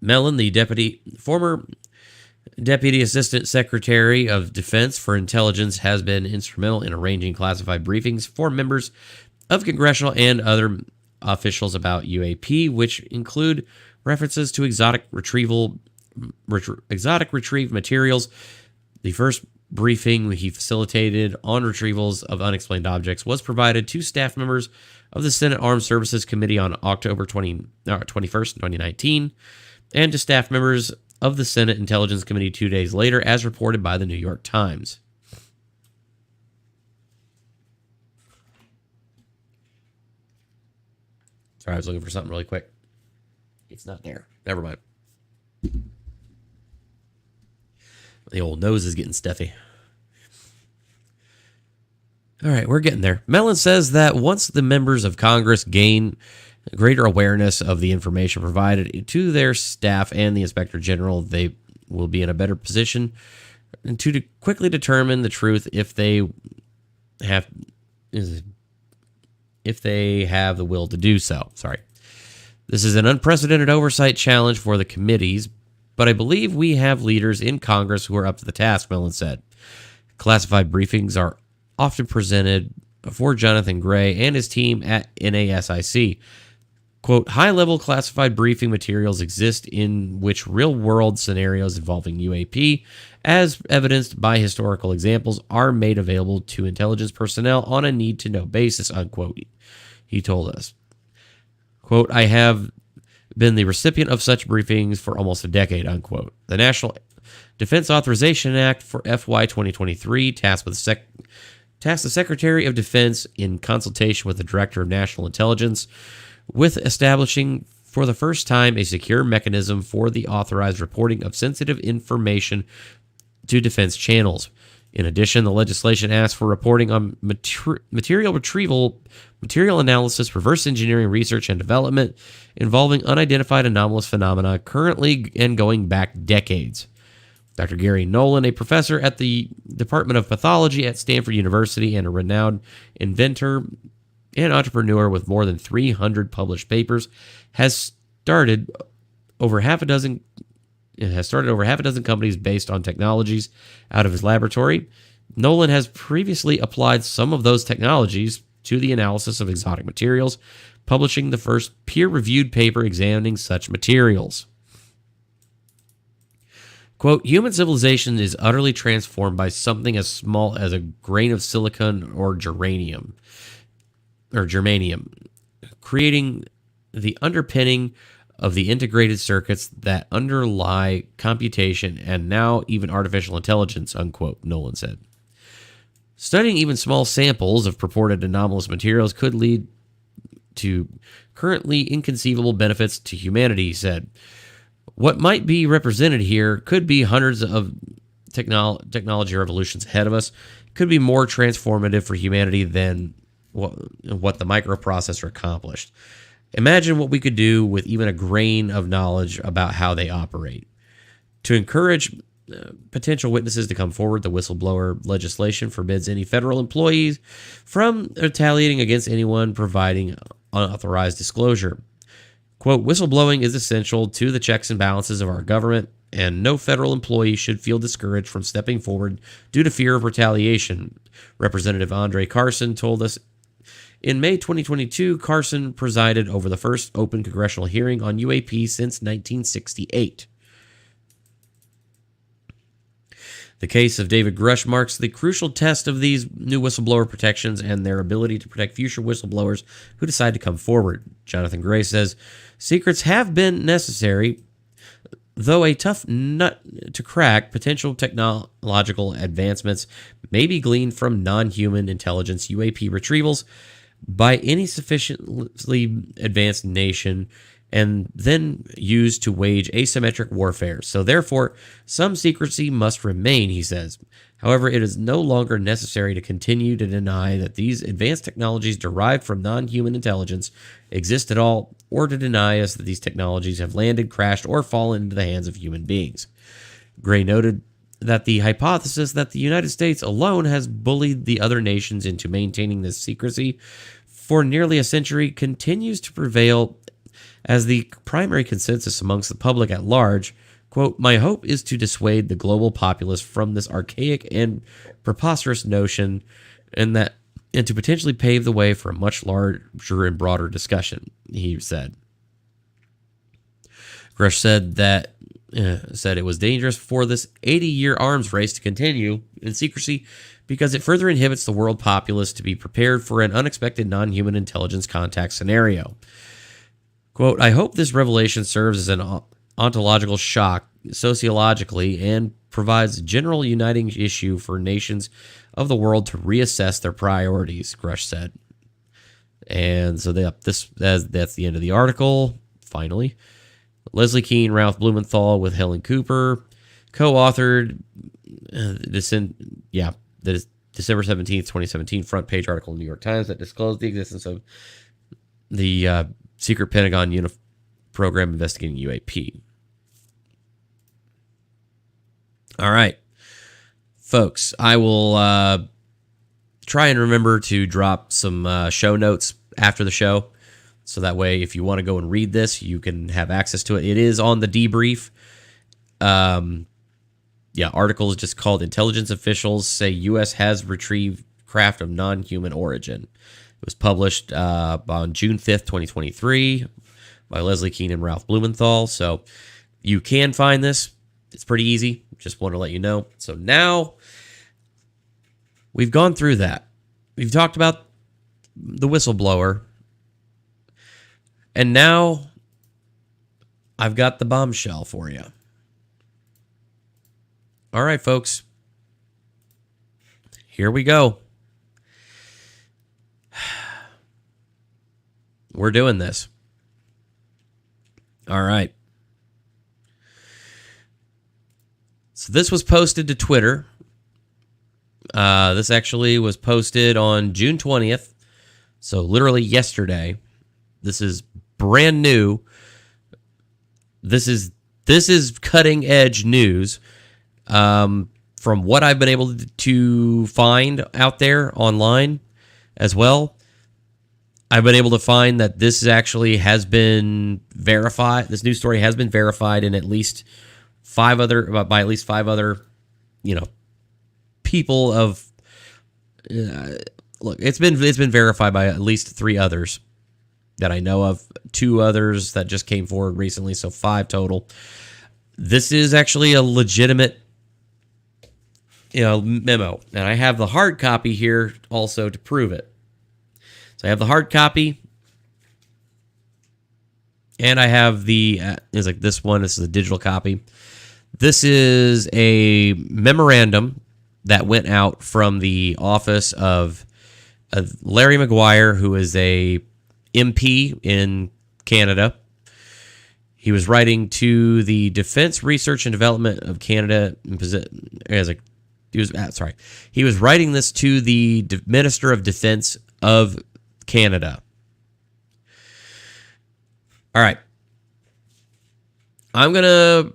Mellon, the former Deputy Assistant Secretary of Defense for Intelligence, has been instrumental in arranging classified briefings for members of congressional and other officials about UAP, which include references to exotic retrieved materials. The first briefing he facilitated on retrievals of unexplained objects was provided to staff members of the Senate Armed Services Committee on October 21st, 2019, and to staff members of the Senate Intelligence Committee 2 days later, as reported by the New York Times. Sorry, I was looking for something really quick. It's not there. Never mind. The old nose is getting stuffy. All right, we're getting there. Mellon says that once the members of Congress gain greater awareness of the information provided to their staff and the Inspector General, they will be in a better position to quickly determine the truth if they have the will to do so. Sorry. This is an unprecedented oversight challenge for the committees, but I believe we have leaders in Congress who are up to the task, Mellon said. Classified briefings are often presented for Jonathan Gray and his team at NASIC. Quote, high-level classified briefing materials exist in which real-world scenarios involving UAP, as evidenced by historical examples, are made available to intelligence personnel on a need-to-know basis, unquote, he told us. Quote, I have been the recipient of such briefings for almost a decade, unquote. The National Defense Authorization Act for FY 2023 tasked the Secretary of Defense, in consultation with the Director of National Intelligence, with establishing for the first time a secure mechanism for the authorized reporting of sensitive information to defense channels. In addition, the legislation asks for reporting on material retrieval, material analysis, reverse engineering research and development involving unidentified anomalous phenomena currently and going back decades. Dr. Gary Nolan, a professor at the Department of Pathology at Stanford University and a renowned inventor and entrepreneur with more than 300 published papers, has started over half a dozen companies based on technologies out of his laboratory. Nolan has previously applied some of those technologies to the analysis of exotic materials, publishing the first peer-reviewed paper examining such materials. Quote, human civilization is utterly transformed by something as small as a grain of silicon or germanium, creating the underpinning of the integrated circuits that underlie computation and now even artificial intelligence, unquote, Nolan said. Studying even small samples of purported anomalous materials could lead to currently inconceivable benefits to humanity, he said. What might be represented here could be hundreds of technology revolutions ahead of us, could be more transformative for humanity than what the microprocessor accomplished. Imagine what we could do with even a grain of knowledge about how they operate. To encourage potential witnesses to come forward, the whistleblower legislation forbids any federal employees from retaliating against anyone providing unauthorized disclosure. Quote, whistleblowing is essential to the checks and balances of our government, and no federal employee should feel discouraged from stepping forward due to fear of retaliation, Representative Andre Carson told us. In May 2022, Carson presided over the first open congressional hearing on UAP since 1968. The case of David Grush marks the crucial test of these new whistleblower protections and their ability to protect future whistleblowers who decide to come forward. Jonathan Gray says, secrets have been necessary, though a tough nut to crack. Potential technological advancements may be gleaned from non-human intelligence UAP retrievals by any sufficiently advanced nation and then used to wage asymmetric warfare. So therefore, some secrecy must remain, he says. However, it is no longer necessary to continue to deny that these advanced technologies derived from non-human intelligence exist at all, or to deny us that these technologies have landed, crashed, or fallen into the hands of human beings. Gray noted that the hypothesis that the United States alone has bullied the other nations into maintaining this secrecy for nearly a century continues to prevail as the primary consensus amongst the public at large. Quote, my hope is to dissuade the global populace from this archaic and preposterous notion and to potentially pave the way for a much larger and broader discussion, he said. Grush said it was dangerous for this 80-year arms race to continue in secrecy because it further inhibits the world populace to be prepared for an unexpected non-human intelligence contact scenario. Quote, I hope this revelation serves as an ontological shock sociologically and provides a general uniting issue for nations of the world to reassess their priorities, Grush said. And so that's the end of the article, finally. Leslie Kean, Ralph Blumenthal with Helen Cooper, co-authored the December 17th, 2017 front page article in the New York Times that disclosed the existence of the secret Pentagon program investigating UAP. All right, folks, I will try and remember to drop some show notes after the show. So that way, if you want to go and read this, you can have access to it. It is on the debrief. Article is just called Intelligence Officials Say U.S. Has Retrieved Craft of Non-Human Origin. It was published on June 5th, 2023 by Leslie Kean and Ralph Blumenthal. So you can find this. It's pretty easy. Just want to let you know. So now we've gone through that. We've talked about the whistleblower. And now I've got the bombshell for you. All right, folks. Here we go. We're doing this. All right. So this was posted to Twitter. This actually was posted on June 20th. So literally yesterday. This is brand new. This is cutting edge news. From what I've been able to find out there online as well, I've been able to find that this actually has been verified. This news story has been verified in by at least five other, people of. Look, it's been verified by at least 3 others that I know of. 2 others that just came forward recently, so 5 total. This is actually a legitimate, memo, and I have the hard copy here also to prove it. So I have the hard copy, and I have it's like this one. This is a digital copy. This is a memorandum that went out from the office of Larry Maguire, who is a MP in Canada. He was writing to the Defense Research and Development of Canada. He was writing this to the Minister of Defense of Canada. All right. I'm gonna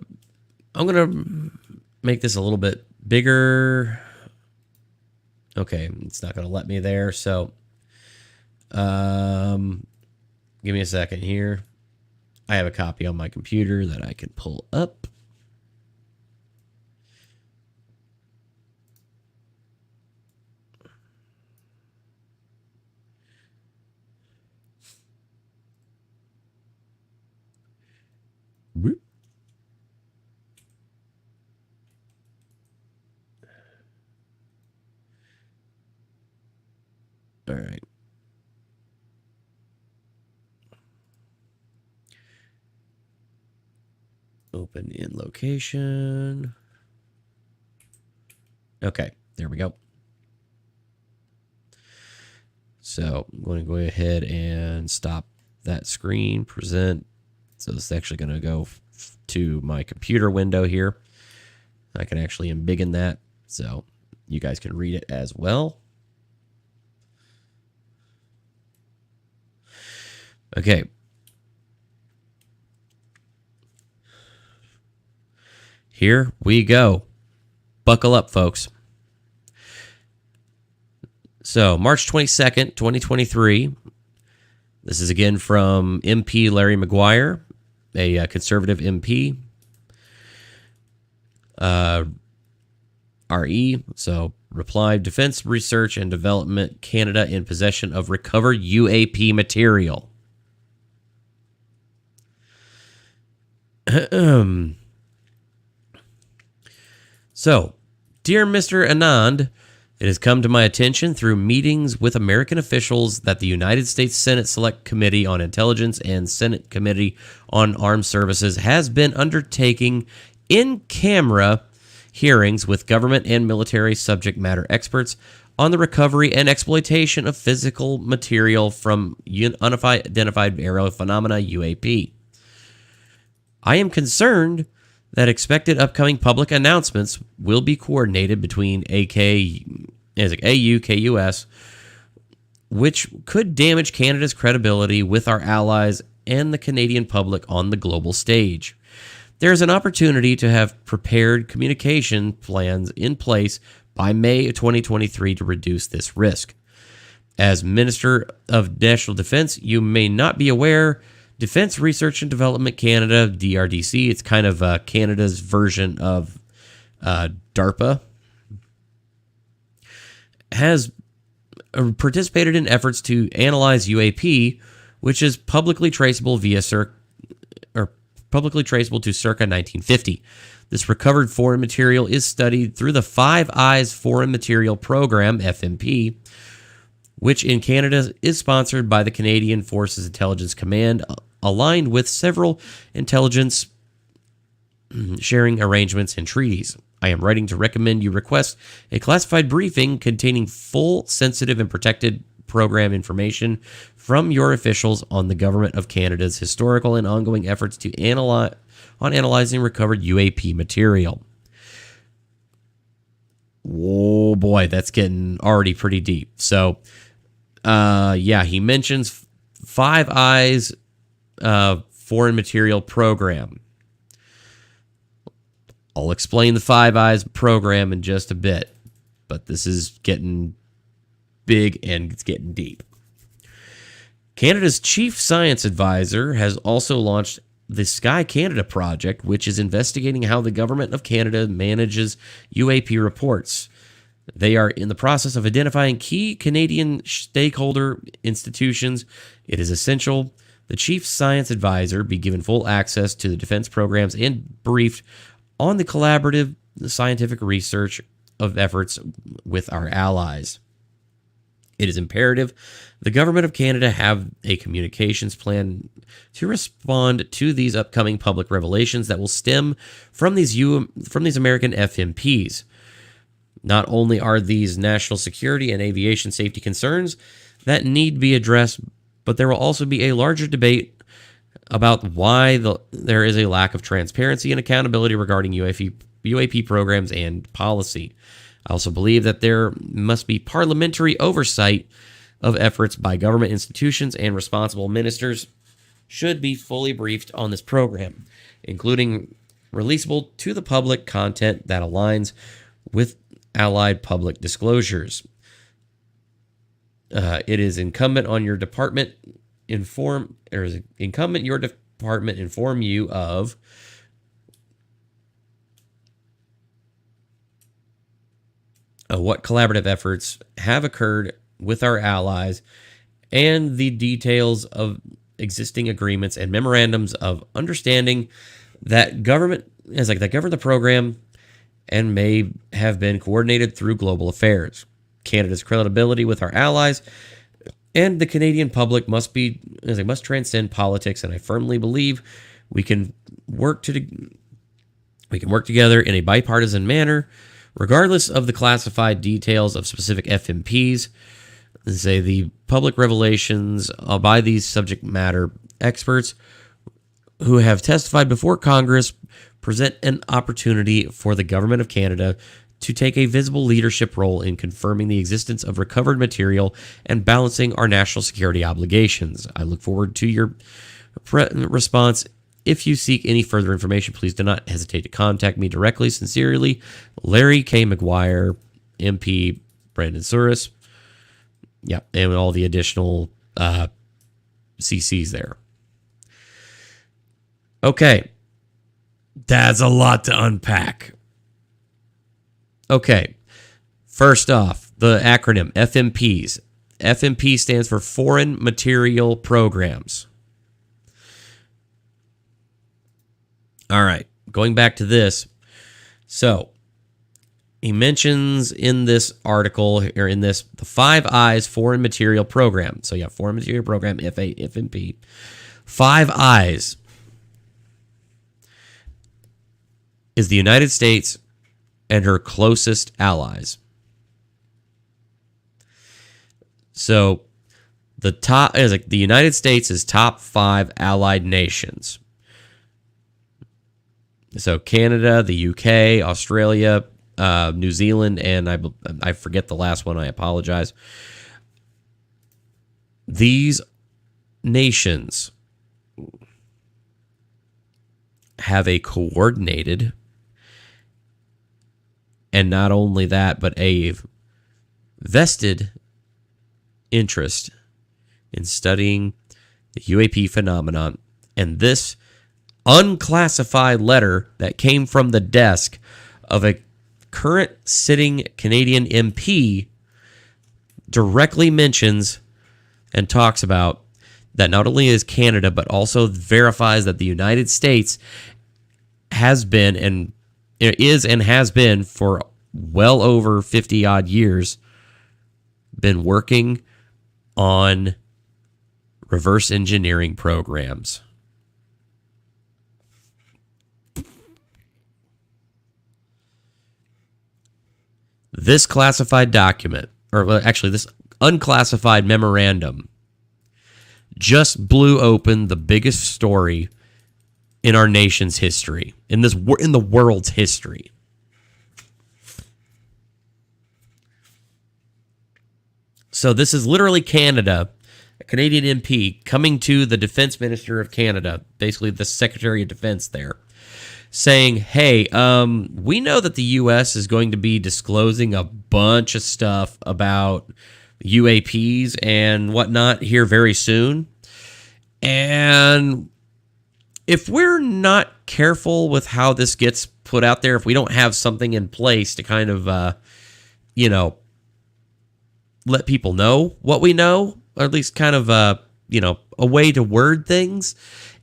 make this a little bit bigger. Okay, it's not gonna let me there. So, give me a second here. I have a copy on my computer that I can pull up. Whoop. All right. Open in location. Okay, there we go. So I'm going to go ahead and stop that screen, present. So it's actually going to go to my computer window here. I can actually embiggen that so you guys can read it as well. Okay. Here we go. Buckle up, folks. So, March 22nd, 2023. This is again from MP Larry McGuire, a conservative MP. RE, so replied, Defense Research and Development Canada in possession of recovered UAP material. So, dear Mr. Anand, it has come to my attention through meetings with American officials that the United States Senate Select Committee on Intelligence and Senate Committee on Armed Services has been undertaking in-camera hearings with government and military subject matter experts on the recovery and exploitation of physical material from unidentified aerial phenomena, UAP. I am concerned that expected upcoming public announcements will be coordinated between AU-KUS, which could damage Canada's credibility with our allies and the Canadian public on the global stage. There is an opportunity to have prepared communication plans in place by May 2023 to reduce this risk. As Minister of National Defense, you may not be aware Defense Research and Development Canada, DRDC, it's kind of Canada's version of DARPA, has participated in efforts to analyze UAP, which is publicly traceable to circa 1950. This recovered foreign material is studied through the Five Eyes Foreign Material Program, FMP, which in Canada is sponsored by the Canadian Forces Intelligence Command, aligned with several intelligence sharing arrangements and treaties. I am writing to recommend you request a classified briefing containing full, sensitive, and protected program information from your officials on the Government of Canada's historical and ongoing efforts to analyzing recovered UAP material. Oh boy, that's getting already pretty deep. So, he mentions Five Eyes Foreign Material Program. I'll explain the Five Eyes program in just a bit, but this is getting big and it's getting deep. Canada's chief science advisor has also launched the Sky Canada project, which is investigating how the Government of Canada manages UAP reports. They are in the process of identifying key Canadian stakeholder institutions. It is essential the chief science advisor be given full access to the defense programs and briefed on the collaborative scientific research of efforts with our allies. It is imperative the Government of Canada have a communications plan to respond to these upcoming public revelations that will stem from these American FMPs. Not only are these national security and aviation safety concerns that need to be addressed, but there will also be a larger debate about why there is a lack of transparency and accountability regarding UAP programs and policy. I also believe that there must be parliamentary oversight of efforts by government institutions and responsible ministers should be fully briefed on this program, including releasable to the public content that aligns with allied public disclosures. It is incumbent on your department inform you of what collaborative efforts have occurred with our allies and the details of existing agreements and memorandums of understanding that govern the program and may have been coordinated through global affairs. Canada's credibility with our allies and the Canadian public must transcend politics, and I firmly believe we can work together in a bipartisan manner, regardless of the classified details of specific FMPs. The public revelations by these subject matter experts who have testified before Congress present an opportunity for the Government of Canada to take a visible leadership role in confirming the existence of recovered material and balancing our national security obligations. I look forward to your response. If you seek any further information, please do not hesitate to contact me directly. Sincerely, Larry K. McGuire, MP, Brandon Souris. Yeah, and all the additional CCs there. Okay, that's a lot to unpack. Okay, first off, the acronym FMPs. FMP stands for Foreign Material Programs. All right, going back to this. So, he mentions in this article, or in this, the Five Eyes Foreign Material Program. So, yeah, Foreign Material Program, FMP. Five Eyes is the United States and her closest allies. So the top is the United States is top 5 allied nations. So Canada, the UK, Australia, New Zealand, and I forget the last one. I apologize. These nations have a coordinated, and not only that, but a vested interest in studying the UAP phenomenon. And this unclassified letter that came from the desk of a current sitting Canadian MP directly mentions and talks about that not only is Canada, but also verifies that the United States has been and is and has been for well over 50 odd years been working on reverse engineering programs. This classified document, or actually this unclassified memorandum, just blew open the biggest story in our nation's history, in the world's history. So this is literally Canada, a Canadian MP, coming to the Defense Minister of Canada, basically the Secretary of Defense there, saying, hey, we know that the U.S. is going to be disclosing a bunch of stuff about UAPs and whatnot here very soon. And if we're not careful with how this gets put out there, if we don't have something in place to kind of, let people know what we know, or at least kind of, a way to word things,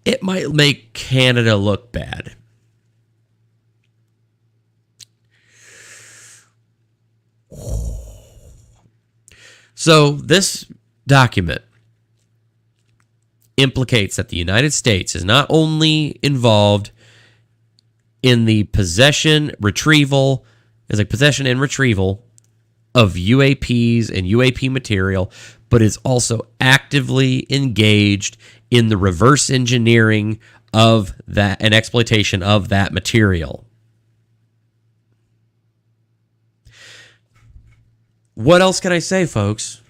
it might make Canada look bad. So this document implicates that the United States is not only involved in the possession and retrieval of UAPs and UAP material, but is also actively engaged in the reverse engineering of that and exploitation of that material. What else can I say, folks?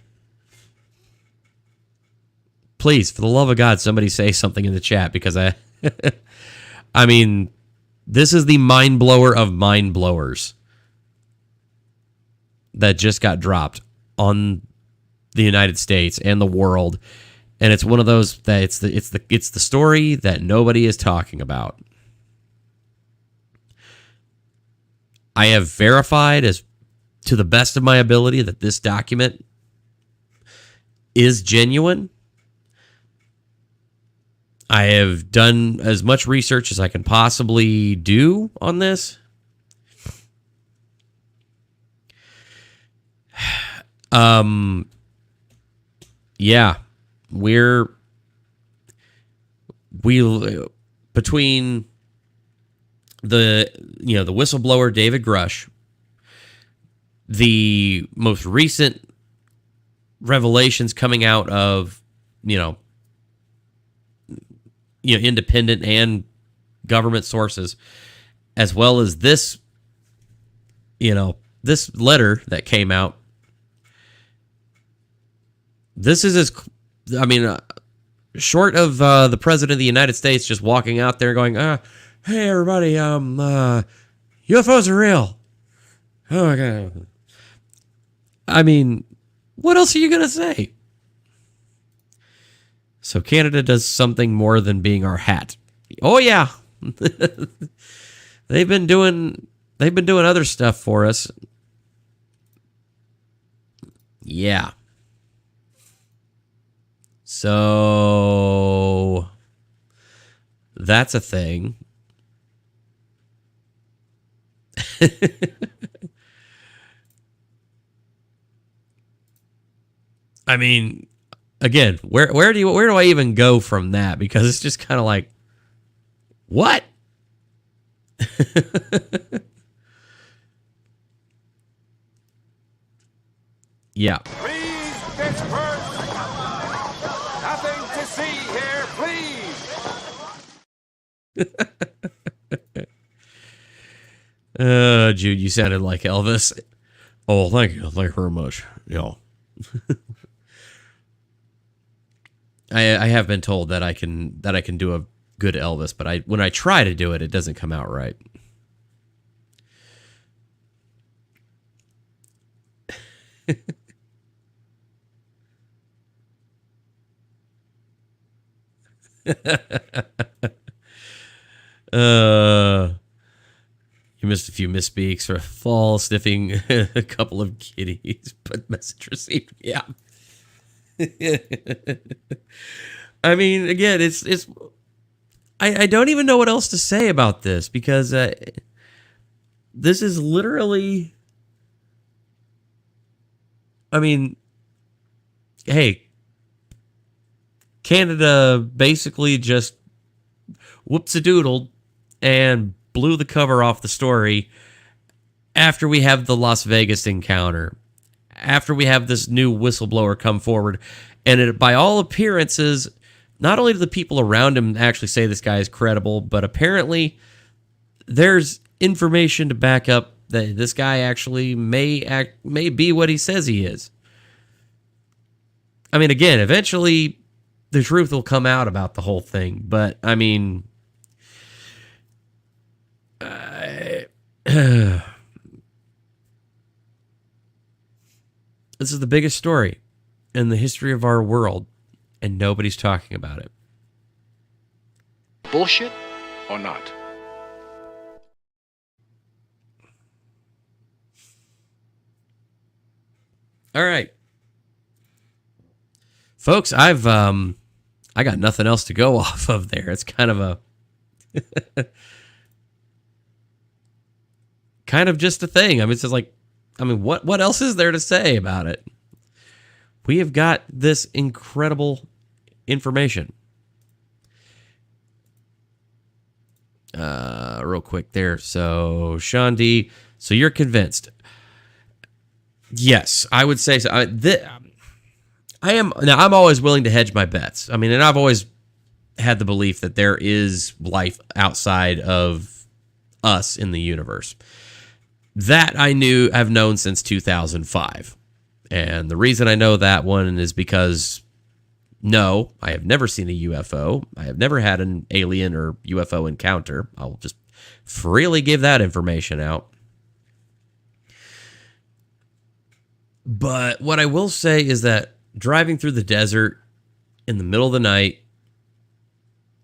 please, for the love of God, somebody say something in the chat, because I mean, this is the mind blower of mind blowers that just got dropped on the United States and the world. And it's one of those that it's the story that nobody is talking about. I have verified, as to the best of my ability, that this document is genuine. I have done as much research as I can possibly do on this. Yeah, we between the whistleblower David Grush, the most recent revelations coming out of independent and government sources, as well as this this letter that came out. This is short of the president of the United States just walking out there going, hey everybody, UFOs are real. Oh my God. I mean, what else are you going to say? So Canada does something more than being our hat. Oh yeah. They've been doing other stuff for us. Yeah. So that's a thing. I mean, again, where do I even go from that? Because it's just kind of like, what? Yeah. Please, Pittsburgh. Nothing to see here, please. Jude, you sounded like Elvis. Oh, thank you. Thank you very much. Yeah. I have been told that I can do a good Elvis, but when I try to do it, it doesn't come out right. You missed a few misspeaks or fall sniffing a couple of kitties, but message received. Yeah. I mean, again, it's I don't even know what else to say about this, because this is literally, I mean, hey, Canada basically just whoops-a-doodled and blew the cover off the story after we have the Las Vegas encounter, after we have this new whistleblower come forward. And by all appearances, not only do the people around him actually say this guy is credible, but apparently there's information to back up that this guy actually may be what he says he is. I mean, again, eventually the truth will come out about the whole thing, but I mean, this is the biggest story in the history of our world, and nobody's talking about it. Bullshit or not? All right, folks, I got nothing else to go off of there. It's kind of a kind of just a thing. I mean, it's just like, I mean, what else is there to say about it? We have got this incredible information. Real quick there. So, Sean D, so you're convinced? Yes, I would say so. I am. Now, I'm always willing to hedge my bets. I mean, and I've always had the belief that there is life outside of us in the universe. That I've known since 2005. And the reason I know that one is because No, I have never seen a UFO. I have never had an alien or UFO encounter. I'll just freely give that information out. But what I will say is that driving through the desert in the middle of the night,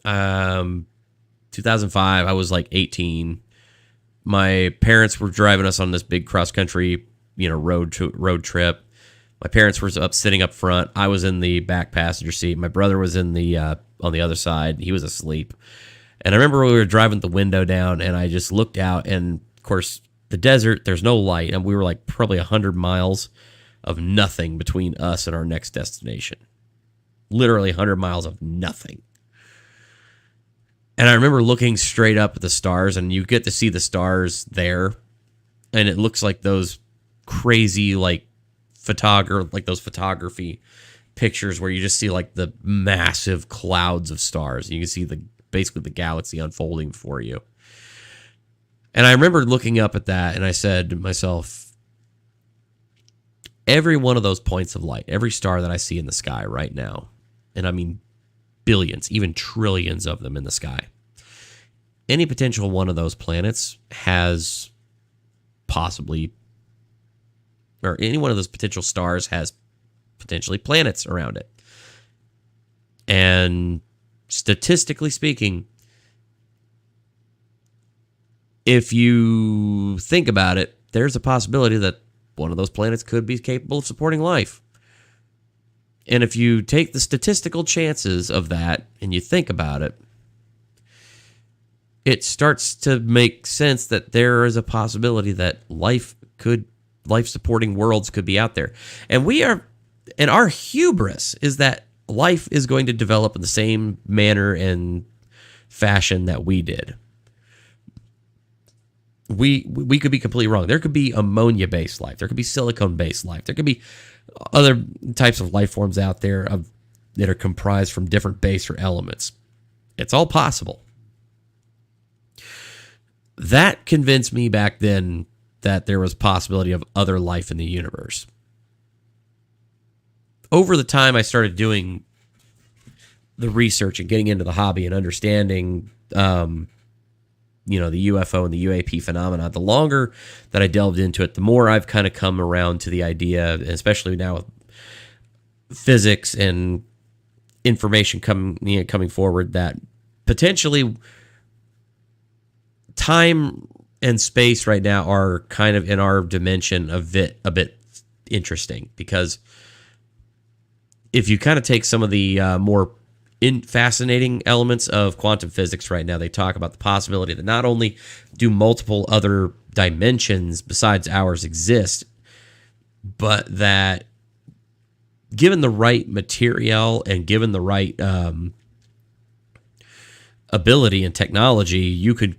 2005, I was like 18. My parents were driving us on this big cross-country, road trip. My parents were sitting up front. I was in the back passenger seat. My brother was in the on the other side. He was asleep. And I remember we were driving the window down, and I just looked out, and of course, the desert, there's no light, and we were like probably 100 miles of nothing between us and our next destination. Literally 100 miles of nothing. And I remember looking straight up at the stars, and you get to see the stars there, and it looks like those crazy those photography pictures where you just see like the massive clouds of stars. You can see basically the galaxy unfolding for you. And I remember looking up at that, and I said to myself, every one of those points of light, every star that I see in the sky right now, and I mean billions, even trillions of them in the sky, any potential one of those planets has possibly, or any one of those potential stars has potentially planets around it. And statistically speaking, if you think about it, there's a possibility that one of those planets could be capable of supporting life. And if you take the statistical chances of that and you think about it, it starts to make sense that there is a possibility that life-supporting worlds could be out there. And our hubris is that life is going to develop in the same manner and fashion that we did. We could be completely wrong. There could be ammonia-based life. There could be silicone-based life. There could be other types of life forms out there that are comprised from different base or elements. It's all possible. That convinced me back then that there was possibility of other life in the universe. Over the time I started doing the research and getting into the hobby and understanding the UFO and the UAP phenomena, the longer that I delved into it, the more I've kind of come around to the idea, especially now with physics and information coming forward, that potentially time and space right now are kind of in our dimension a bit interesting, because if you kind of take some of the more fascinating elements of quantum physics right now, they talk about the possibility that not only do multiple other dimensions besides ours exist, but that given the right material and given the right ability and technology, you could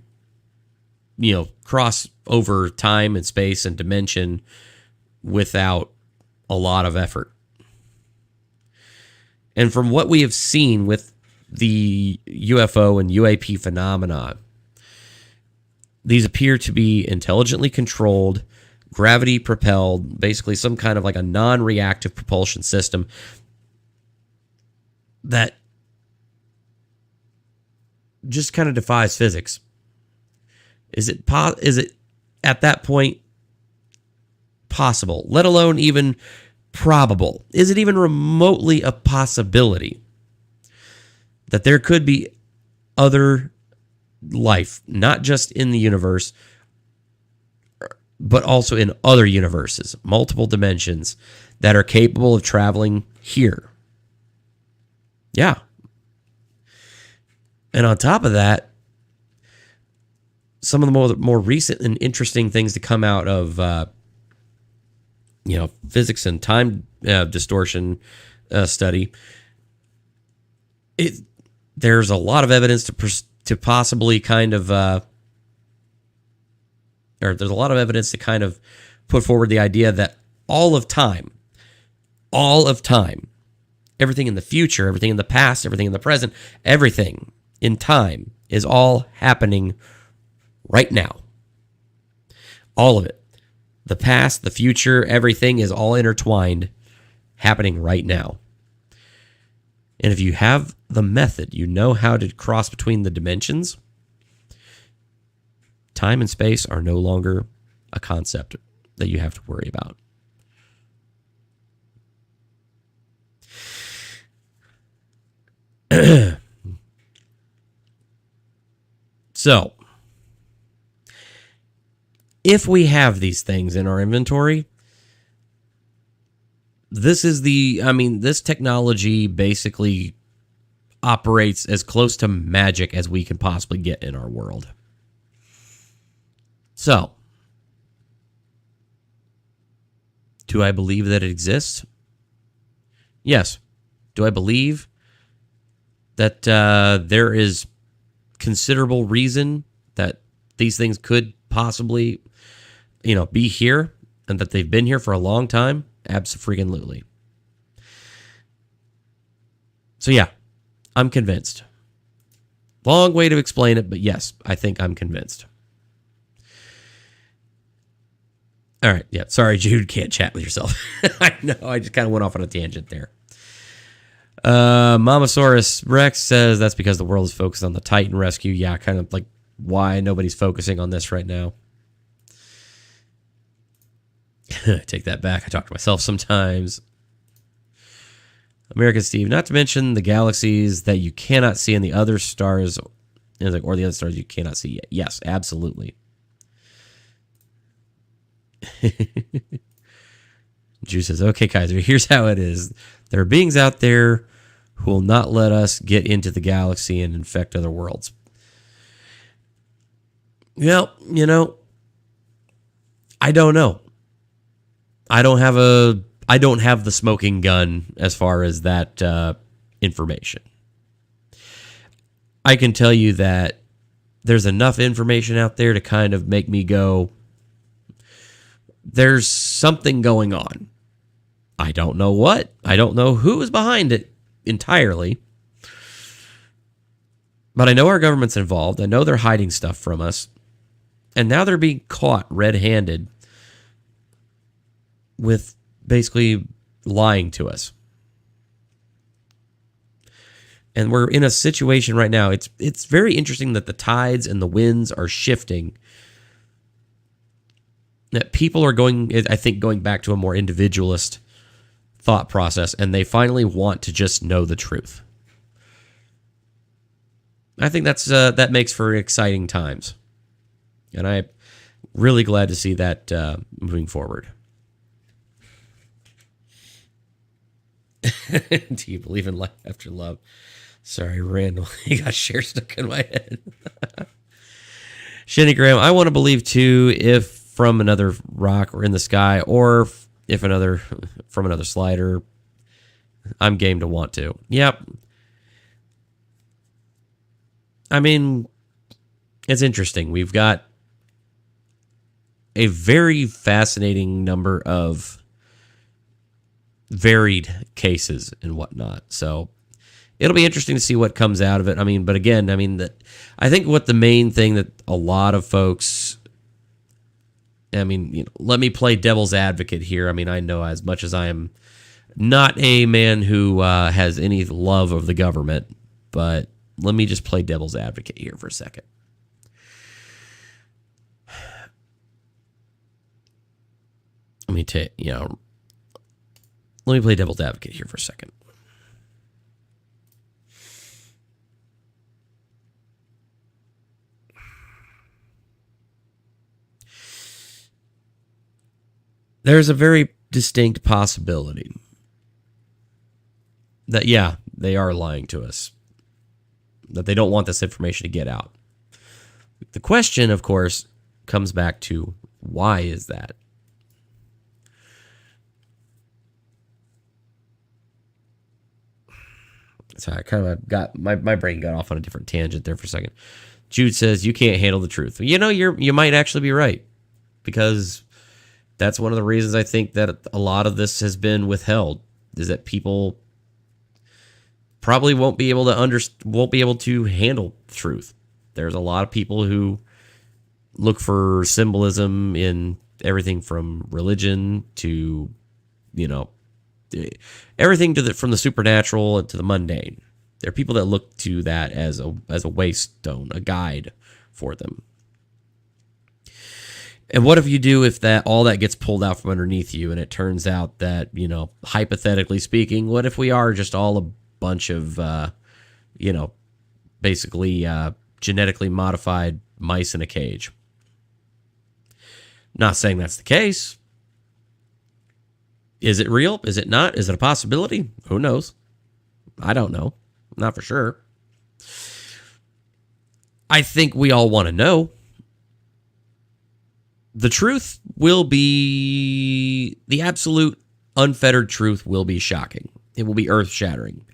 cross over time and space and dimension without a lot of effort. And from what we have seen with the UFO and UAP phenomena, these appear to be intelligently controlled, gravity propelled, basically some kind of like a non-reactive propulsion system that just kind of defies physics. Is it at that point possible, let alone even probable? Is it even remotely a possibility that there could be other life, not just in the universe, but also in other universes, multiple dimensions, that are capable of traveling here? Yeah. And on top of that, some of the more recent and interesting things to come out of physics and time distortion study, there's a lot of evidence to possibly kind of, or there's a lot of evidence to kind of put forward the idea that all of time, everything in the future, everything in the past, everything in the present, everything in time is all happening right now. All of it. The past, the future, everything is all intertwined, happening right now. And if you have the method, you know how to cross between the dimensions, time and space are no longer a concept that you have to worry about. So, if we have these things in our inventory, this technology basically operates as close to magic as we can possibly get in our world. So, do I believe that it exists? Yes. Do I believe that there is considerable reason that these things could possibly, be here and that they've been here for a long time? Abso-freaking-lutely. So yeah, I'm convinced. Long way to explain it, but yes, I think I'm convinced. All right, yeah, sorry, Jude, can't chat with yourself. I know, I just kind of went off on a tangent there. Mamasaurus Rex says that's because the world is focused on the Titan rescue. Yeah, kind of like why nobody's focusing on this right now. Take that back. I talk to myself sometimes. American Steve, not to mention the galaxies that you cannot see in the other stars, or the other stars you cannot see yet. Yes, absolutely. Drew says, okay, Kaiser, here's how it is. There are beings out there who will not let us get into the galaxy and infect other worlds. Well, I don't know. I don't have the smoking gun as far as that information. I can tell you that there's enough information out there to kind of make me go, there's something going on. I don't know what. I don't know who is behind it entirely. But I know our government's involved. I know they're hiding stuff from us. And now they're being caught red-handed with basically lying to us. And we're in a situation right now. It's very interesting that the tides and the winds are shifting. That people are going back to a more individualist thought process, and they finally want to just know the truth. I think that makes for exciting times. And I'm really glad to see that moving forward. Do you believe in life after love? Sorry, Randall. You got share stuck in my head. Shinny Graham, I want to believe too, if from another rock or in the sky, or if from another slider, I'm game to want to. Yep. I mean, it's interesting. We've got a very fascinating number of varied cases and whatnot. So it'll be interesting to see what comes out of it. I mean, but again, I think what the main thing that a lot of folks, let me play devil's advocate here. I know as much as I am not a man who has any love of the government, but let me just play devil's advocate here for a second. Let me play devil's advocate here for a second. There's a very distinct possibility that, yeah, they are lying to us, that they don't want this information to get out. The question, of course, comes back to why is that? So I kind of got my brain got off on a different tangent there for a second. Jude says you can't handle the truth. You might actually be right, because that's one of the reasons I think that a lot of this has been withheld, is that people probably won't be able to handle truth. There's a lot of people who look for symbolism in everything from religion to, everything from the supernatural to the mundane. There are people that look to that as a waystone, a guide for them. And what if you do if all that gets pulled out from underneath you and it turns out that, hypothetically speaking, what if we are just all a bunch of, basically genetically modified mice in a cage? Not saying that's the case. Is it real? Is it not? Is it a possibility? Who knows? I don't know. Not for sure. I think we all want to know. The truth will be, the absolute unfettered truth will be shocking. It will be earth-shattering.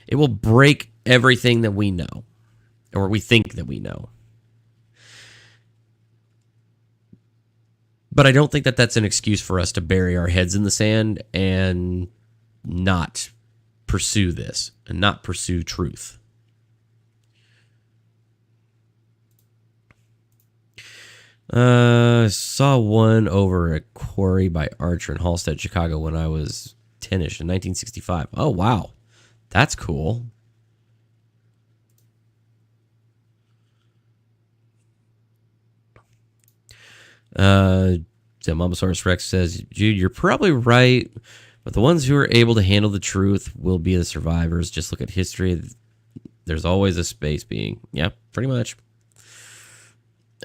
It will break everything that we know, or we think that we know. But I don't think that that's an excuse for us to bury our heads in the sand and not pursue this, and not pursue truth. Saw one over at Quarry by Archer in Halstead, Chicago when I was 10-ish in 1965. Oh, wow. That's cool. Momosaurus Rex says, Jude, you're probably right, but the ones who are able to handle the truth will be the survivors. Just look at history. There's always a space being. Yeah, pretty much.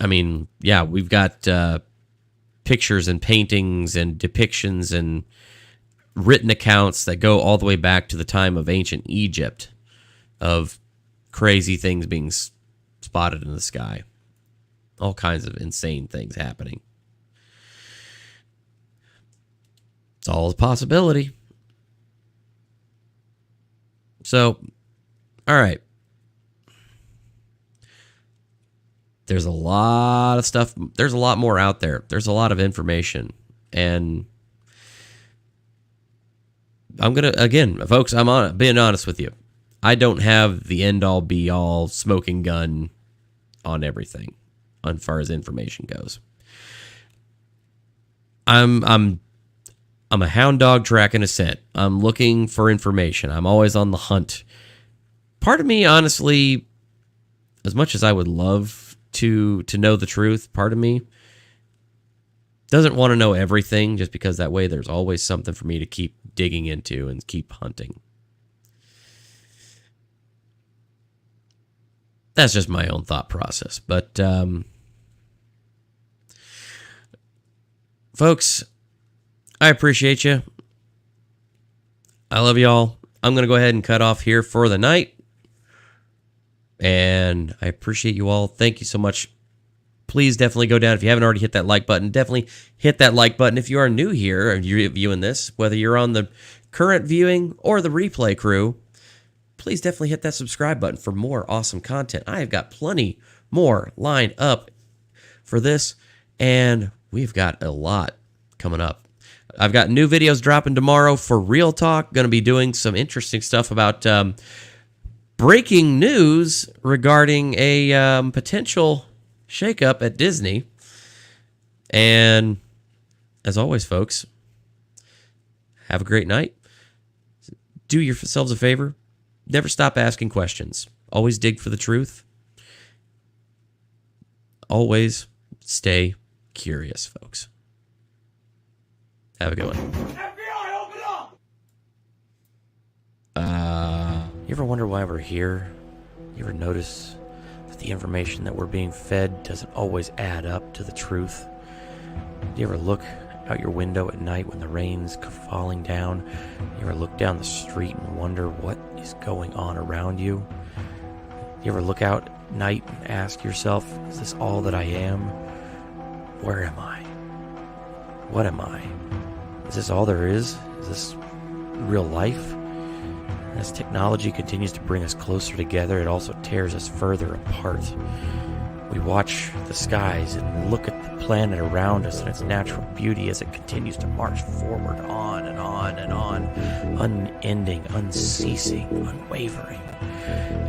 I mean, yeah, we've got pictures and paintings and depictions and written accounts that go all the way back to the time of ancient Egypt of crazy things being spotted in the sky. All kinds of insane things happening. It's all a possibility. So, all right. There's a lot of stuff. There's a lot more out there. There's a lot of information. And I'm going to, again, folks, being honest with you. I don't have the end-all, be-all smoking gun on everything as far as information goes. I'm a hound dog tracking a scent. I'm looking for information. I'm always on the hunt. Part of me, honestly, as much as I would love to know the truth, part of me doesn't want to know everything, just because that way there's always something for me to keep digging into and keep hunting. That's just my own thought process. But folks, I appreciate you. I love y'all. I'm going to go ahead and cut off here for the night. And I appreciate you all. Thank you so much. Please definitely go down. If you haven't already hit that like button, definitely hit that like button. If you are new here and you're viewing this, whether you're on the current viewing or the replay crew, please definitely hit that subscribe button for more awesome content. I have got plenty more lined up for this, and we've got a lot coming up. I've got new videos dropping tomorrow for Real Talk. Going to be doing some interesting stuff about breaking news regarding a potential shakeup at Disney. And as always, folks, have a great night. Do yourselves a favor. Never stop asking questions. Always dig for the truth. Always stay curious, folks. Have a good one. FBI, open up! You ever wonder why we're here? You ever notice that the information that we're being fed doesn't always add up to the truth? Do you ever look out your window at night when the rain's falling down? You ever look down the street and wonder what is going on around you? You ever look out at night and ask yourself, is this all that I am? Where am I? What am I? Is this all there is? Is this real life? As technology continues to bring us closer together, it also tears us further apart. We watch the skies and look at the planet around us and its natural beauty as it continues to march forward on and on and on, unending, unceasing, unwavering.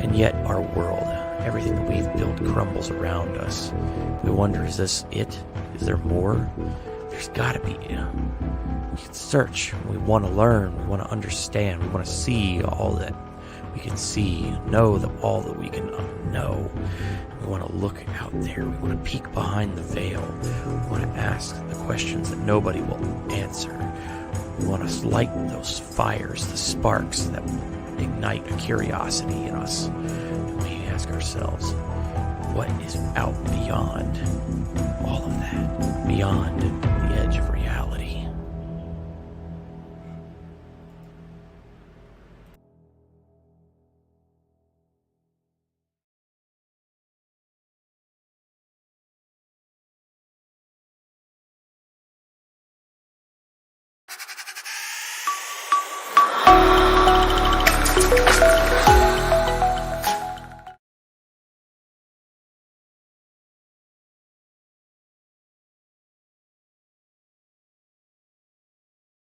And yet our world, everything that we've built, crumbles around us. We wonder, is this it? Is there more? There's got to be. search. We want to learn. We want to understand. We want to see all that we can see, know that all that we can know. We want to look out there. We want to peek behind the veil. We want to ask the questions that nobody will answer. We want to light those fires, the sparks that ignite a curiosity in us. And we ask ourselves, what is out beyond all of that? Beyond